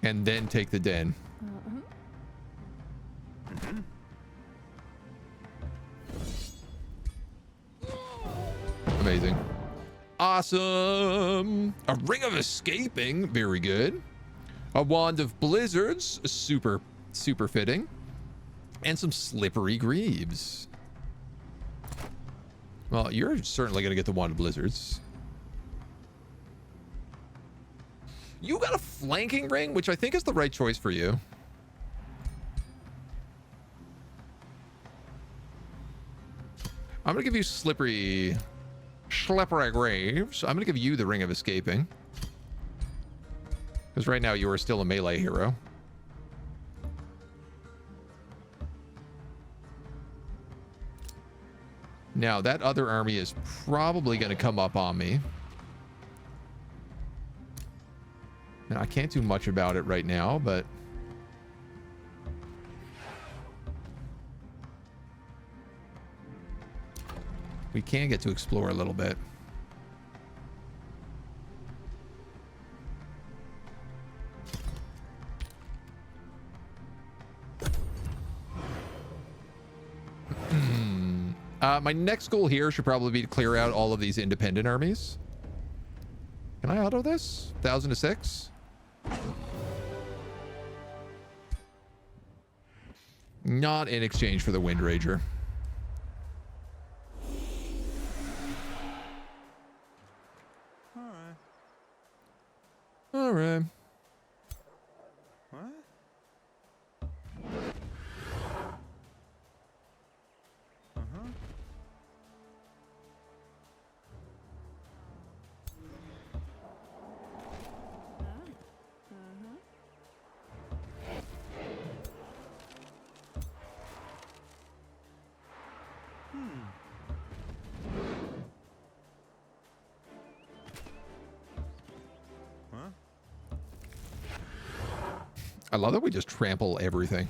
And then take the den. Amazing. Awesome. A Ring of Escaping. Very good. A Wand of Blizzards. Super fitting. And some Slippery Greaves. Well, you're certainly going to get the Wand of Blizzards. You got a Flanking Ring, which I think is the right choice for you. I'm going to give you Slippery Graves. I'm going to give you the Ring of Escaping. Because right now you are still a melee hero. Now, that other army is probably going to come up on me. And I can't do much about it right now, but... we can get to explore a little bit. My next goal here should probably be to clear out all of these independent armies. Can I auto this? 1,000 to 6? Not in exchange for the Wind Rager. All right. What? I love that we just trample everything.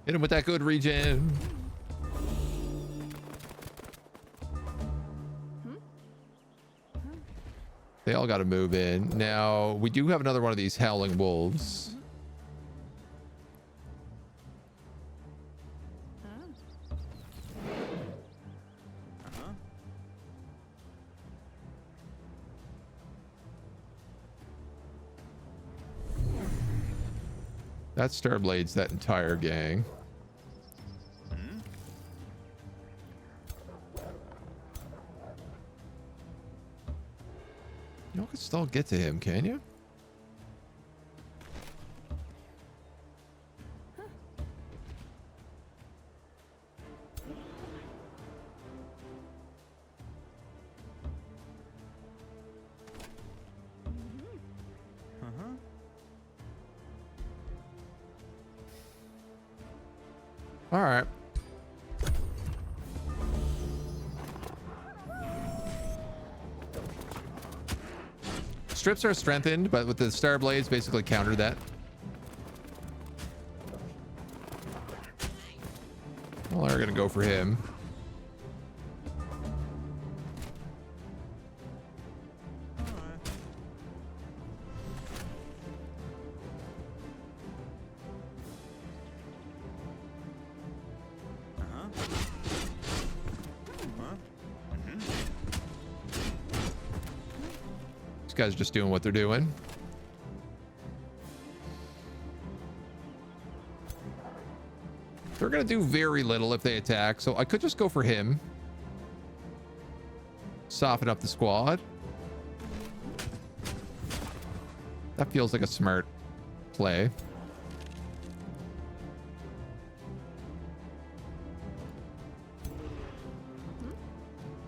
Hit him with that good regen. They all got to move in. Now, we do have another one of these howling wolves. That Starblade's that entire gang. You can still get to him, can you? All right. Strips are strengthened, but with the Star Blades basically counter that. Well, they're gonna go for him. Guys just doing what they're doing. They're gonna do very little if they attack, so I could just go for him. Soften up the squad. That feels like a smart play.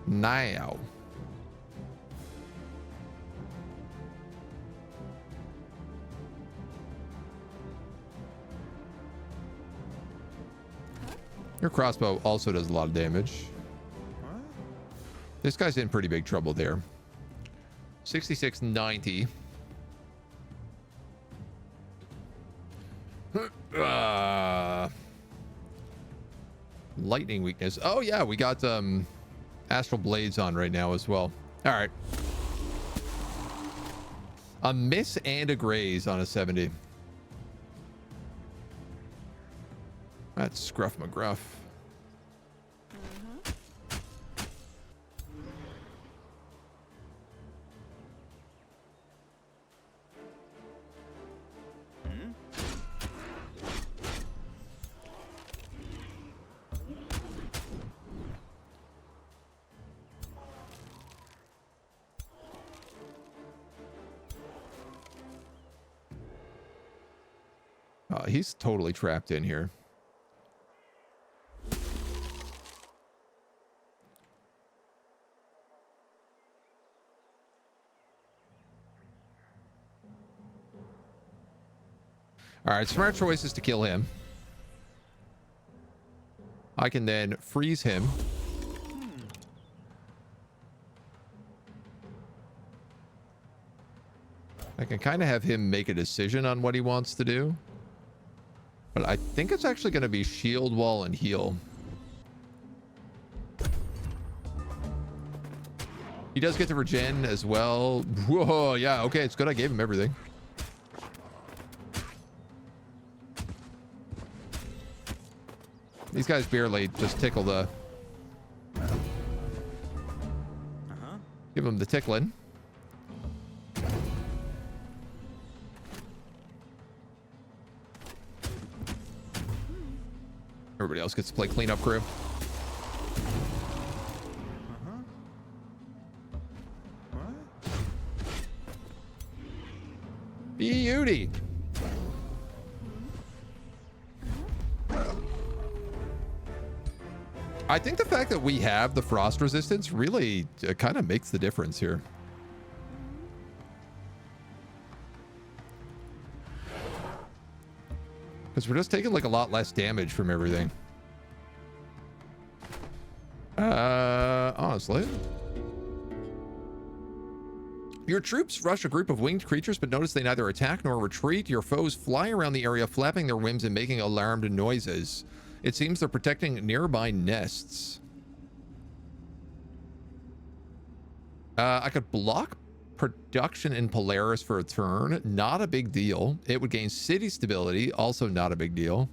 Now. Your crossbow also does a lot of damage. This guy's in pretty big trouble there. 6690. Lightning weakness. Oh yeah, we got astral blades on right now as well. All right. A miss and a graze on a 70. That's Scruff McGruff. He's totally trapped in here. All right, smart choice is to kill him. I can then freeze him. I can kind of have him make a decision on what he wants to do. But I think it's actually going to be shield wall and heal. He does get to regen as well. Whoa, yeah, okay, it's good I gave him everything. These guys barely just tickle the... Give him the tickling. Everybody else gets to play cleanup crew. Beauty. I think the fact that we have the frost resistance really kind of makes the difference here. Because we're just taking like a lot less damage from everything. honestly. Your troops rush a group of winged creatures, but notice they neither attack nor retreat. Your foes fly around the area, flapping their wings and making alarmed noises. It seems they're protecting nearby nests. I could block production in Polaris for a turn. Not a big deal. It would gain city stability. Also not a big deal.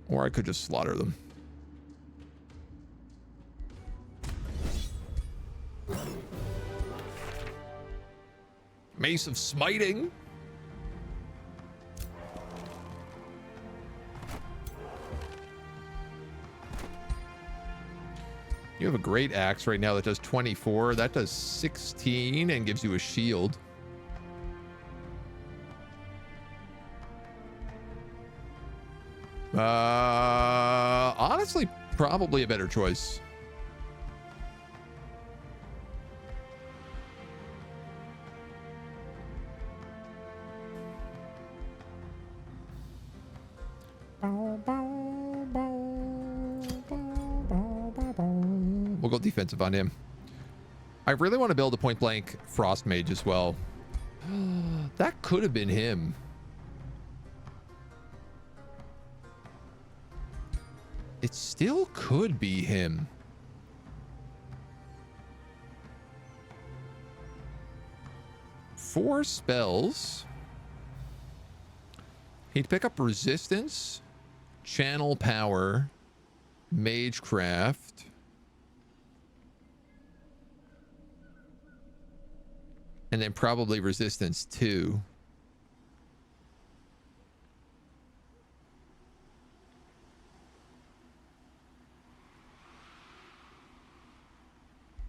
Or I could just slaughter them. Mace of Smiting. You have a great axe right now that does 24. That does 16 and gives you a shield. Honestly, probably a better choice. We'll go defensive on him. I really want to build a point blank frost mage as well. That could have been him. It still could be him. Four spells. He'd pick up resistance, channel power, magecraft, and then probably resistance too.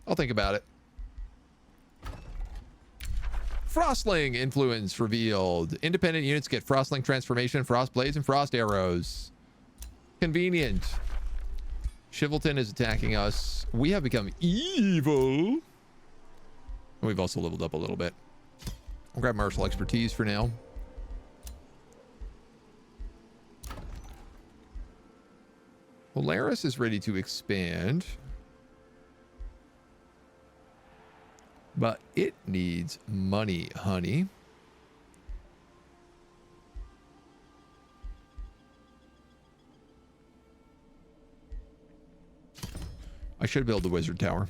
I'll think about it. Frostling influence revealed. Independent units get Frostling transformation, Frost Blades, and Frost Arrows. Convenient. Chivalton is attacking us. We have become evil. We've also leveled up a little bit. I'll grab martial expertise for now. Polaris is ready to expand. But it needs money, honey. I should build the wizard tower.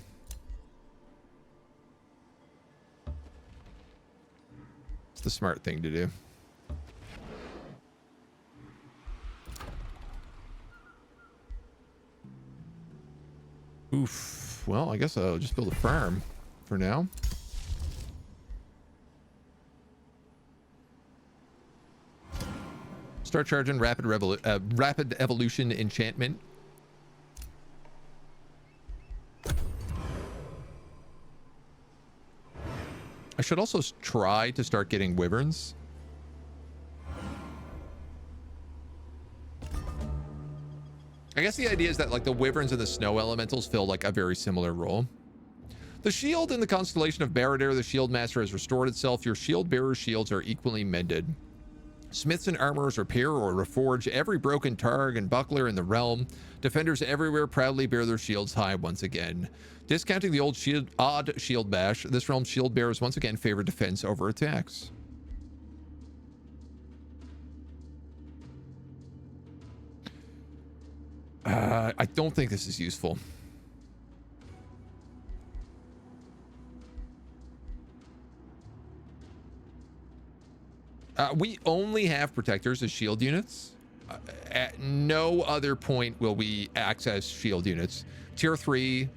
It's the smart thing to do. Oof. Well, I guess I'll just build a farm for now. Start charging rapid evolution enchantment. I should also try to start getting wyverns. I guess the idea is that like the wyverns and the snow elementals fill like a very similar role. The shield in the constellation of Baradir, the shield master, has restored itself. Your shield bearer's shields are equally mended. Smiths and armorers repair or reforge every broken targ and buckler in the realm. Defenders everywhere proudly bear their shields high once again. Discounting the old odd shield bash, this realm's shield bearers once again favor defense over attacks. I don't think this is useful. We only have protectors as shield units. At no other point will we access shield units. Tier 3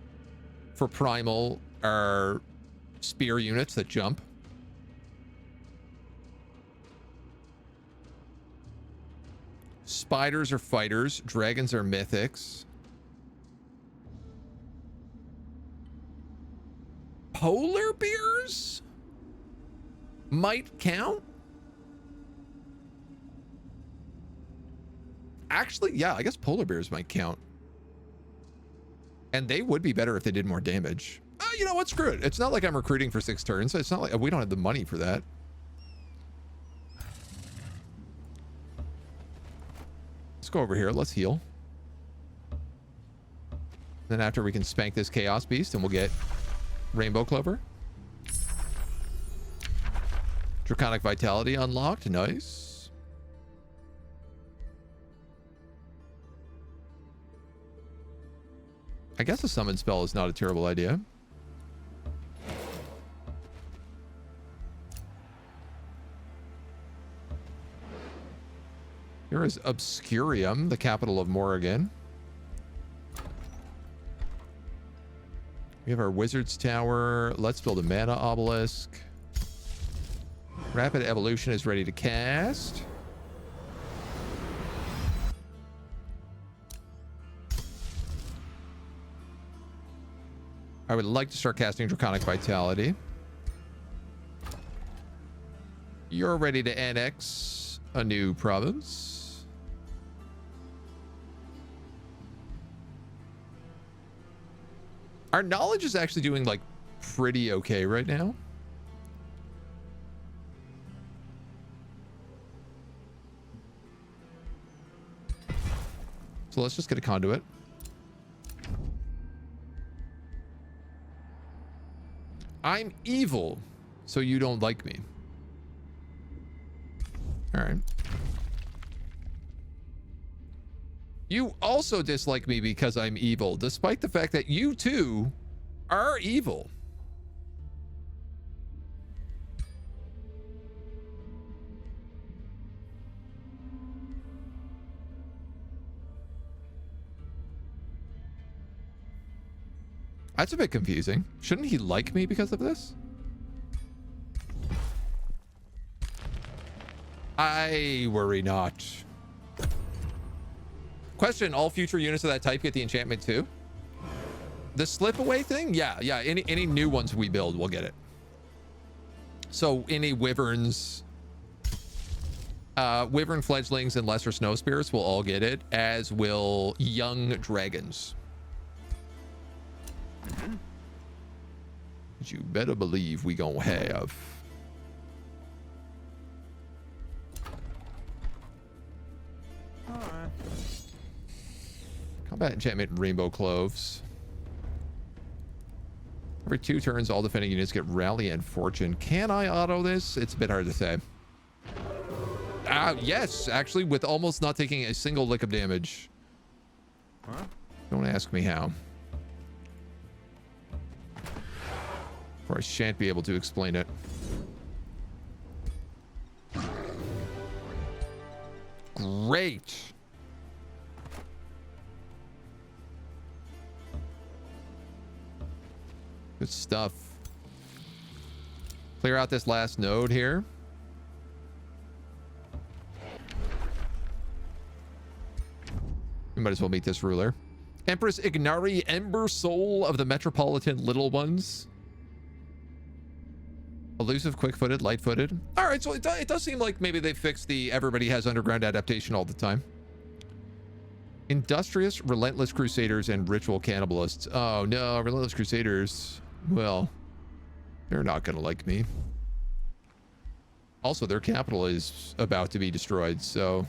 for primal are spear units that jump. Spiders are fighters. Dragons are mythics. Polar bears might count. Actually, yeah, I guess polar bears might count. And they would be better if they did more damage. You know what? Screw it. It's not like I'm recruiting for 6 turns. It's not like we don't have the money for that. Let's go over here. Let's heal. Then after we can spank this Chaos Beast and we'll get Rainbow Clover. Draconic Vitality unlocked. Nice. I guess a summon spell is not a terrible idea. Here is Obscurium, the capital of Morrigan. We have our Wizard's Tower. Let's build a mana obelisk. Rapid Evolution is ready to cast. I would like to start casting Draconic Vitality. You're ready to annex a new province. Our knowledge is actually doing like pretty okay right now. So let's just get a conduit. I'm evil, so you don't like me. All right. You also dislike me because I'm evil, despite the fact that you too are evil. That's a bit confusing. Shouldn't he like me because of this? I worry not. Question, all future units of that type get the enchantment too? The slip away thing? Yeah. Any new ones we build will get it. So any wyverns, wyvern fledglings and lesser snow spirits will all get it, as will young dragons. But you better believe we gonna have. Combat enchantment Rainbow Cloves. Every 2 turns, all defending units get Rally and Fortune. Can I auto this? It's a bit hard to say. Yes, actually, with almost not taking a single lick of damage. Huh? Don't ask me how. Or I shan't be able to explain it. Great. Good stuff. Clear out this last node here. We might as well meet this ruler. Empress Ignari, Ember Soul of the Metropolitan Little Ones. Elusive, quick-footed, light-footed. All right, so it does seem like maybe they fixed the everybody has underground adaptation all the time. Industrious, Relentless Crusaders, and Ritual Cannibalists. Oh, no, Relentless Crusaders. Well, they're not going to like me. Also, their capital is about to be destroyed, so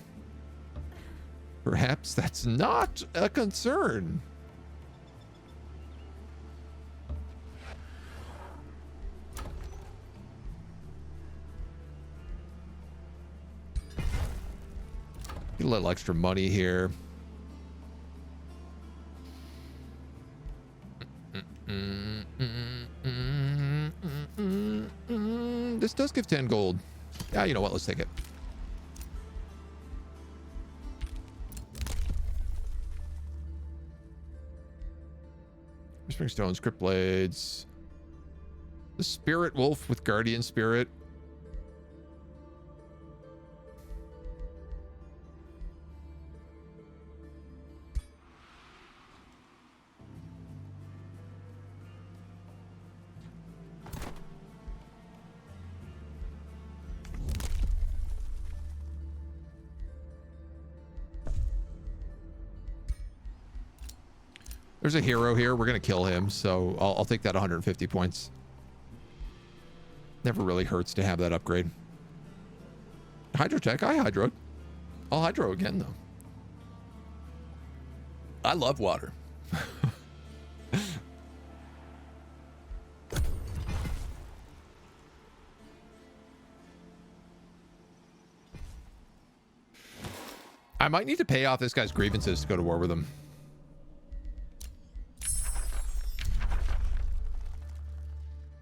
perhaps that's not a concern. Get a little extra money here. This does give 10 gold. Yeah, you know what? Let's take it. Whispering Stones, Crypt Blades. The Spirit Wolf with Guardian Spirit. There's a hero here. We're going to kill him, so I'll take that 150 points. Never really hurts to have that upgrade. Hydrotech. I hydroed. I'll hydro again, though. I love water. I might need to pay off this guy's grievances to go to war with him.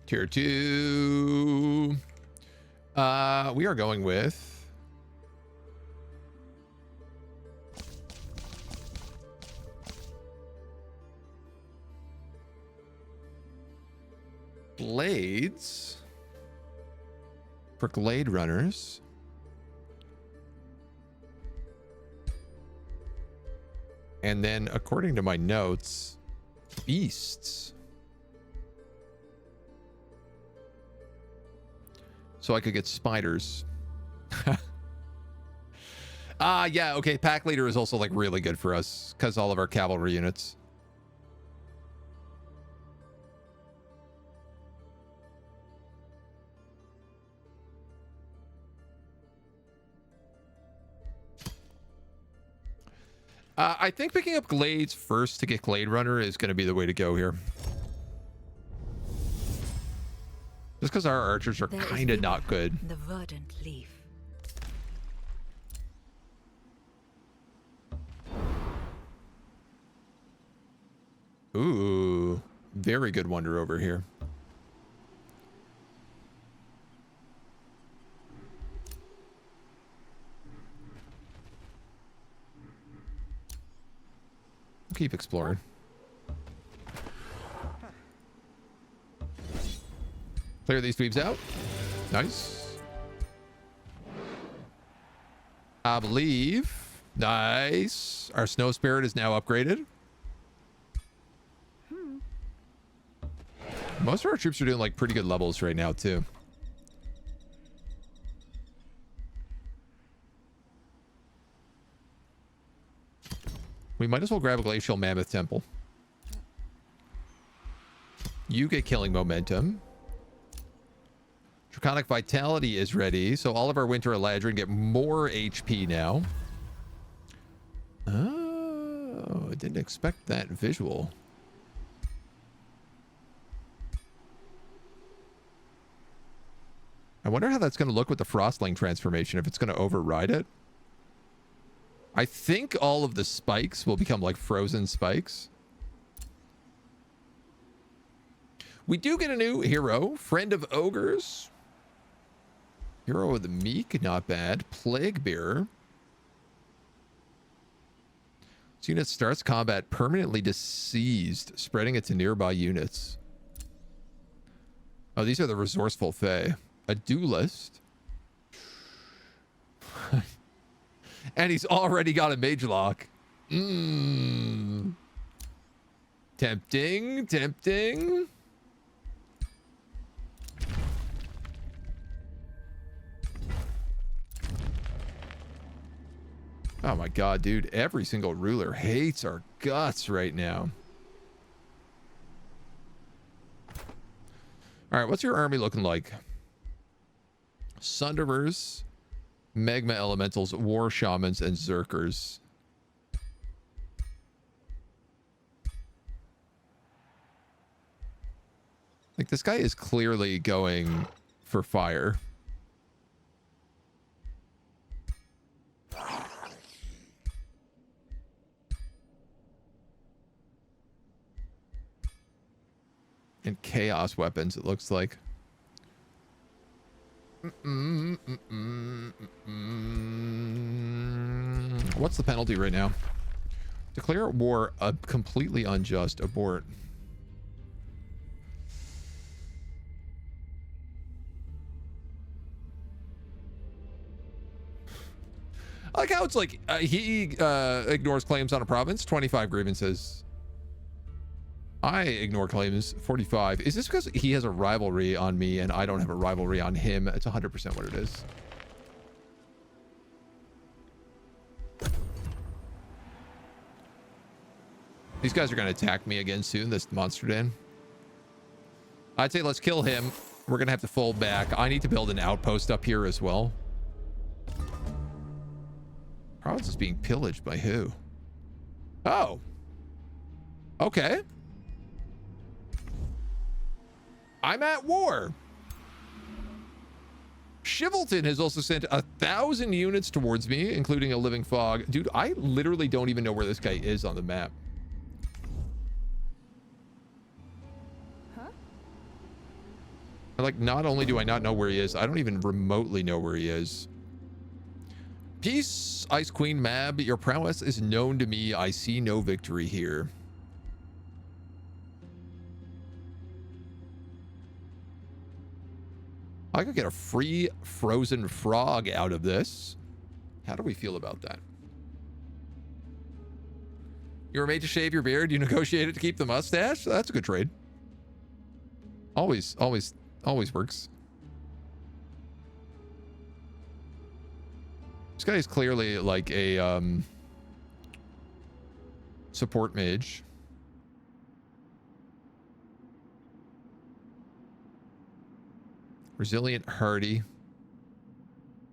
Tier 2. We are going with Blades for Glade Runners. And then, according to my notes, Beasts. So I could get spiders. Yeah, okay. Pack Leader is also like really good for us because all of our cavalry units. I think picking up Glades first to get Glade Runner is going to be the way to go here. Just because our archers are kind of not good. The verdant leaf. Ooh, very good wonder over here. Keep exploring. Clear these dweebs out. Nice. I believe. Nice. Our snow spirit is now upgraded. Most of our troops are doing like pretty good levels right now too. We might as well grab a glacial mammoth temple. You get killing momentum. Draconic vitality is ready, so all of our winter eladrin get more HP now. Oh, I didn't expect that visual. I wonder how that's going to look with the Frostling transformation, if it's going to override it. I think all of the spikes will become like frozen spikes. We do get a new hero, Friend of Ogres. Hero of the Meek, not bad. Plague Bearer. This unit starts combat permanently diseased, spreading it to nearby units. Oh, these are the resourceful Fae. A duelist. And he's already got a mage lock. Tempting, tempting. Oh my god, dude. Every single ruler hates our guts right now. All right, what's your army looking like? Sunderers, Magma Elementals, War Shamans, and Zerkers. Like, this guy is clearly going for fire. And chaos weapons, it looks like. What's the penalty right now? Declare war completely unjust. Abort. I like how it's like he ignores claims on a province, 25 grievances. I ignore claims, 45. Is this because he has a rivalry on me and I don't have a rivalry on him? It's 100% what it is. These guys are going to attack me again soon, this monster den. I'd say let's kill him. We're going to have to fold back. I need to build an outpost up here as well. Province is being pillaged by who? Oh. Okay. I'm at war. Shivelton has also sent 1,000 units towards me, including a living fog. Dude, I literally don't even know where this guy is on the map. Huh? Like, not only do I not know where he is, I don't even remotely know where he is. Peace, Ice Queen Mab. Your prowess is known to me. I see no victory here. I could get a free frozen frog out of this. How do we feel about that? You were made to shave your beard. You negotiated to keep the mustache. That's a good trade. Always works. This guy is clearly like a support mage. Resilient, hardy,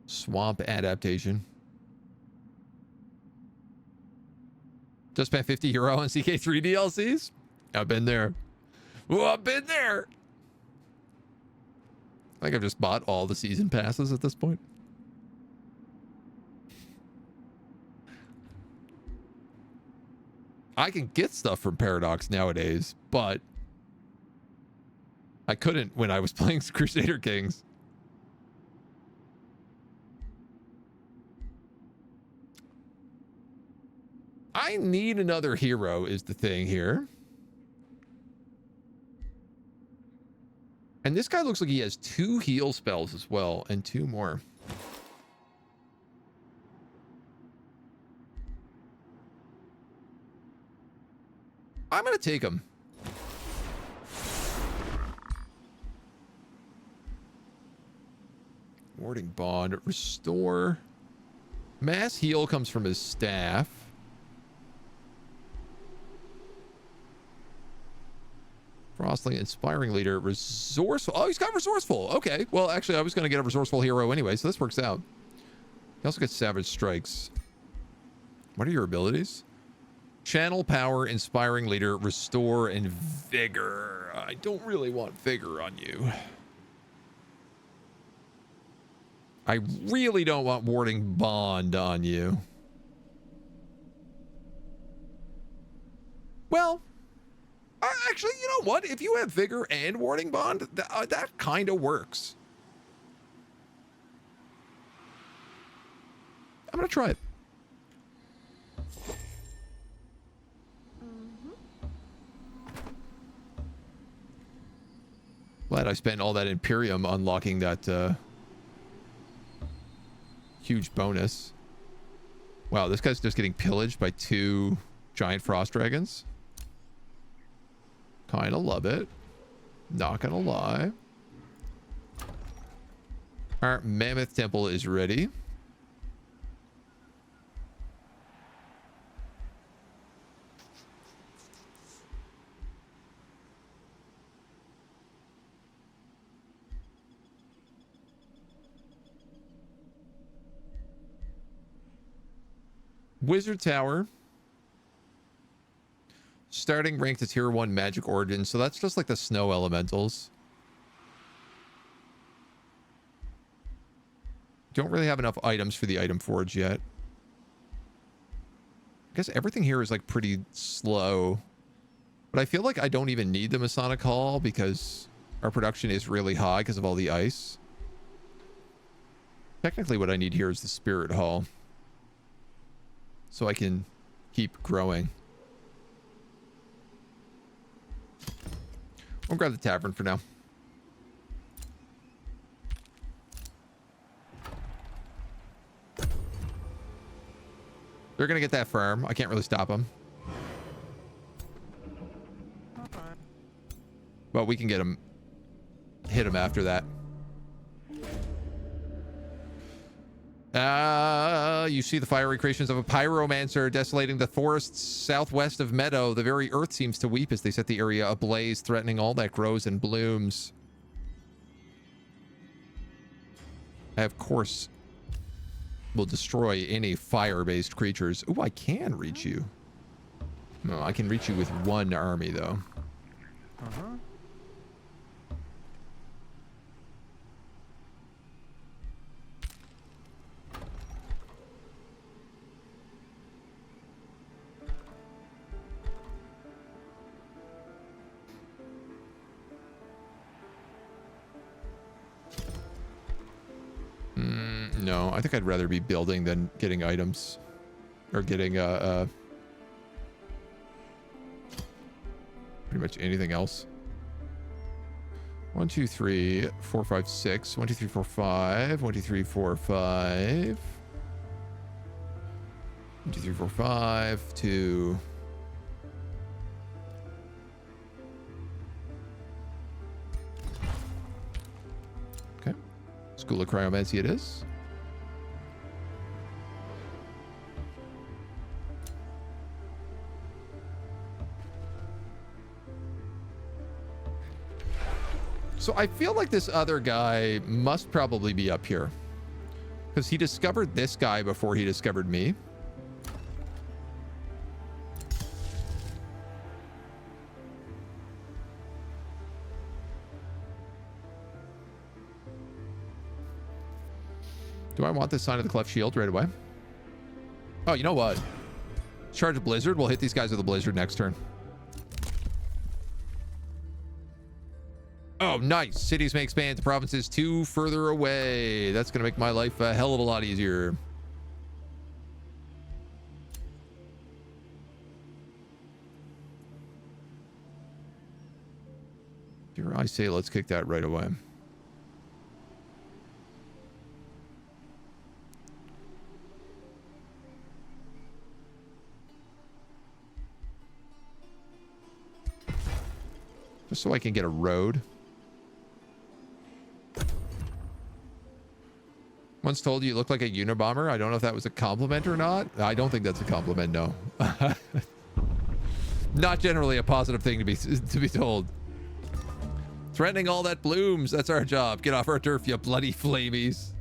swamp adaptation. Just spent €50 on CK3 DLCs. I've been there. Oh, I've been there. I think I've just bought all the season passes at this point. I can get stuff from Paradox nowadays, but I couldn't when I was playing Crusader Kings. I need another hero is the thing here. And this guy looks like he has 2 heal spells as well, and 2 more. I'm going to take him. Warding Bond. Restore. Mass heal comes from his staff. Frostling, Inspiring Leader. Resourceful. Oh, he's got Resourceful. Okay. Well, actually, I was going to get a Resourceful hero anyway, so this works out. He also gets Savage Strikes. What are your abilities? Channel Power, Inspiring Leader, Restore, and Vigor. I don't really want Vigor on you. I really don't want Warding Bond on you. Well, actually, you know what? If you have Vigor and Warding Bond, that kind of works. I'm going to try it. Glad I spent all that Imperium unlocking that huge bonus. Wow, this guy's just getting pillaged by 2 giant frost dragons. Kind of love it. Not gonna lie. Our Mammoth Temple is ready. Wizard Tower. Starting rank to tier 1 magic origin. So that's just like the snow elementals. Don't really have enough items for the item forge yet. I guess everything here is like pretty slow. But I feel like I don't even need the Masonic Hall because our production is really high because of all the ice. Technically what I need here is the Spirit Hall. So I can keep growing. We'll grab the tavern for now. They're going to get that farm. I can't really stop them. Well, we can get them. Hit them after that. You see the fiery creations of a pyromancer desolating the forests southwest of Meadow. The very earth seems to weep as they set the area ablaze, threatening all that grows and blooms. I, of course, will destroy any fire-based creatures. Ooh, I can reach you. No, I can reach you with 1 army, though. No, I think I'd rather be building than getting items. Or getting, pretty much anything else. 1, 2, 3, 4, 5, 6. 1, 2, 3, 4, 5. 1, 2, 3, 4, 5. 1, 2, 3, 4, 5. 2. Okay. School of Cryomancy it is. So I feel like this other guy must probably be up here. Because he discovered this guy before he discovered me. Do I want this sign of the Cleft Shield right away? Oh, you know what? Charge a Blizzard. We'll hit these guys with a Blizzard next turn. Oh, nice. Cities may expand to provinces 2 further away. That's going to make my life a hell of a lot easier. Here I say let's kick that right away. Just so I can get a road. Once told you look like a Unabomber. I don't know if that was a compliment or not. I don't think that's a compliment, no. Not generally a positive thing to be told. Threatening all that blooms. That's our job. Get off our turf, you bloody flamies.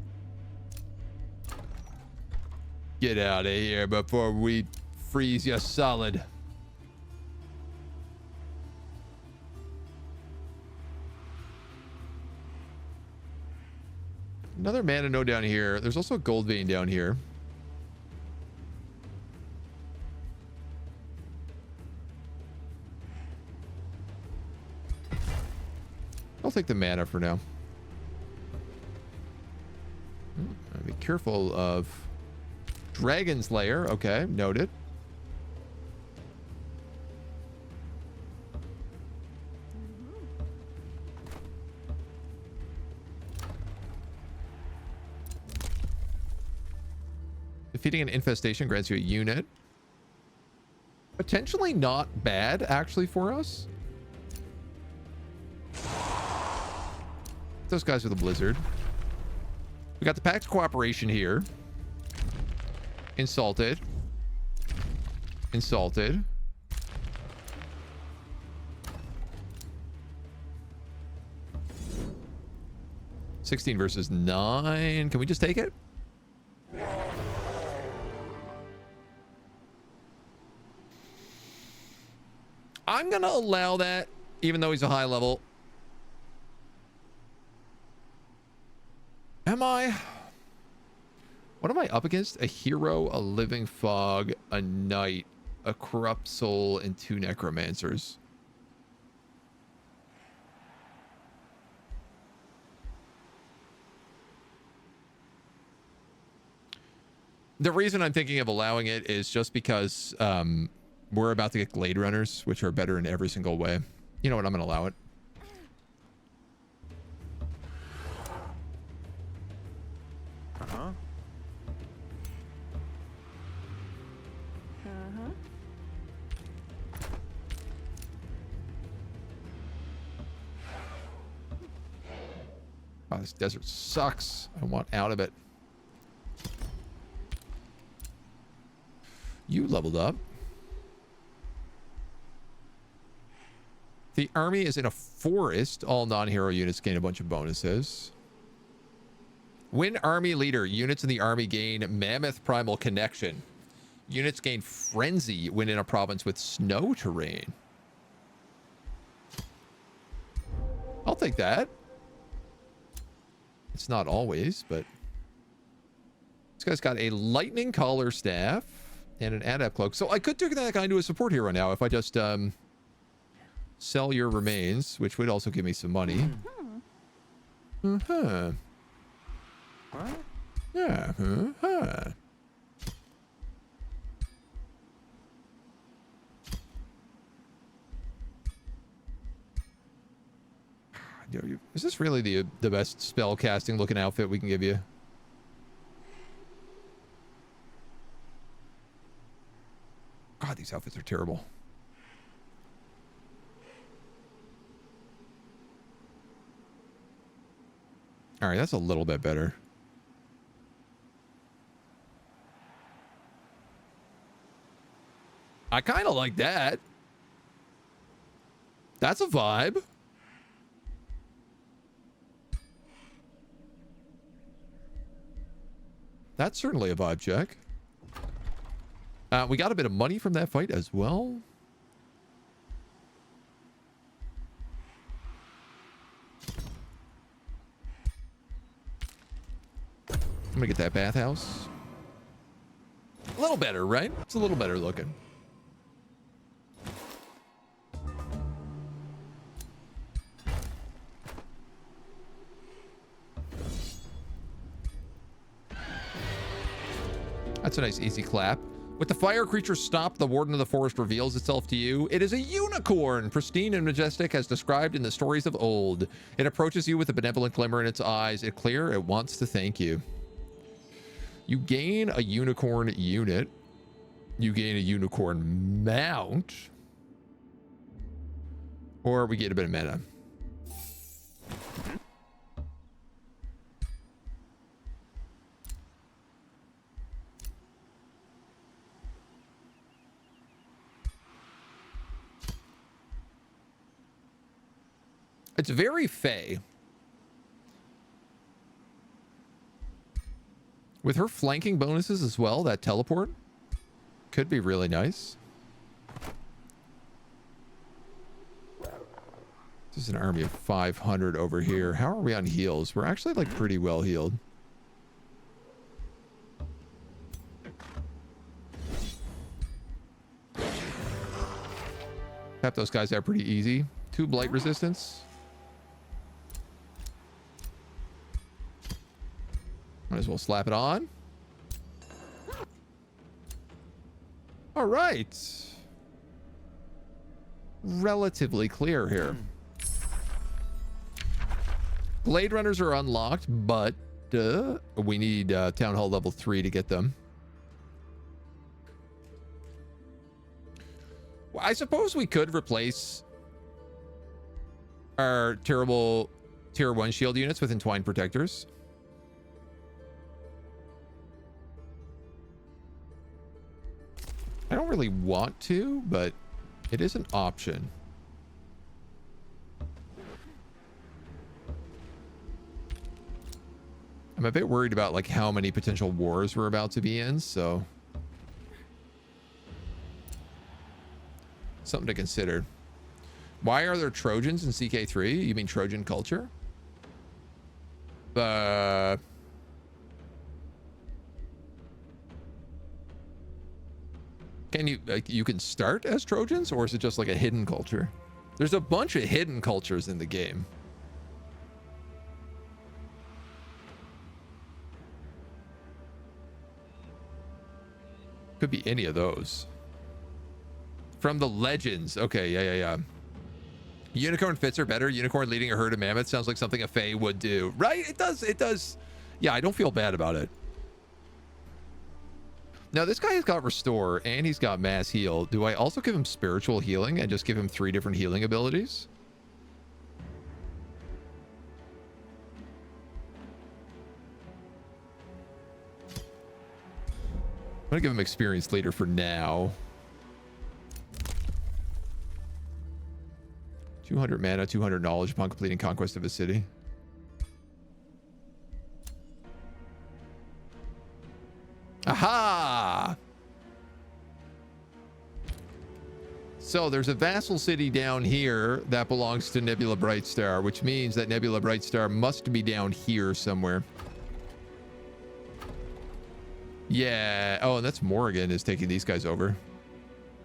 Get out of here before we freeze you solid. Another mana node down here. There's also a gold vein down here. I'll take the mana for now. Be careful of Dragon's Lair. Okay, noted. Defeating an infestation grants you a unit. Potentially not bad, actually, for us. Those guys with a Blizzard. We got the Pact Cooperation here. Insulted. Insulted. $16 versus 9. Can we just take it? I'm going to allow that, even though he's a high level. Am I? What am I up against? A hero, a living fog, a knight, a corrupt soul, and 2 necromancers. The reason I'm thinking of allowing it is just because we're about to get Glade Runners, which are better in every single way. You know what? I'm going to allow it. Uh-huh. Uh-huh. Oh, this desert sucks. I want out of it. You leveled up. The army is in a forest. All non-hero units gain a bunch of bonuses. Win army leader. Units in the army gain Mammoth Primal Connection. Units gain Frenzy when in a province with snow terrain. I'll take that. It's not always, but... This guy's got a Lightning Collar Staff and an Adept Cloak. So I could turn that guy into a support hero now if I just... sell your remains, which would also give me some money. Hmm. Uh-huh. What? Yeah. Is this really the best spell casting looking outfit we can give you? God, these outfits are terrible. All right, that's a little bit better. I kind of like that. That's a vibe. That's certainly a vibe check. We got a bit of money from that fight as well. I'm gonna get that bathhouse. A little better, right? It's a little better looking. That's a nice easy clap. With the fire creature stopped, the warden of the forest reveals itself to you. It is a unicorn, pristine and majestic as described in the stories of old. It approaches you with a benevolent glimmer in its eyes. It's clear it wants to thank you. You gain a unicorn unit. You gain a unicorn mount. Or we get a bit of mana. It's very fey. With her flanking bonuses as well, that teleport could be really nice. This is an army of 500 over here. How are we on heals? We're actually like pretty well healed. Tap those guys out pretty easy. 2 blight resistance. Might as well slap it on. All right. Relatively clear here. Blade runners are unlocked, but we need town hall level 3 to get them. Well, I suppose we could replace our terrible tier 1 shield units with entwined protectors. I don't really want to, but it is an option. I'm a bit worried about like how many potential wars we're about to be in, so something to consider. Why are there Trojans in CK3? You mean Trojan culture? Can you can start as Trojans, or is it just like a hidden culture? There's a bunch of hidden cultures in the game. Could be any of those. From the legends. Okay, yeah. Unicorn fits are better. Unicorn leading a herd of mammoths sounds like something a fae would do. Right? It does. Yeah, I don't feel bad about it. Now, this guy has got restore and he's got mass heal. Do I also give him spiritual healing and just give him 3 different healing abilities? I'm gonna give him experienced leader for now. 200 mana, 200 knowledge upon completing conquest of a city. Aha! So there's a vassal city down here that belongs to Nebula Brightstar, which means that Nebula Brightstar must be down here somewhere. Yeah. Oh, and that's Morrigan is taking these guys over.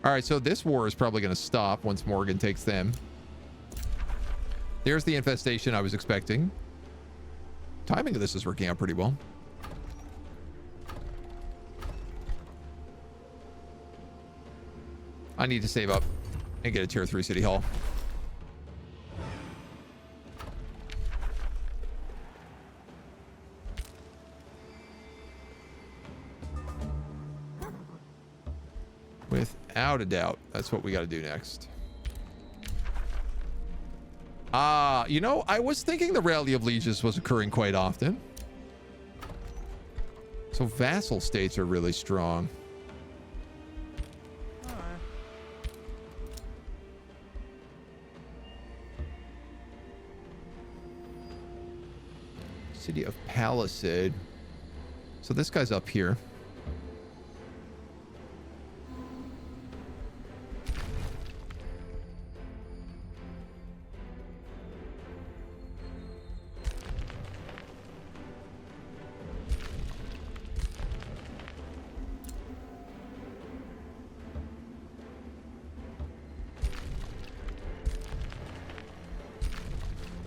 All right, so this war is probably going to stop once Morrigan takes them. There's the infestation I was expecting. Timing of this is working out pretty well. I need to save up and get a tier 3 city hall. Without a doubt, that's what we got to do next. You know, I was thinking the Rally of Lieges was occurring quite often. So vassal states are really strong. City of Palisade. So this guy's up here.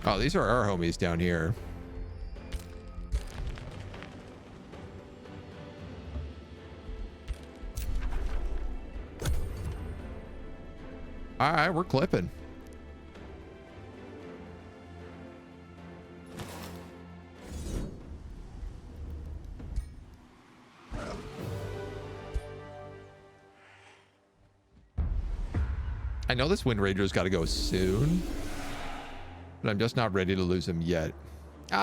Oh, these are our homies down here. All right, we're clipping. I know this Wind Ranger's got to go soon, but I'm just not ready to lose him yet.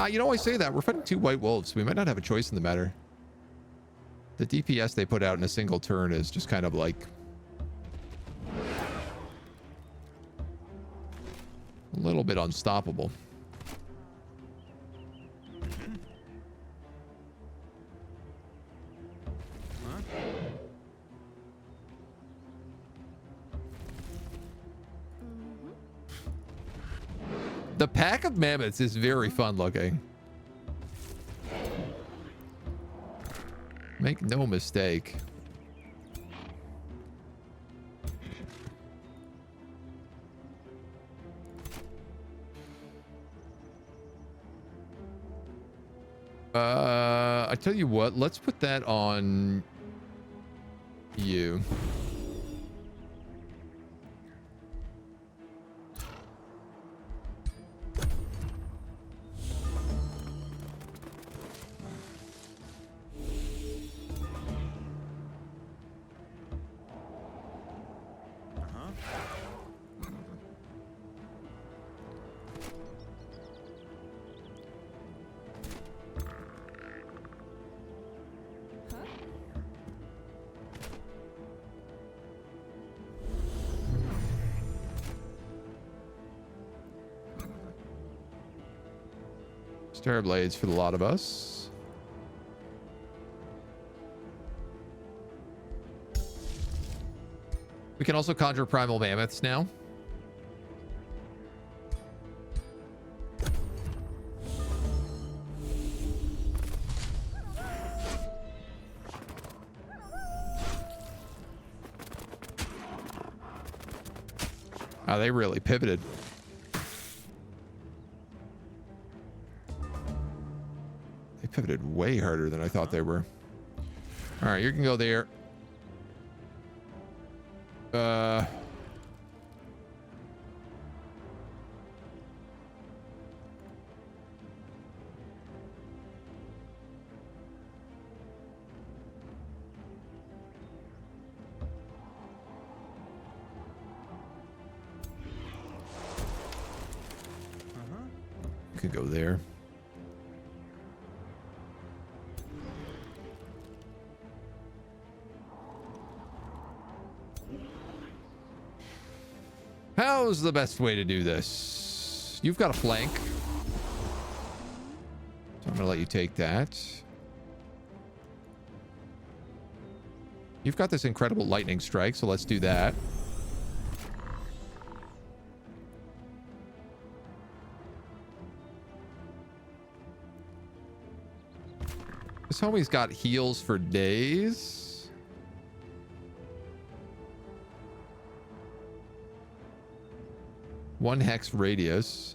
You know, I say that. We're fighting 2 White Wolves. We might not have a choice in the matter. The DPS they put out in a single turn is just kind of like... a little bit unstoppable. The pack of mammoths is very fun looking. Make no mistake. I tell you what, let's put that on you. Star Blades for the lot of us. We can also conjure primal mammoths now. Oh, they really pivoted. Pivoted way harder than I thought they were. All right, you can go there. You can go there. How's the best way to do this? You've got a flank. So I'm going to let you take that. You've got this incredible lightning strike, so let's do that. This homie's got heals for days. One hex radius.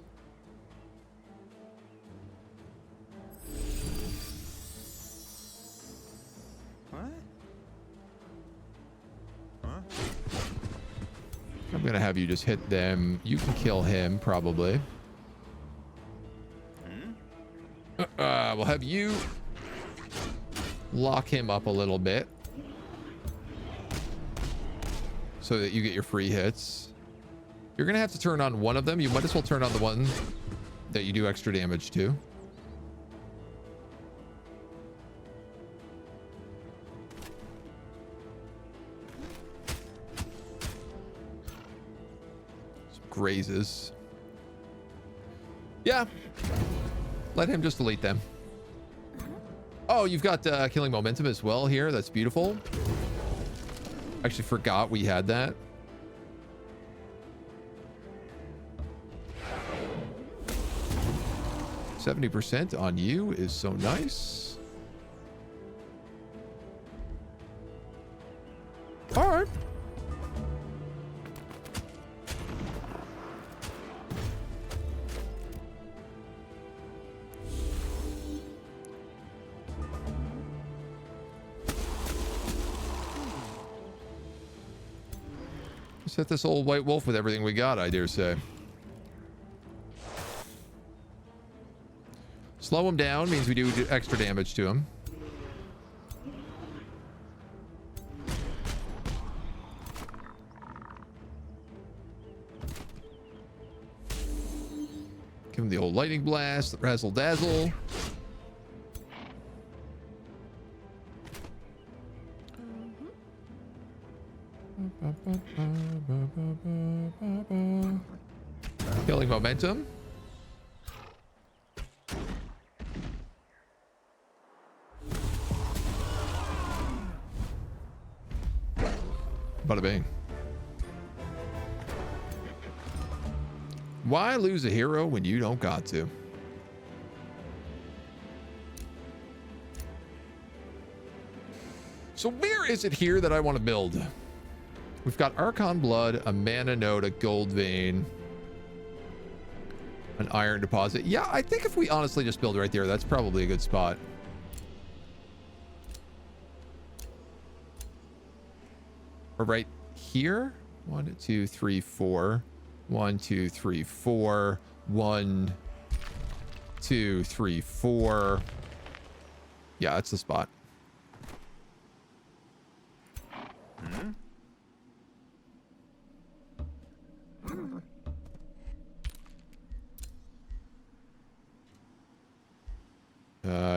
What? Huh? I'm gonna have you just hit them. You can kill him probably. We'll have you lock him up a little bit so that you get your free hits. You're gonna have to turn on one of them. You might as well turn on the one that you do extra damage to. Some grazes. Yeah. Let him just delete them. Oh, you've got killing momentum as well here. That's beautiful. Actually forgot we had that. %70 on you is so nice. All right. Let's hit this old white wolf with everything we got, I dare say. Slow him down means we do extra damage to him. Give him the old lightning blast, the razzle dazzle. Killing momentum. Bada bing. Why lose a hero when you don't got to? So where is it here that I want to build? We've got Archon Blood, a Mana Node, a Gold Vein, an Iron Deposit. Yeah, I think if we honestly just build right there, that's probably a good spot. Or right here. 1, 2, 3, 4. 1, 2, 3, 4. 1, 2, 3, 4. Yeah, that's the spot.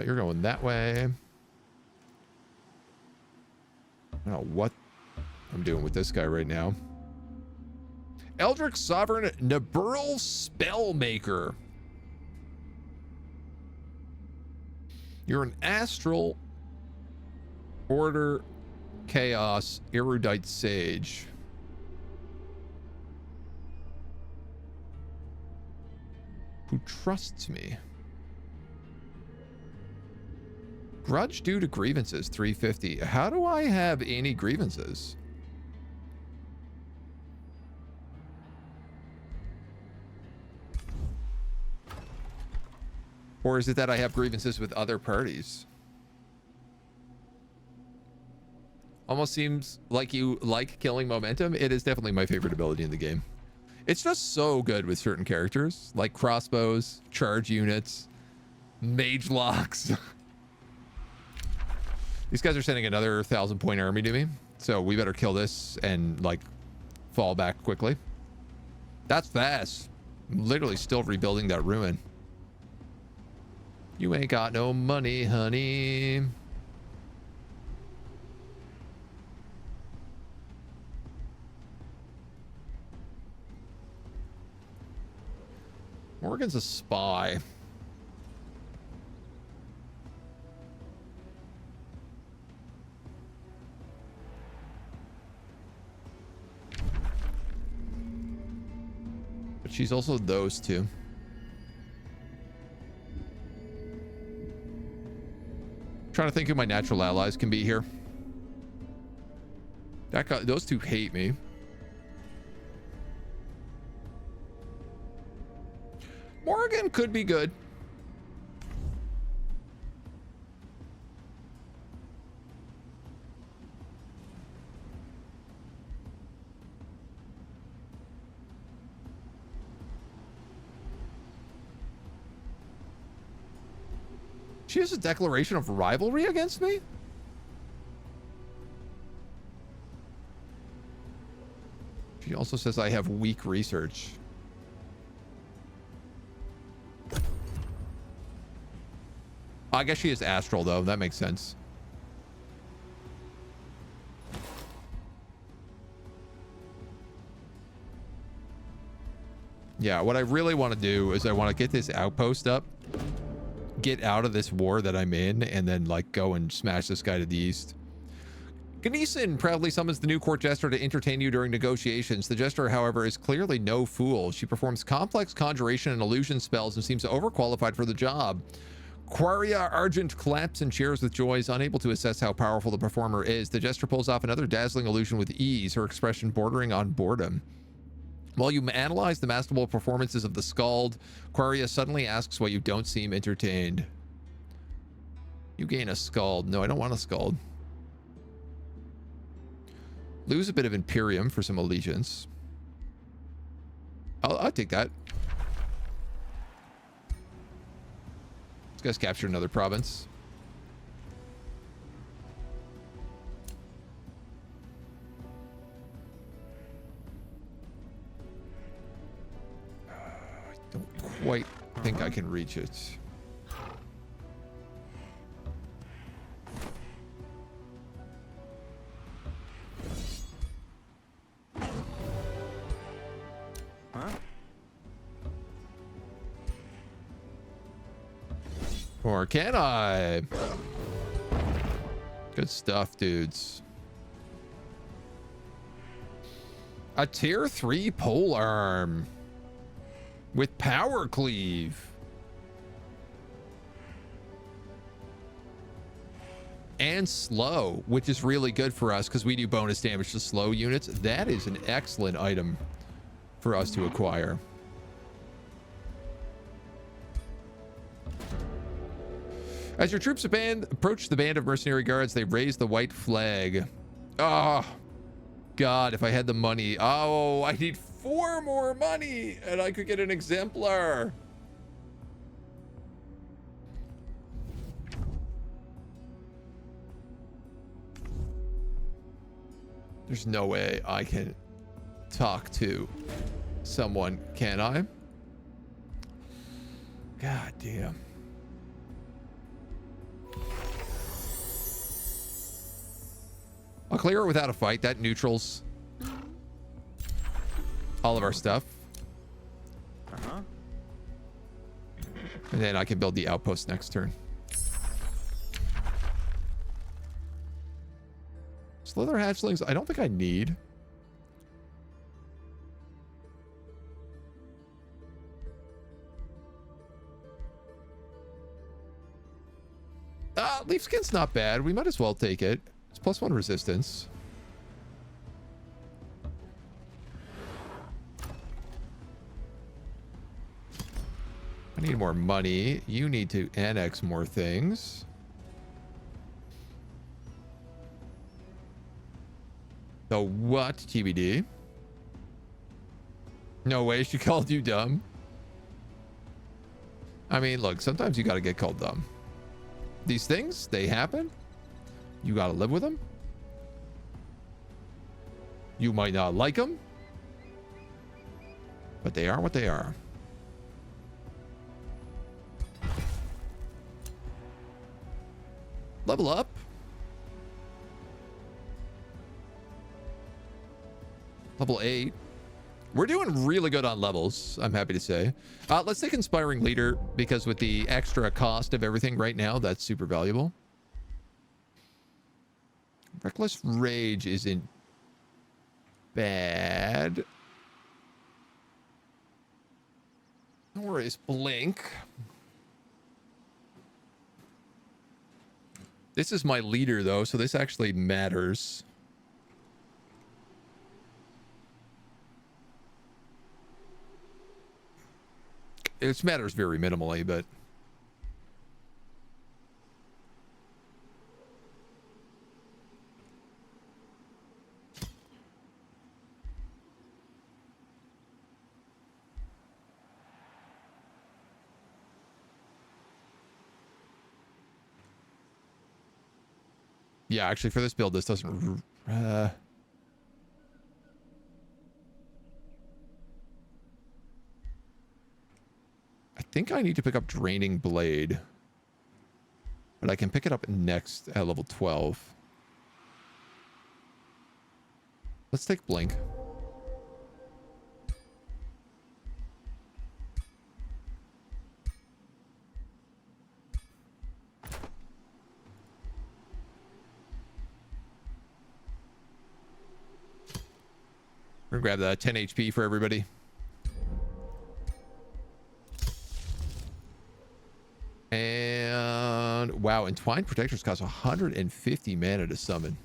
You're going that way. I don't know what I'm doing with this guy right now. Eldritch Sovereign Nibiral Spellmaker. You're an astral order chaos erudite sage. Who trusts me. Grudge due to grievances, 350. How do I have any grievances? Or is it that I have grievances with other parties? Almost seems like you like killing momentum. It is definitely my favorite ability in the game. It's just so good with certain characters, like crossbows, charge units, mage locks. These guys are sending another 1,000-point army to me, so we better kill this and like fall back quickly. That's fast. I'm literally still rebuilding that ruin. You ain't got no money, honey. Morgan's a spy. But she's also those two. Trying to think who my natural allies can be here. That guy, those two hate me. Morgan could be good. She has a declaration of rivalry against me? She also says I have weak research. I guess she is astral, though. That makes sense. Yeah, what I really want to do is I want to get this outpost up, get out of this war that I'm in, and then, like, go and smash this guy to the east. Ganesan proudly summons the new court jester to entertain you during negotiations. The jester, however, is clearly no fool. She performs complex conjuration and illusion spells and seems overqualified for the job. Quaria Argent claps and cheers with joy, is unable to assess how powerful the performer is. The jester pulls off another dazzling illusion with ease, her expression bordering on boredom. While you analyze the masterful performances of the Skald, Quaria suddenly asks why you don't seem entertained. You gain a Skald. No, I don't want a Skald. Lose a bit of Imperium for some allegiance. I'll take that. This guy's captured another province. I don't quite think I can reach it. Or can I? Good stuff, dudes. A tier 3 pole arm with power cleave. And slow, which is really good for us because we do bonus damage to slow units. That is an excellent item for us to acquire. As your troops approach the band of mercenary guards, they raise the white flag. Oh, God, if I had the money. Oh, I need 4 more money and I could get an exemplar. There's no way I can talk to someone, can I? God damn. I'll clear it without a fight. That neutrals all of our stuff. And then I can build the outpost next turn. Slither hatchlings, I don't think I need. Leaf skin's not bad. We might as well take it. It's +1 resistance. I need more money. You need to annex more things. The what, TBD? No way she called you dumb. I mean, look, sometimes you gotta get called dumb. These things, they happen. You gotta live with them. You might not like them, but they are what they are. Level up. Level 8. We're doing really good on levels, I'm happy to say. Let's take Inspiring Leader, because with the extra cost of everything right now, that's super valuable. Reckless Rage isn't bad. Nor is Blink. This is my leader, though, so this actually matters. It matters very minimally, but... Yeah, actually, for this build, this doesn't... I think I need to pick up Draining Blade. But I can pick it up next at level 12. Let's take Blink. We're gonna grab the 10 HP for everybody. And wow, Entwined Protectors cost 150 mana to summon.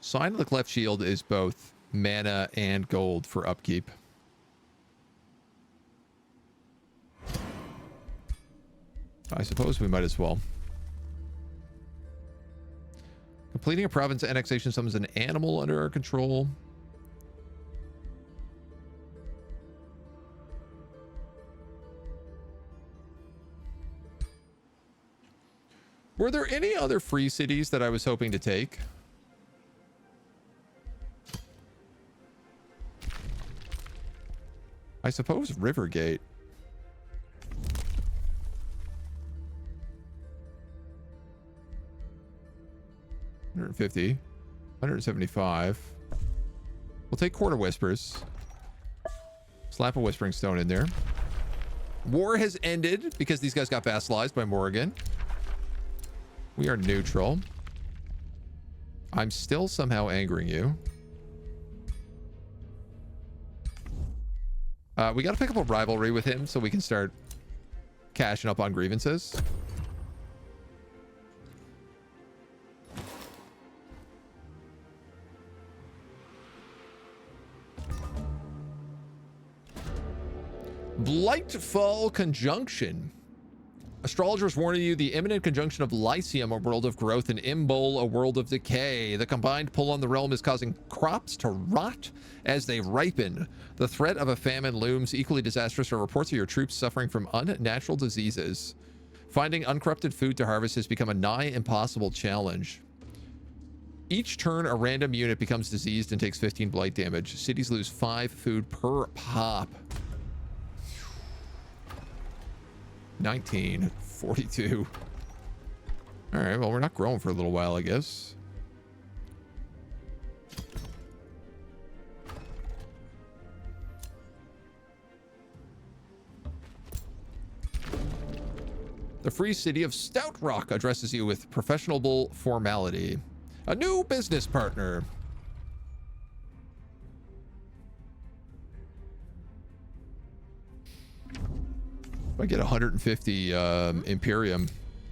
Sign of the Cleft Shield is both mana and gold for upkeep. I suppose we might as well. Completing a province annexation summons an animal under our control. Were there any other free cities that I was hoping to take? I suppose Rivergate. $150, 175. We'll take Court of Whispers. Slap a Whispering Stone in there. War has ended because these guys got vassalized by Morrigan. We are neutral. I'm still somehow angering you. We got to pick up a rivalry with him so we can start cashing up on grievances. Blightfall Conjunction. Astrologers warning you the imminent conjunction of Lycium, a world of growth, and Imbol, a world of decay. The combined pull on the realm is causing crops to rot as they ripen. The threat of a famine looms. Equally disastrous are reports of your troops suffering from unnatural diseases. Finding uncorrupted food to harvest has become a nigh impossible challenge. Each turn, a random unit becomes diseased and takes 15 blight damage. Cities lose 5 food per pop. 19, 42. All right, well, we're not growing for a little while, I guess. The free city of Stout Rock addresses you with professional formality. A new business partner. If I get 150 Imperium,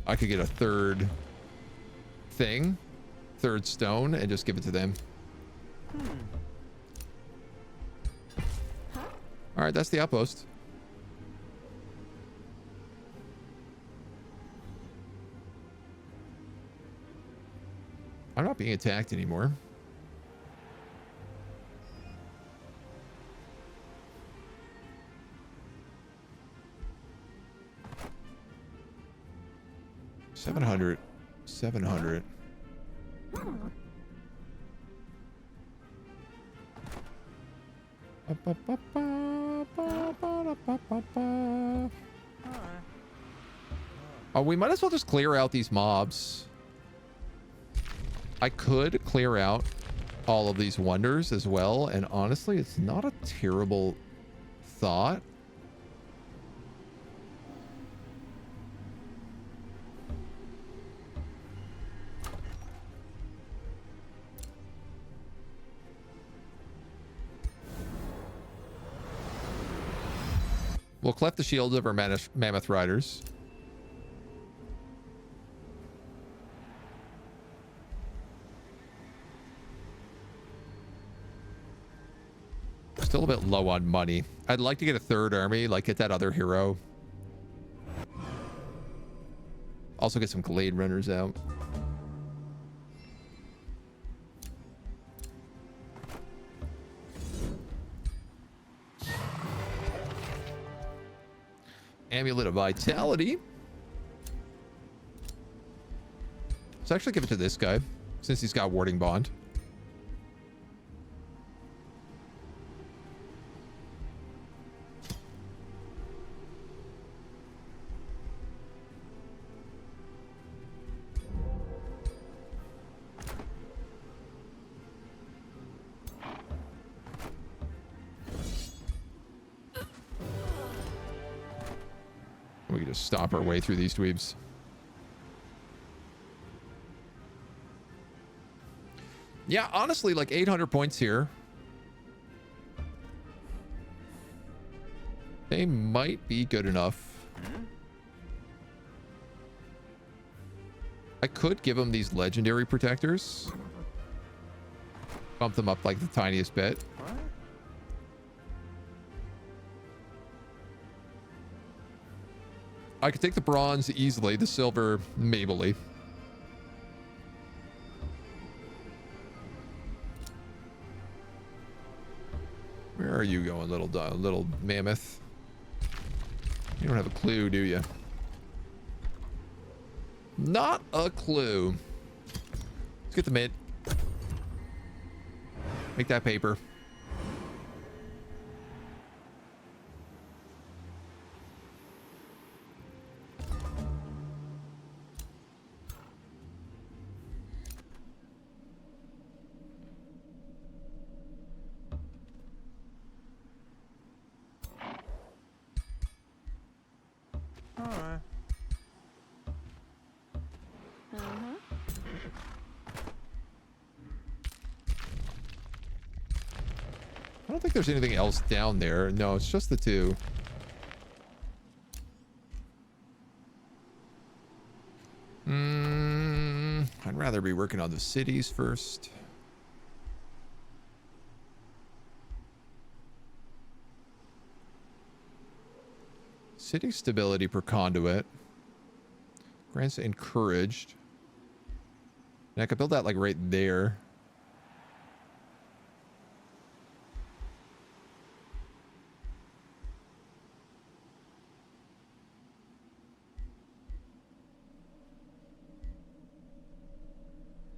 I could get a third stone, and just give it to them. All right, that's the outpost. I'm not being attacked anymore. $700. Oh, we might as well just clear out these mobs. I could clear out all of these wonders as well, and honestly, it's not a terrible thought. We'll cleft the shields of our mammoth riders. Still a bit low on money. I'd like to get a third army, like get that other hero. Also get some Glade Runners out. Amulet of Vitality. Let's actually give it to this guy, since he's got Warding Bond. We can just stop our way through these dweebs. Yeah, honestly, like 800 points here. They might be good enough. I could give them these legendary protectors. Bump them up like the tiniest bit. What? I could take the bronze easily, the silver maybe. Where are you going, little mammoth? You don't have a clue, do you? Not a clue. Let's get the mid. Make that paper. Alright. I don't think there's anything else down there. No, it's just the two. I'd rather be working on the cities first. City stability per conduit. Grants encouraged. And I could build that like right there.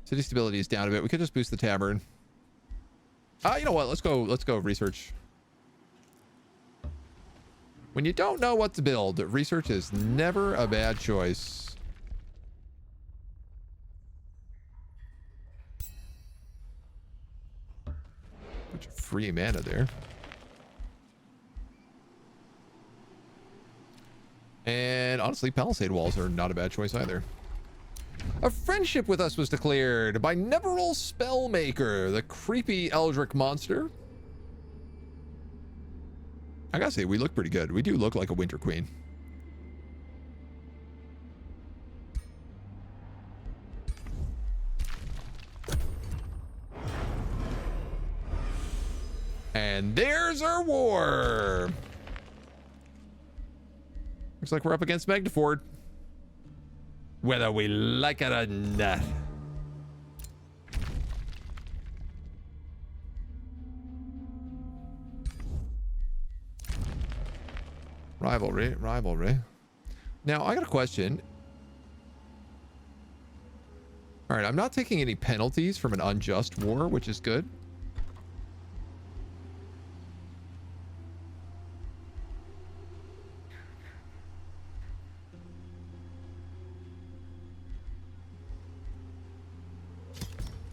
City stability is down a bit. We could just boost the tavern. You know what? Let's go research. When you don't know what to build, research is never a bad choice. Bunch of free mana there. And honestly, palisade walls are not a bad choice either. A friendship with us was declared by Neverall Spellmaker, the creepy Eldritch monster. I gotta say, we look pretty good. We do look like a Winter Queen. And there's our war. Looks like we're up against Magnaford. Whether we like it or not. Rivalry. Now, I got a question. All right, I'm not taking any penalties from an unjust war, which is good.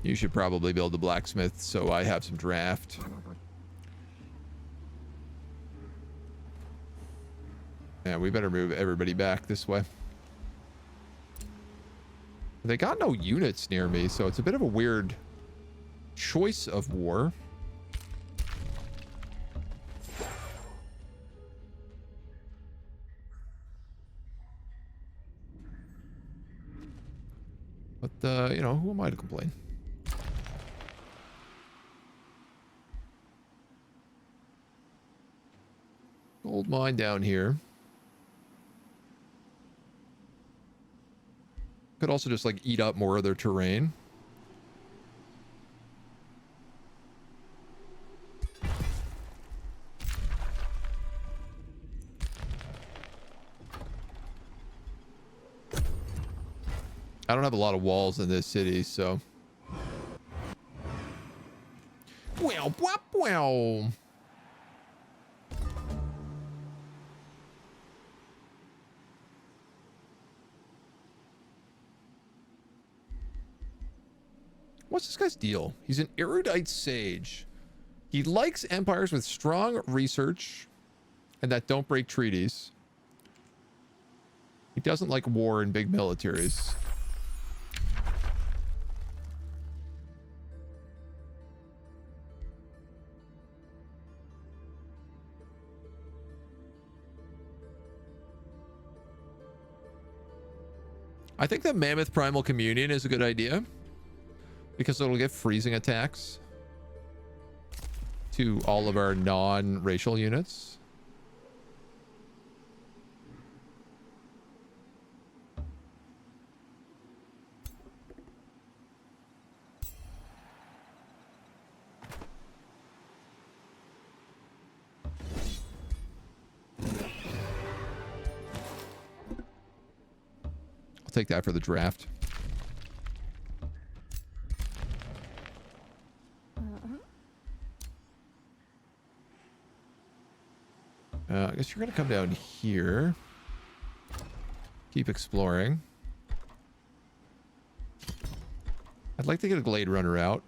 You should probably build the blacksmith so I have some draft. Yeah, we better move everybody back this way. They got no units near me, so it's a bit of a weird choice of war. But, you know, who am I to complain? Gold mine down here. Could also just like eat up more of their terrain. I don't have a lot of walls in this city, so. Well, well, well. What's this guy's deal? He's an erudite sage. He likes empires with strong research and that don't break treaties. He doesn't like war and big militaries. I think the Mammoth Primal Communion is a good idea because it'll give freezing attacks to all of our non-racial units. I'll take that for the draft. I guess you're gonna come down here. Keep exploring. I'd like to get a Glade Runner out.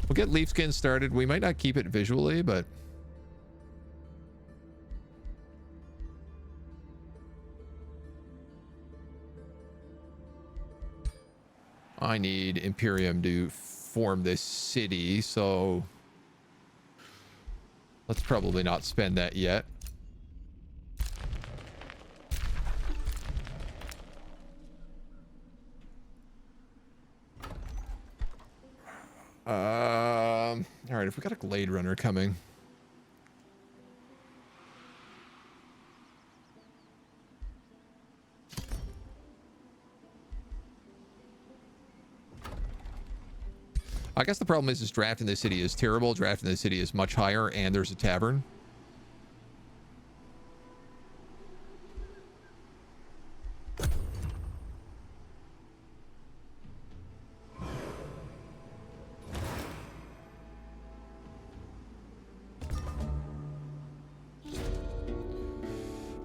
We'll get Leafskin started. We might not keep it visually, but I need Imperium to form this city, so let's probably not spend that yet. All right, if we got a Glade Runner coming. I guess the problem is drafting the city is terrible. Drafting the city is much higher, and there's a tavern.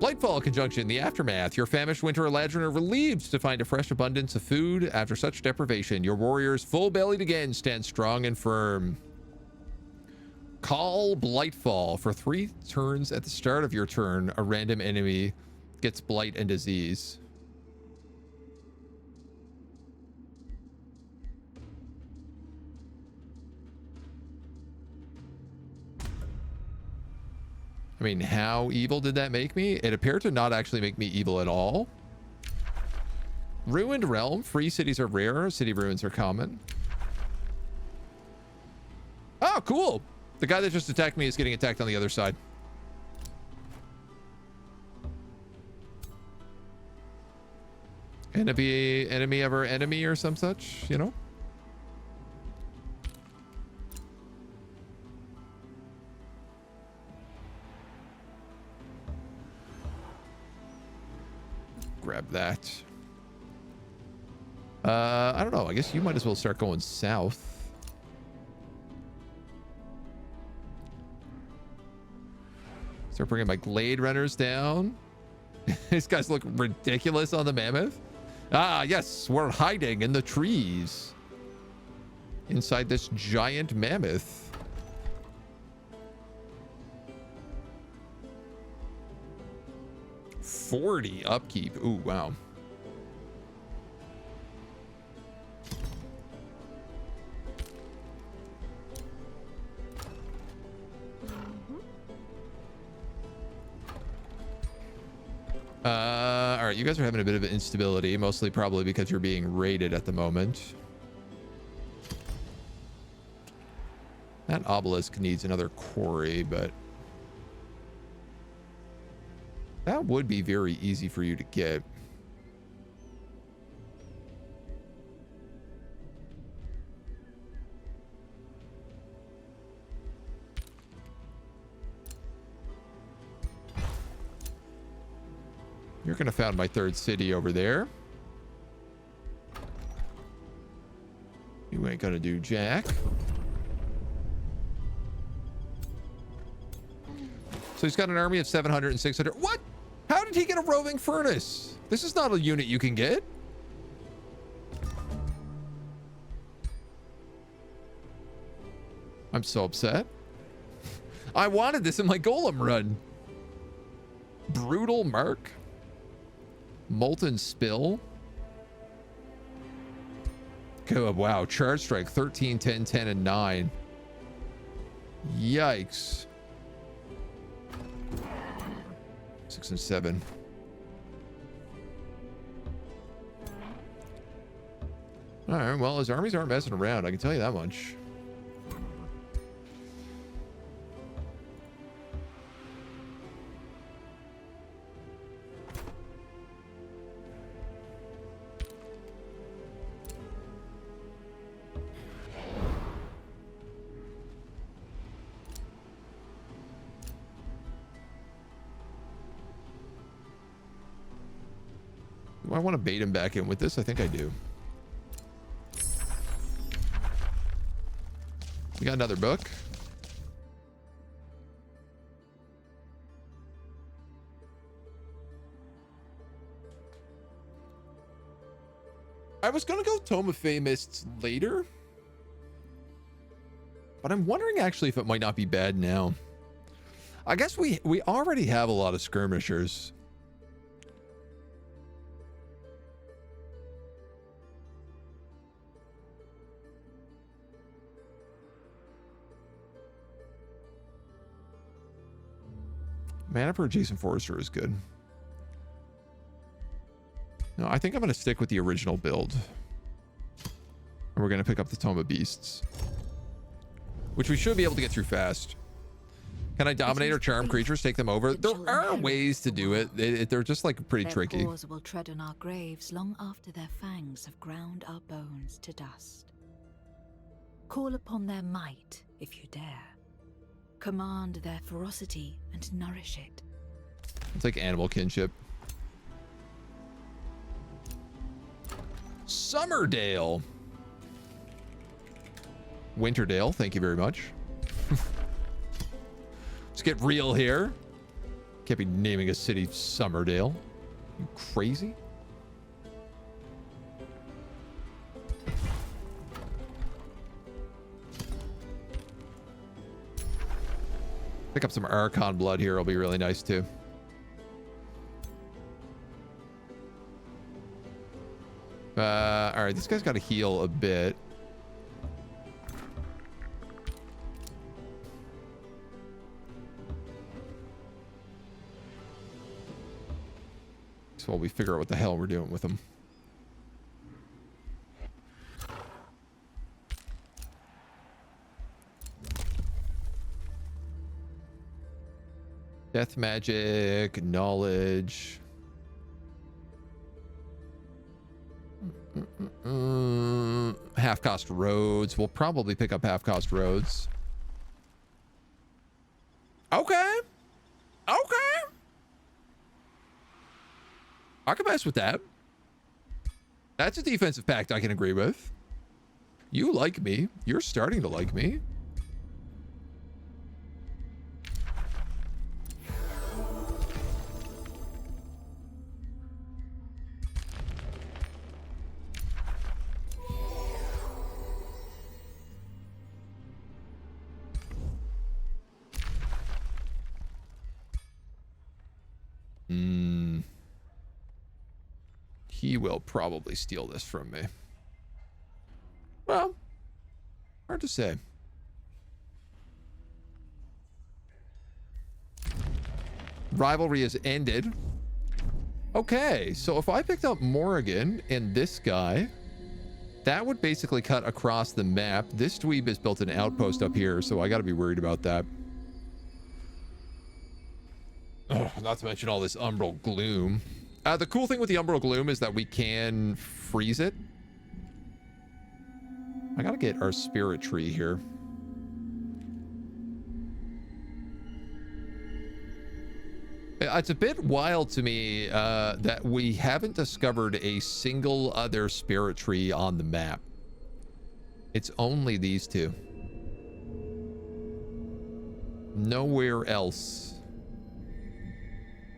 Blightfall conjunction, the aftermath. Your famished winter eladrin are relieved to find a fresh abundance of food after such deprivation. Your warriors, full-bellied again, stand strong and firm. Call Blightfall. For 3 turns at the start of your turn, a random enemy gets blight and disease. I mean, how evil did that make me? It appeared to not actually make me evil at all. Ruined Realm. Free cities are rare. City ruins are common. Oh, cool. The guy that just attacked me is getting attacked on the other side. Enemy of our enemy or some such, you know? Grab that. I don't know. I guess you might as well start going south. Start bringing my Glade Runners down. These guys look ridiculous on the Mammoth. Ah, yes. We're hiding in the trees inside this giant mammoth. $40 upkeep. Ooh, wow. All right, you guys are having a bit of instability, mostly probably because you're being raided at the moment. That obelisk needs another quarry, but that would be very easy for you to get. You're gonna found my third city over there. You ain't gonna do jack. So he's got an army of 700 and 600. What? How did he get a roving furnace? This is not a unit you can get. I'm so upset. I wanted this in my golem run. Brutal mark. Molten spill. Oh, wow. Charge strike 13, 10, 10, and 9. Yikes. 6 and 7. All right. Well, his armies aren't messing around. I can tell you that much. Do I want to bait him back in with this? I think I do. We got another book. I was going to go Tome of Famists later, but I'm wondering actually if it might not be bad now. I guess we already have a lot of skirmishers. Mana per adjacent forester is good. No, I think I'm going to stick with the original build. And we're going to pick up the Tome of Beasts, which we should be able to get through fast. Can I dominate or charm creatures, take them over? There are ways to do it. They're just like pretty tricky. Their paws will tread on our graves long after their fangs have ground our bones to dust. Call upon their might if you dare. Command their ferocity and nourish it. It's like animal kinship. Summerdale. Winterdale, thank you very much. Let's get real here. Can't be naming a city Summerdale. You crazy? Pick up some Archon blood here. It'll be really nice too. All right, this guy's got to heal a bit. So while we figure out what the hell we're doing with him. Death magic, knowledge. Half cost roads. We'll probably pick up half cost roads. Okay. Okay. I can mess with that. That's a defensive pact I can agree with. You like me. You're starting to like me. He will probably steal this from me. Well, hard to say. Rivalry has ended. Okay, so if I picked up Morrigan and this guy, that would basically cut across the map. This dweeb has built an outpost up here, so I got to be worried about that. Oh, not to mention all this umbral gloom. The cool thing with the umbral gloom is that we can freeze it. I gotta get our spirit tree here. It's a bit wild to me that we haven't discovered a single other spirit tree on the map. It's only these two. Nowhere else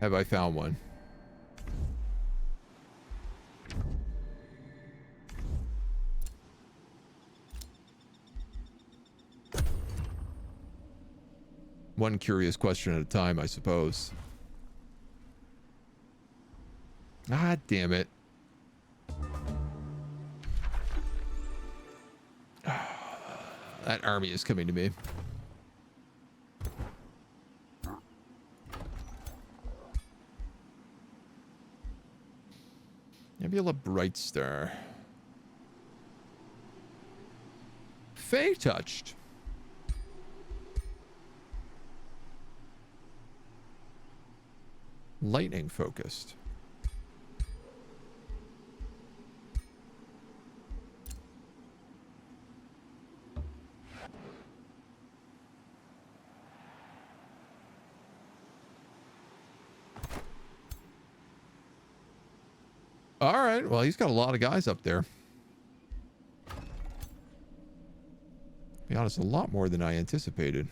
have I found one. One curious question at a time, I suppose. Ah, damn it. That army is coming to me. Nebula Bright Star. Fey touched. Lightning focused. All right. Well, he's got a lot of guys up there. To be honest, a lot more than I anticipated.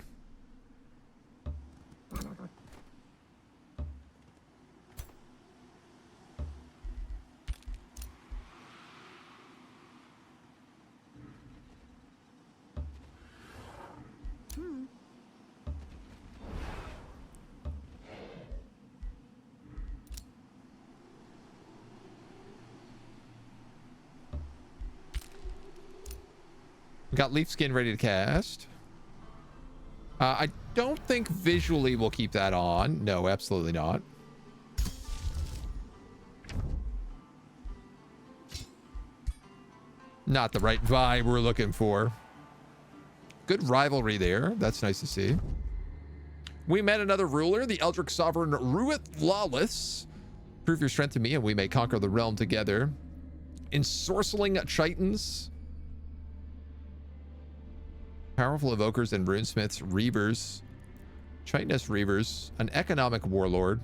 We got Leaf Skin ready to cast. I don't think visually we'll keep that on. No, absolutely not. Not the right vibe we're looking for. Good rivalry there. That's nice to see. We met another ruler, the Eldritch Sovereign Ruith Lawless. Prove your strength to me and we may conquer the realm together. Ensorceling Chitons. Powerful evokers and runesmiths, reavers, chitinous reavers, an economic warlord.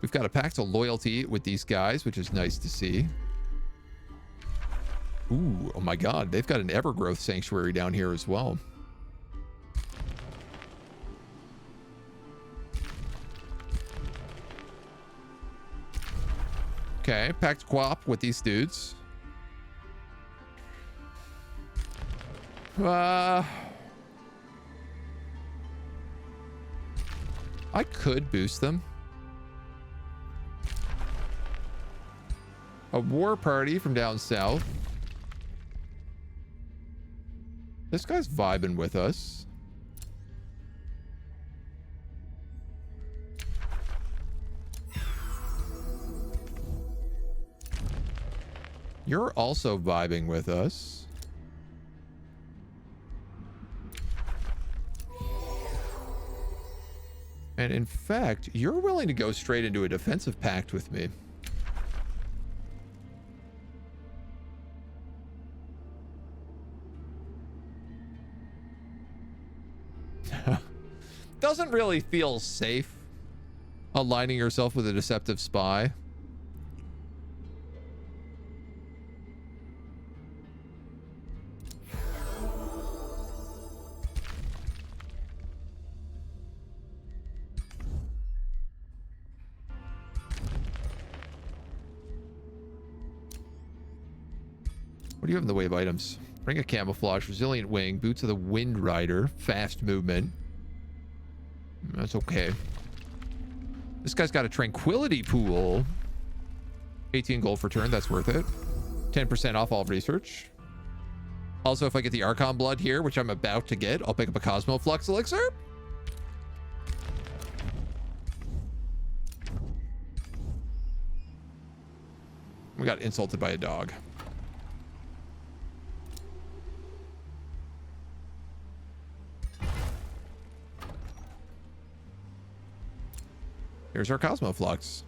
We've got a pact of loyalty with these guys, which is nice to see. Ooh, oh my god, they've got an Evergrowth sanctuary down here as well. Okay, pact quap with these dudes. I could boost them. A war party from down south. This guy's vibing with us. You're also vibing with us. And in fact, you're willing to go straight into a defensive pact with me. Doesn't really feel safe aligning yourself with a deceptive spy. What do you have in the way of items? Ring of Camouflage, Resilient Wing, Boots of the Wind Rider, Fast Movement. That's okay. This guy's got a Tranquility Pool. 18 gold for turn, that's worth it. 10% off all research. Also, if I get the Archon Blood here, which I'm about to get, I'll pick up a Cosmo Flux Elixir. We got insulted by a dog. Here's our Cosmo Flux.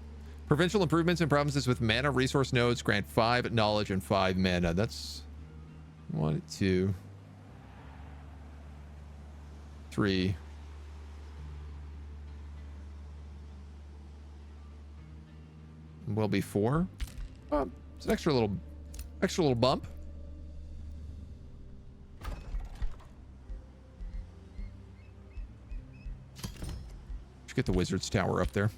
Provincial improvements in provinces with mana resource nodes grant 5 knowledge and 5 mana. That's 1, 2, 3, will be 4. It's an extra little bump. Should get the wizard's tower up there.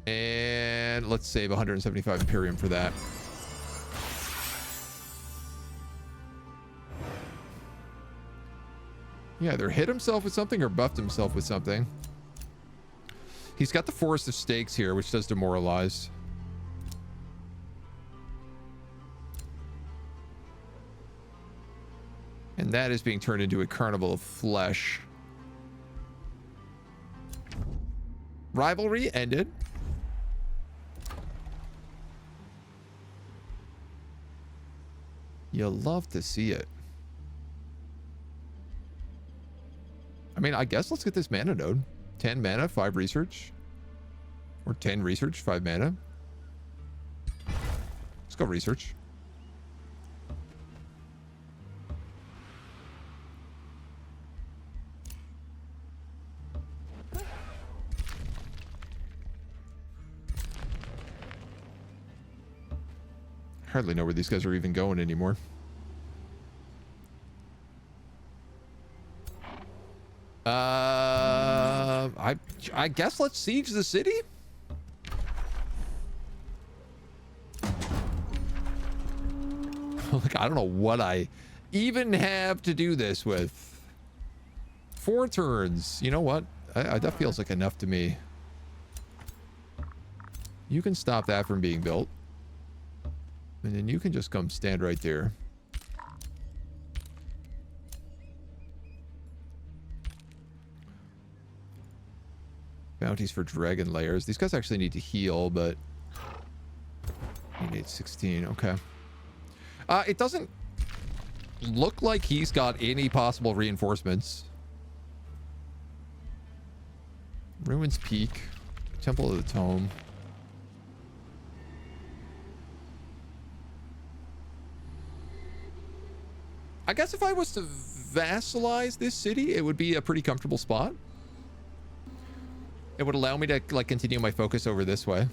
And let's save 175 Imperium for that. He either hit himself with something or buffed himself with something. He's got the Forest of Stakes here, which does demoralize. And that is being turned into a Carnival of Flesh. Rivalry ended. You'll love to see it. I mean, I guess let's get this mana node. 10 mana, 5 research. Or 10 research, 5 mana. Let's go research. Hardly know where these guys are even going anymore. I guess let's siege the city. Like, I don't know what I even have to do this with. 4 turns. You know what? That feels like enough to me. You can stop that from being built. And then you can just come stand right there. Bounties for dragon layers. These guys actually need to heal, but you need 16. Okay. It doesn't look like he's got any possible reinforcements. Ruins Peak. Temple of the Tome. I guess if I was to vassalize this city, it would be a pretty comfortable spot. It would allow me to, like, continue my focus over this way.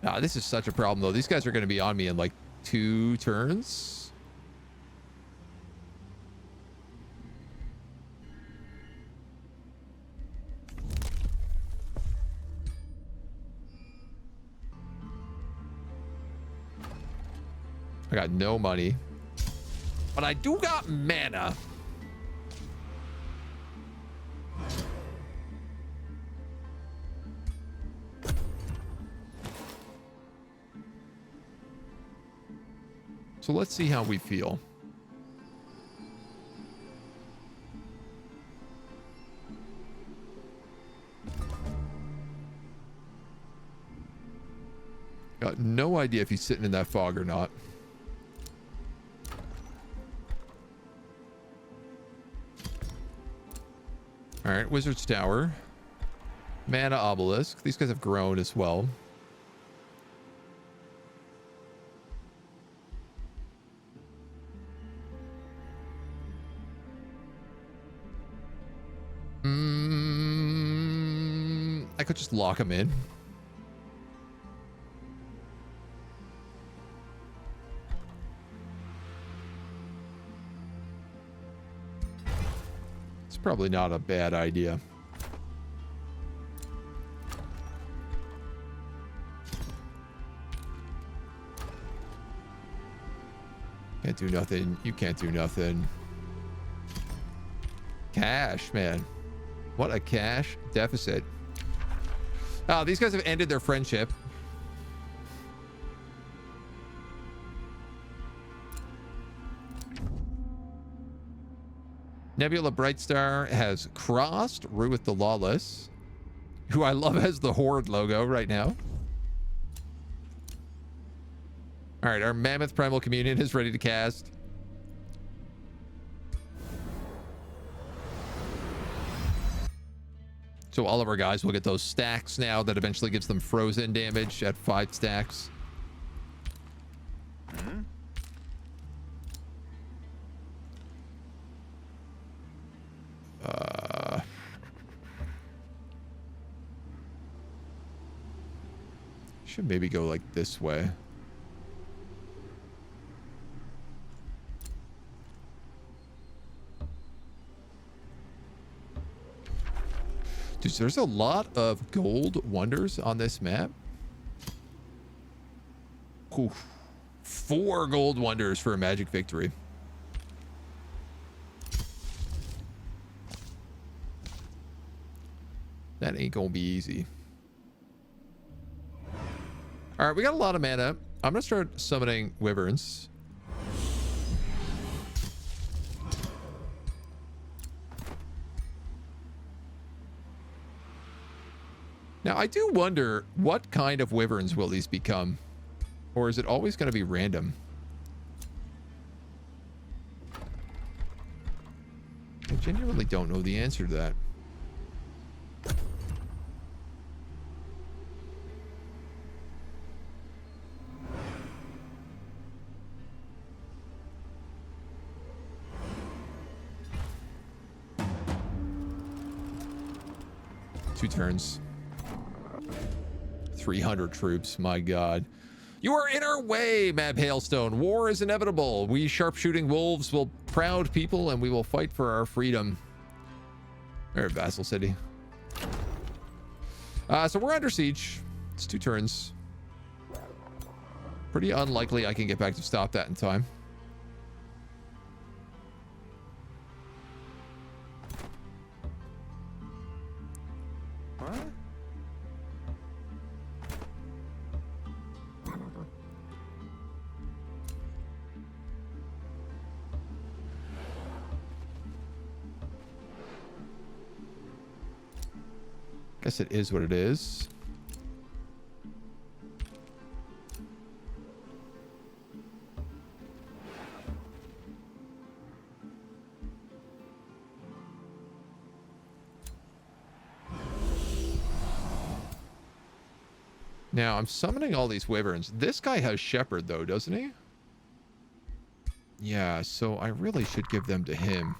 Ah, this is such a problem, though. These guys are going to be on me in, like, 2 turns. I got no money. But I do got mana. So let's see how we feel. Got no idea if he's sitting in that fog or not. All right, Wizard's Tower. Mana Obelisk. These guys have grown as well. I could just lock them in. Probably not a bad idea. Can't do nothing. You can't do nothing. Cash, man. What a cash deficit. Oh, these guys have ended their friendship. Nebula Brightstar has crossed Ruith the Lawless, who I love as the Horde logo right now. All right, our Mammoth Primal Communion is ready to cast. So all of our guys will get those stacks now that eventually gives them frozen damage at 5 stacks. Should maybe go like this way. Dude, there's a lot of gold wonders on this map. Ooh, 4 gold wonders for a magic victory. That ain't gonna be easy. All right, we got a lot of mana. I'm gonna start summoning wyverns. Now, I do wonder what kind of wyverns will these become? Or is it always going to be random? I genuinely don't know the answer to that. Two turns. 300 troops, my god. You are in our way, Mab Hailstone. War is inevitable. We sharpshooting wolves will proud people, and we will fight for our freedom. Or Vassal City. So we're under siege. It's 2 turns. Pretty unlikely I can get back to stop that in time. What? Guess it is what it is. Now, I'm summoning all these wyverns. This guy has Shepherd, though, doesn't he? Yeah, so I really should give them to him.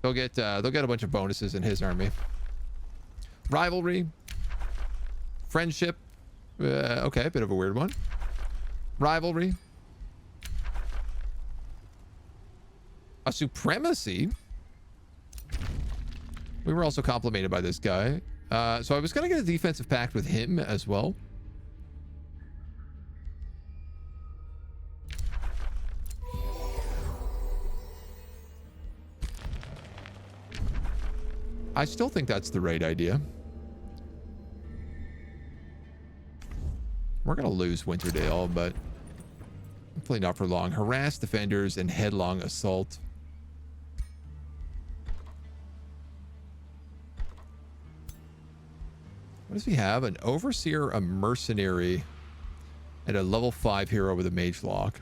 They'll get a bunch of bonuses in his army. Rivalry. Friendship. Okay, a bit of a weird one. Rivalry. A supremacy. We were also complimented by this guy. So I was going to get a defensive pact with him as well. I still think that's the right idea. We're going to lose Winterdale, but hopefully not for long. Harass defenders and headlong assault. What does he have? An overseer, a mercenary, and a level 5 hero with a mage lock.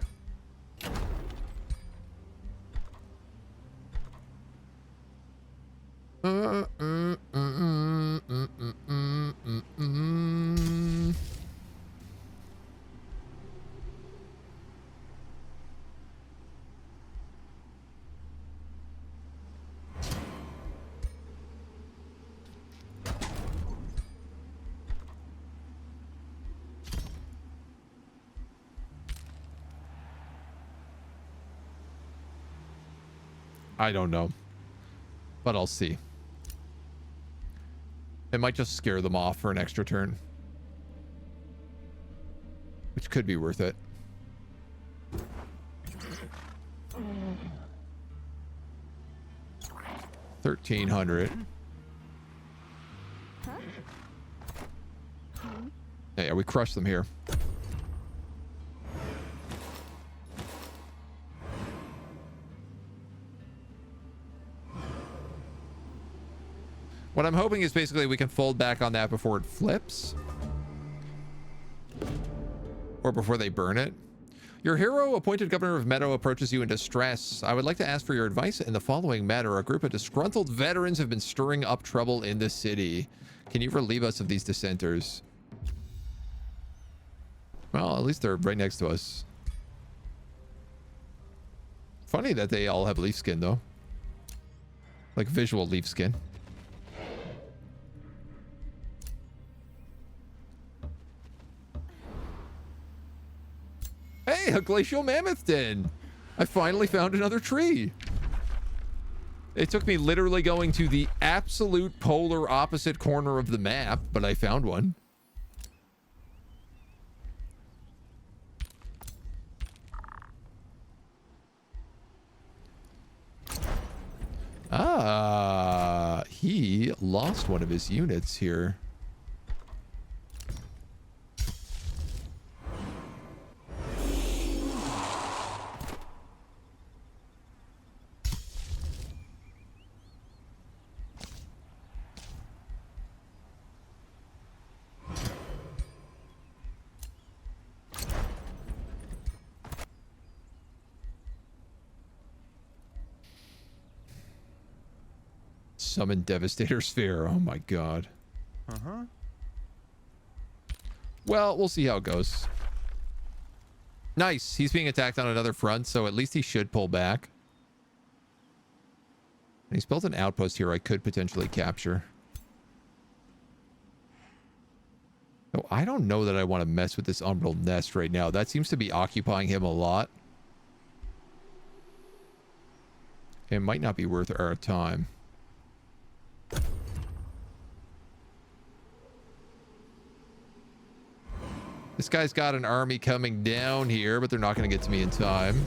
I don't know, but I'll see. It might just scare them off for an extra turn, which could be worth it. $1,300. Yeah, we crushed them here. What I'm hoping is basically we can fold back on that before it flips. Or before they burn it. Your hero, appointed governor of Meadow, approaches you in distress. I would like to ask for your advice in the following matter. A group of disgruntled veterans have been stirring up trouble in the city. Can you relieve us of these dissenters? Well, at least they're right next to us. Funny that they all have leaf skin, though. Like visual leaf skin. Hey, a glacial mammoth den! I finally found another tree. It took me literally going to the absolute polar opposite corner of the map, but I found one. Ah, he lost one of his units here. Summon Devastator Sphere. Oh my god. Uh-huh. Well, we'll see how it goes. Nice. He's being attacked on another front, so at least he should pull back. And he's built an outpost here I could potentially capture. Oh, I don't know that I want to mess with this Umbral Nest right now. That seems to be occupying him a lot. It might not be worth our time. This guy's got an army coming down here, but they're not going to get to me in time.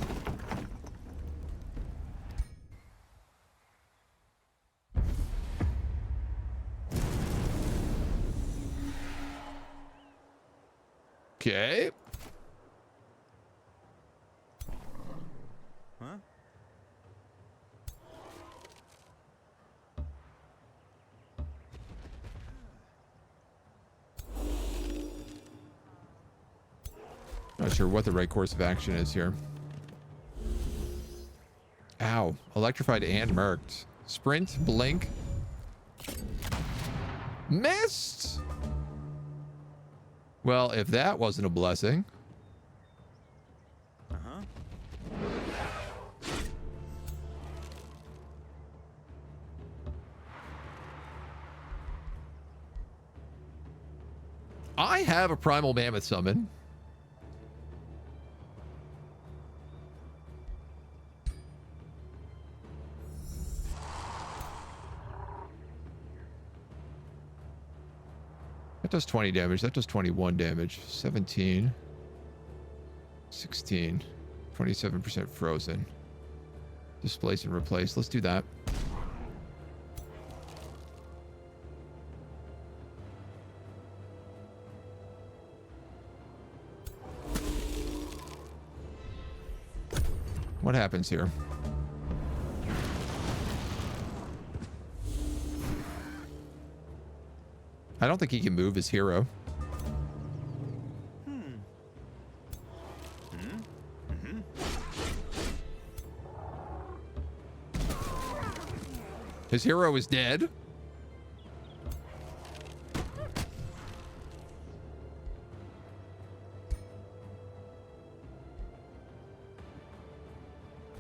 Okay. Huh? Not sure what the right course of action is here. Ow. Electrified and marked. Sprint, blink. Missed! Well, if that wasn't a blessing. Uh-huh. I have a primal mammoth summon. That does 20 damage. That does 21 damage. 17. 16. 27% frozen. Displace and replace. Let's do that. What happens here? I don't think he can move his hero. His hero is dead.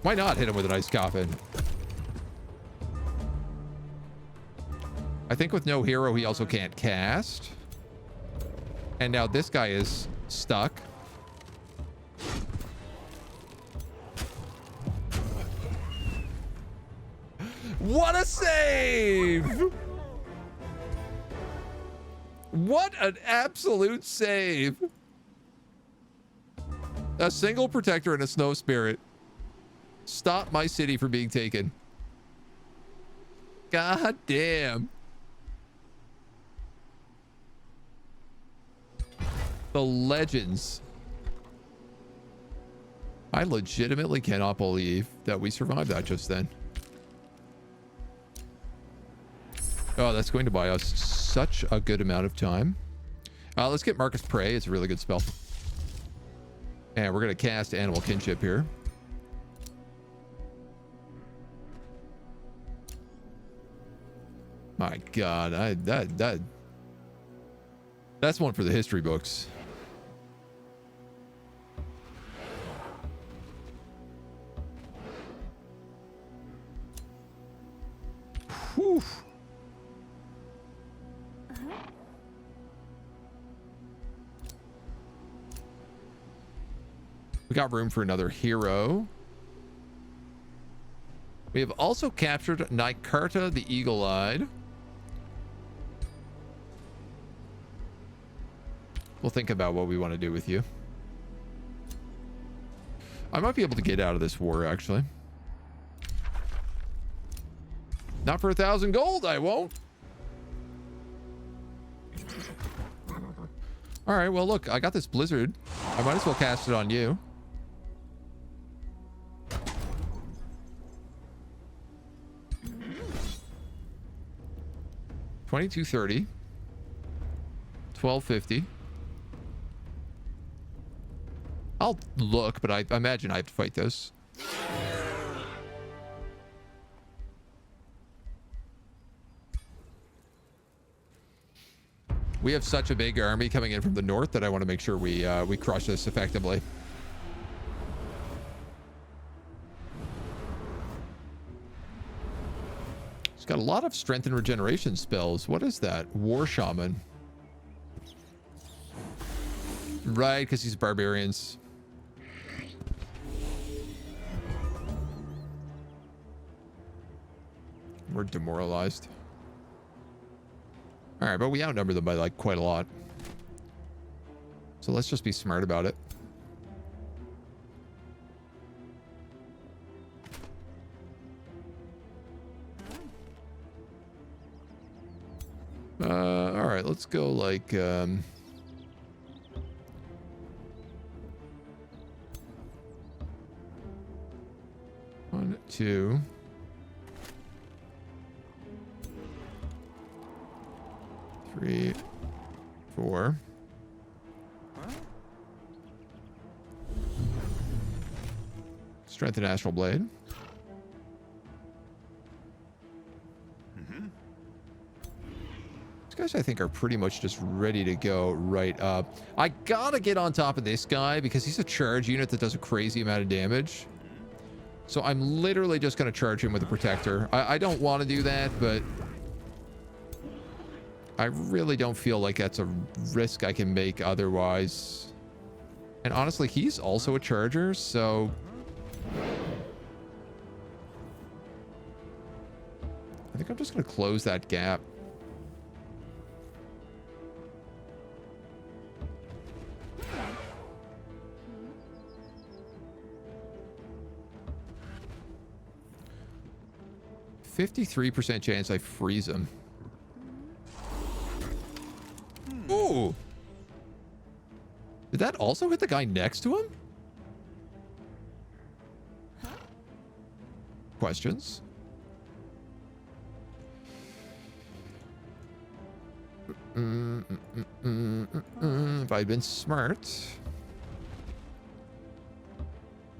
Why not hit him with an ice coffin? I think with no hero, he also can't cast. And now this guy is stuck. What a save! What an absolute save. A single protector and a snow spirit. Stop my city from being taken. God damn. The legends. I legitimately cannot believe that we survived that just then. Oh, that's going to buy us such a good amount of time. Let's get Marcus Prey. It's a really good spell. And we're going to cast Animal Kinship here. My God, that's one for the history books. Whew. We got room for another hero. We have also captured Nikarta the Eagle-Eyed. We'll think about what we want to do with you. I might be able to get out of this war, actually. Not for 1,000 gold, I won't. All right, well, look, I got this blizzard. I might as well cast it on you. $22.30. $12.50. I'll look, but I imagine I have to fight this. We have such a big army coming in from the north that I want to make sure we crush this effectively. He's got a lot of strength and regeneration spells. What is that? War Shaman. Right, because he's barbarians. We're demoralized. All right, but we outnumber them by like quite a lot. So let's just be smart about it. All right, let's go like 1, 2. 3, 4. Strength and Astral Blade. These guys, I think, are pretty much just ready to go right up. I gotta get on top of this guy because he's a charge unit that does a crazy amount of damage. So I'm literally just gonna charge him with a Protector. I don't want to do that, but I really don't feel like that's a risk I can make otherwise. And honestly, he's also a charger, so I think I'm just going to close that gap. %53 chance I freeze him. Ooh. Did that also hit the guy next to him? Questions? If I'd been smart,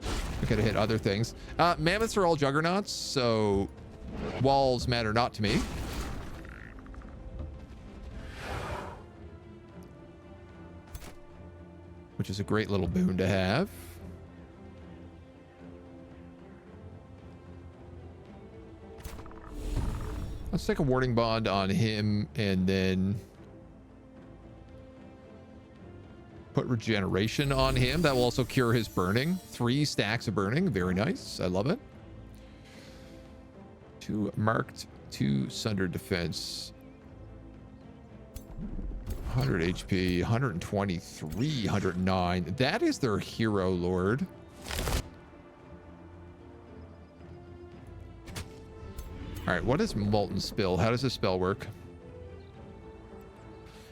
I could have hit other things. Mammoths are all juggernauts, so walls matter not to me. Which is a great little boon to have. Let's take a warding bond on him and then put regeneration on him. That will also cure his burning. 3 stacks of burning. Very nice. I love it. 2 marked, 2 sundered defense. 100 HP, 123, 109. That is their hero lord. All right, what is Molten Spill? How does this spell work?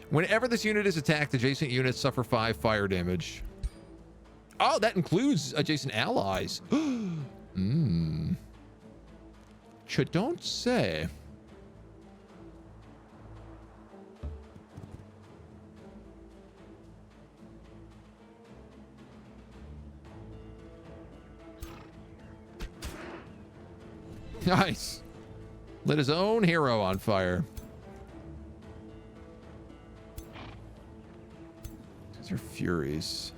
Whenever this unit is attacked, adjacent units suffer 5 fire damage. Oh, that includes adjacent allies. You don't say. Nice. Lit his own hero on fire. These are Furies.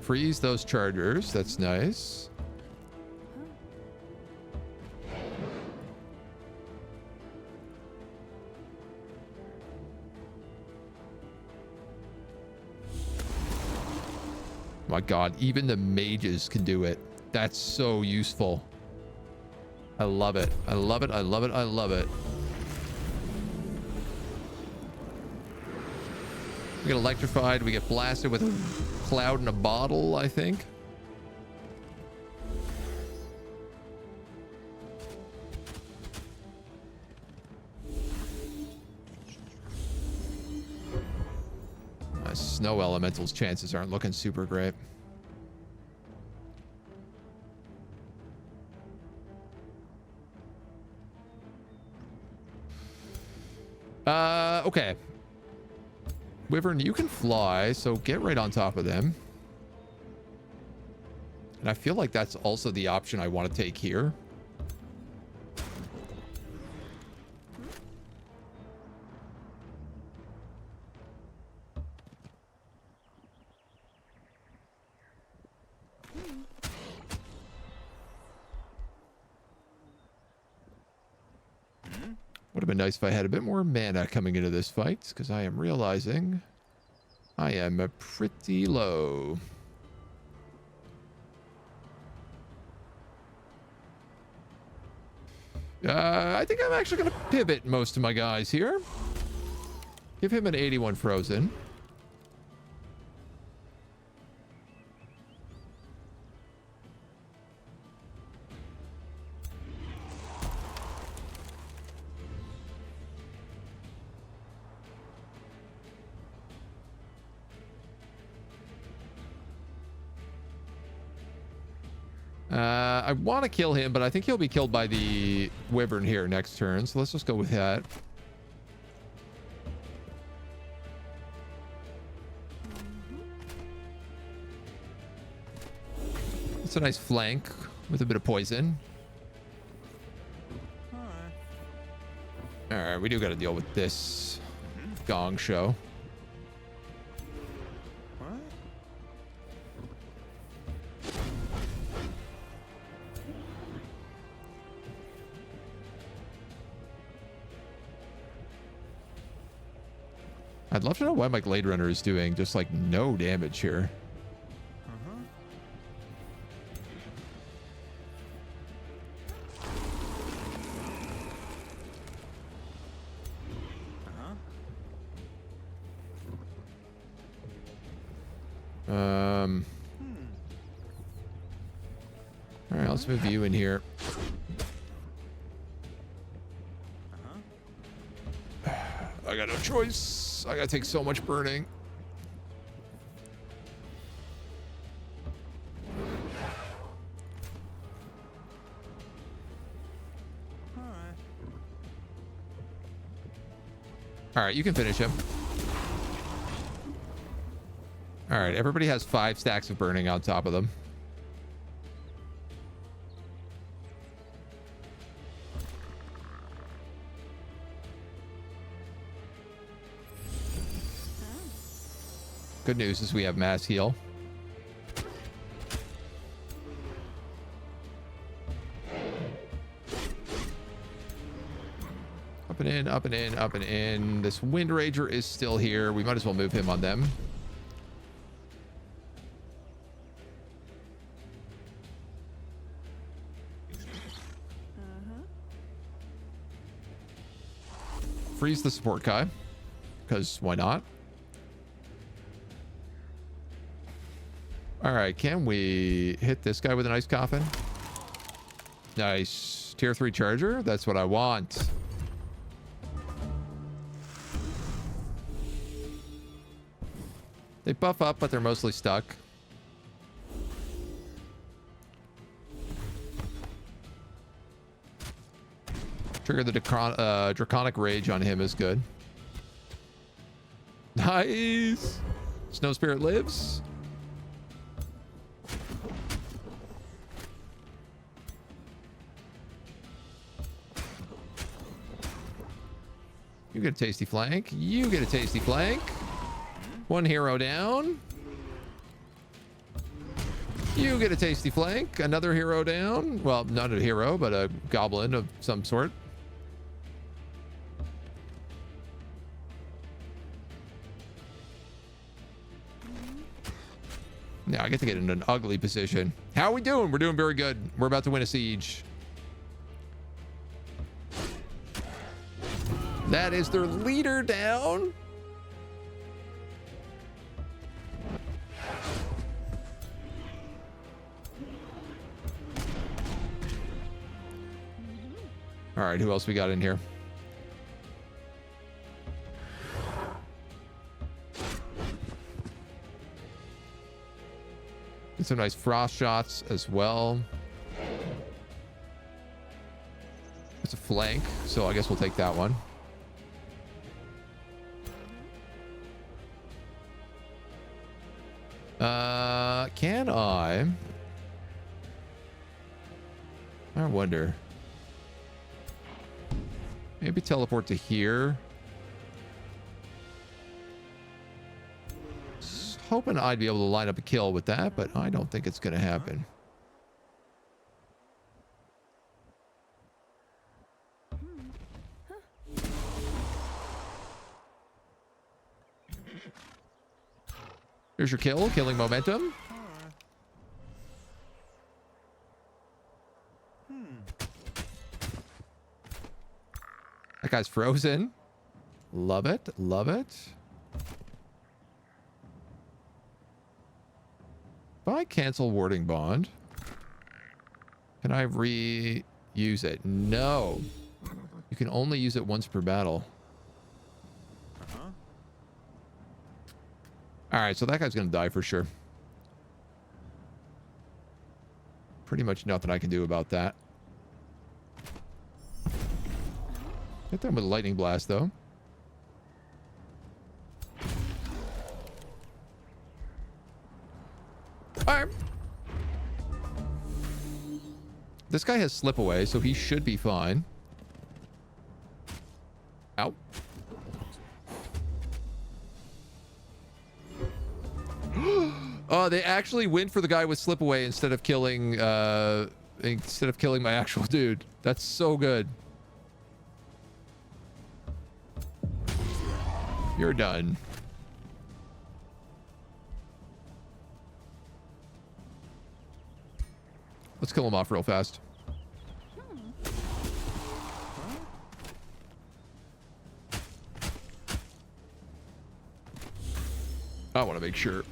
freeze those chargers. That's nice. My god, even the mages can do it. That's so useful. I love it. I love it. I love it. I love it. We get electrified. We get blasted with a cloud in a bottle, I think. Snow elementals chances aren't looking super great. Okay. Wyvern, you can fly, so get right on top of them. And I feel like that's also the option I want to take here. Would have been nice if I had a bit more mana coming into this fight, because I am realizing I am pretty low. I think I'm actually going to pivot most of my guys here. Give him an 81 frozen. I want to kill him, but I think he'll be killed by the wyvern here next turn. So let's just go with that. It's a nice flank with a bit of poison. All right, we do got to deal with this gong show. I'd love to know why my Glade Runner is doing just like no damage here. All right, let's move you in here. I got no choice. I gotta take so much burning. All right, you can finish him. All right, everybody has 5 stacks of burning on top of them. Good news is we have mass heal. Up and in, up and in, up and in. This Wind Rager is still here. We might as well move him on them. Freeze the support guy, because why not? All right, can we hit this guy with an ice coffin? Nice. Tier 3 charger. That's what I want. They buff up, but they're mostly stuck. Trigger the Draconic Rage on him is good. Nice. Snow Spirit lives. You get a tasty flank. You get a tasty flank. One hero down. You get a tasty flank. Another hero down. Well, not a hero, but a goblin of some sort. Now I get to get in an ugly position. How are we doing? We're doing very good. We're about to win a siege. That is their leader down. All right, who else we got in here? Get some nice frost shots as well. It's a flank, so I guess we'll take that one. Can I wonder. Maybe teleport to here. Hoping I'd be able to line up a kill with that, but I don't think it's going to happen. Here's your kill, killing momentum. That guy's frozen. Love it. Love it. If I cancel warding bond, can I reuse it? No. You can only use it once per battle. All right, so that guy's going to die for sure. Pretty much nothing I can do about that. Hit them with a lightning blast, though. All right. This guy has slip away, so he should be fine. Ow. Oh, they actually went for the guy with slip away instead of killing my actual dude. That's so good. You're done. Let's kill him off real fast. I want to make sure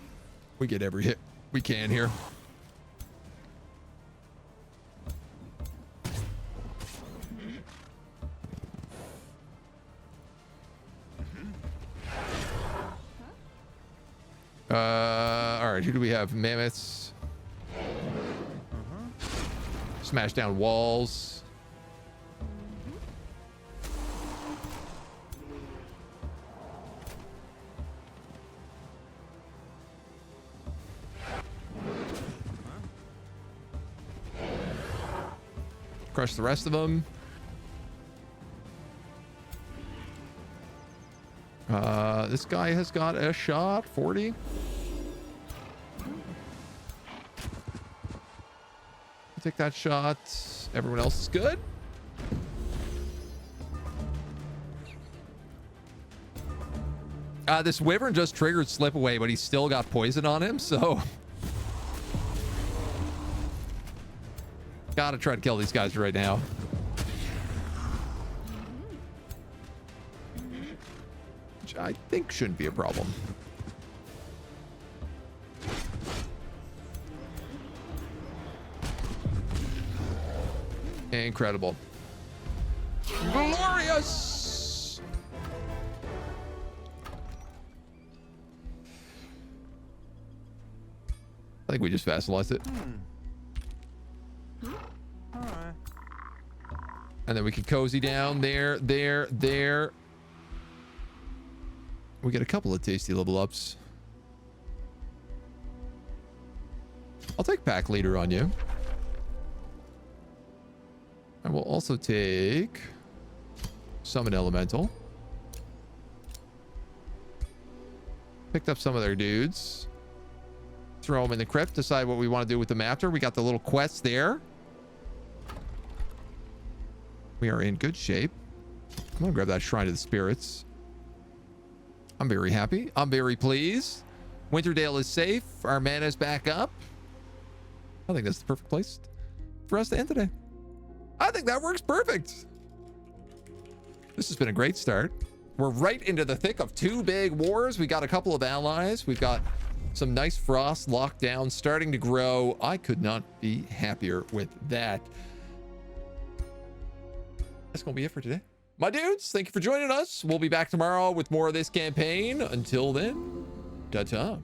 we get every hit we can here. All right, who do we have? Mammoths. Smash down walls. Crush the rest of them. This guy has got a shot. 40. Take that shot. Everyone else is good. This wyvern just triggered slip away, but he's still got poison on him, so gotta try to kill these guys right now. Which I think shouldn't be a problem. Incredible. Glorious. I think we just vassalized it. And then we can cozy down there. We get a couple of tasty level ups. I'll take pack leader on you. I will also take summon elemental. Picked up some of their dudes. throw them in the crypt, decide what we want to do with them after. We got the little quest there. We are in good shape. I'm gonna grab that Shrine of the Spirits. I'm very happy. I'm very pleased. Winterdale is safe. Our mana is back up. I think that's the perfect place for us to end today. I think that works perfect. This has been a great start. We're right into the thick of 2 big wars. We got a couple of allies. We've got some nice frost locked down, starting to grow. I could not be happier with that. That's gonna be it for today. My dudes, thank you for joining us. We'll be back tomorrow with more of this campaign. Until then, ta-ta.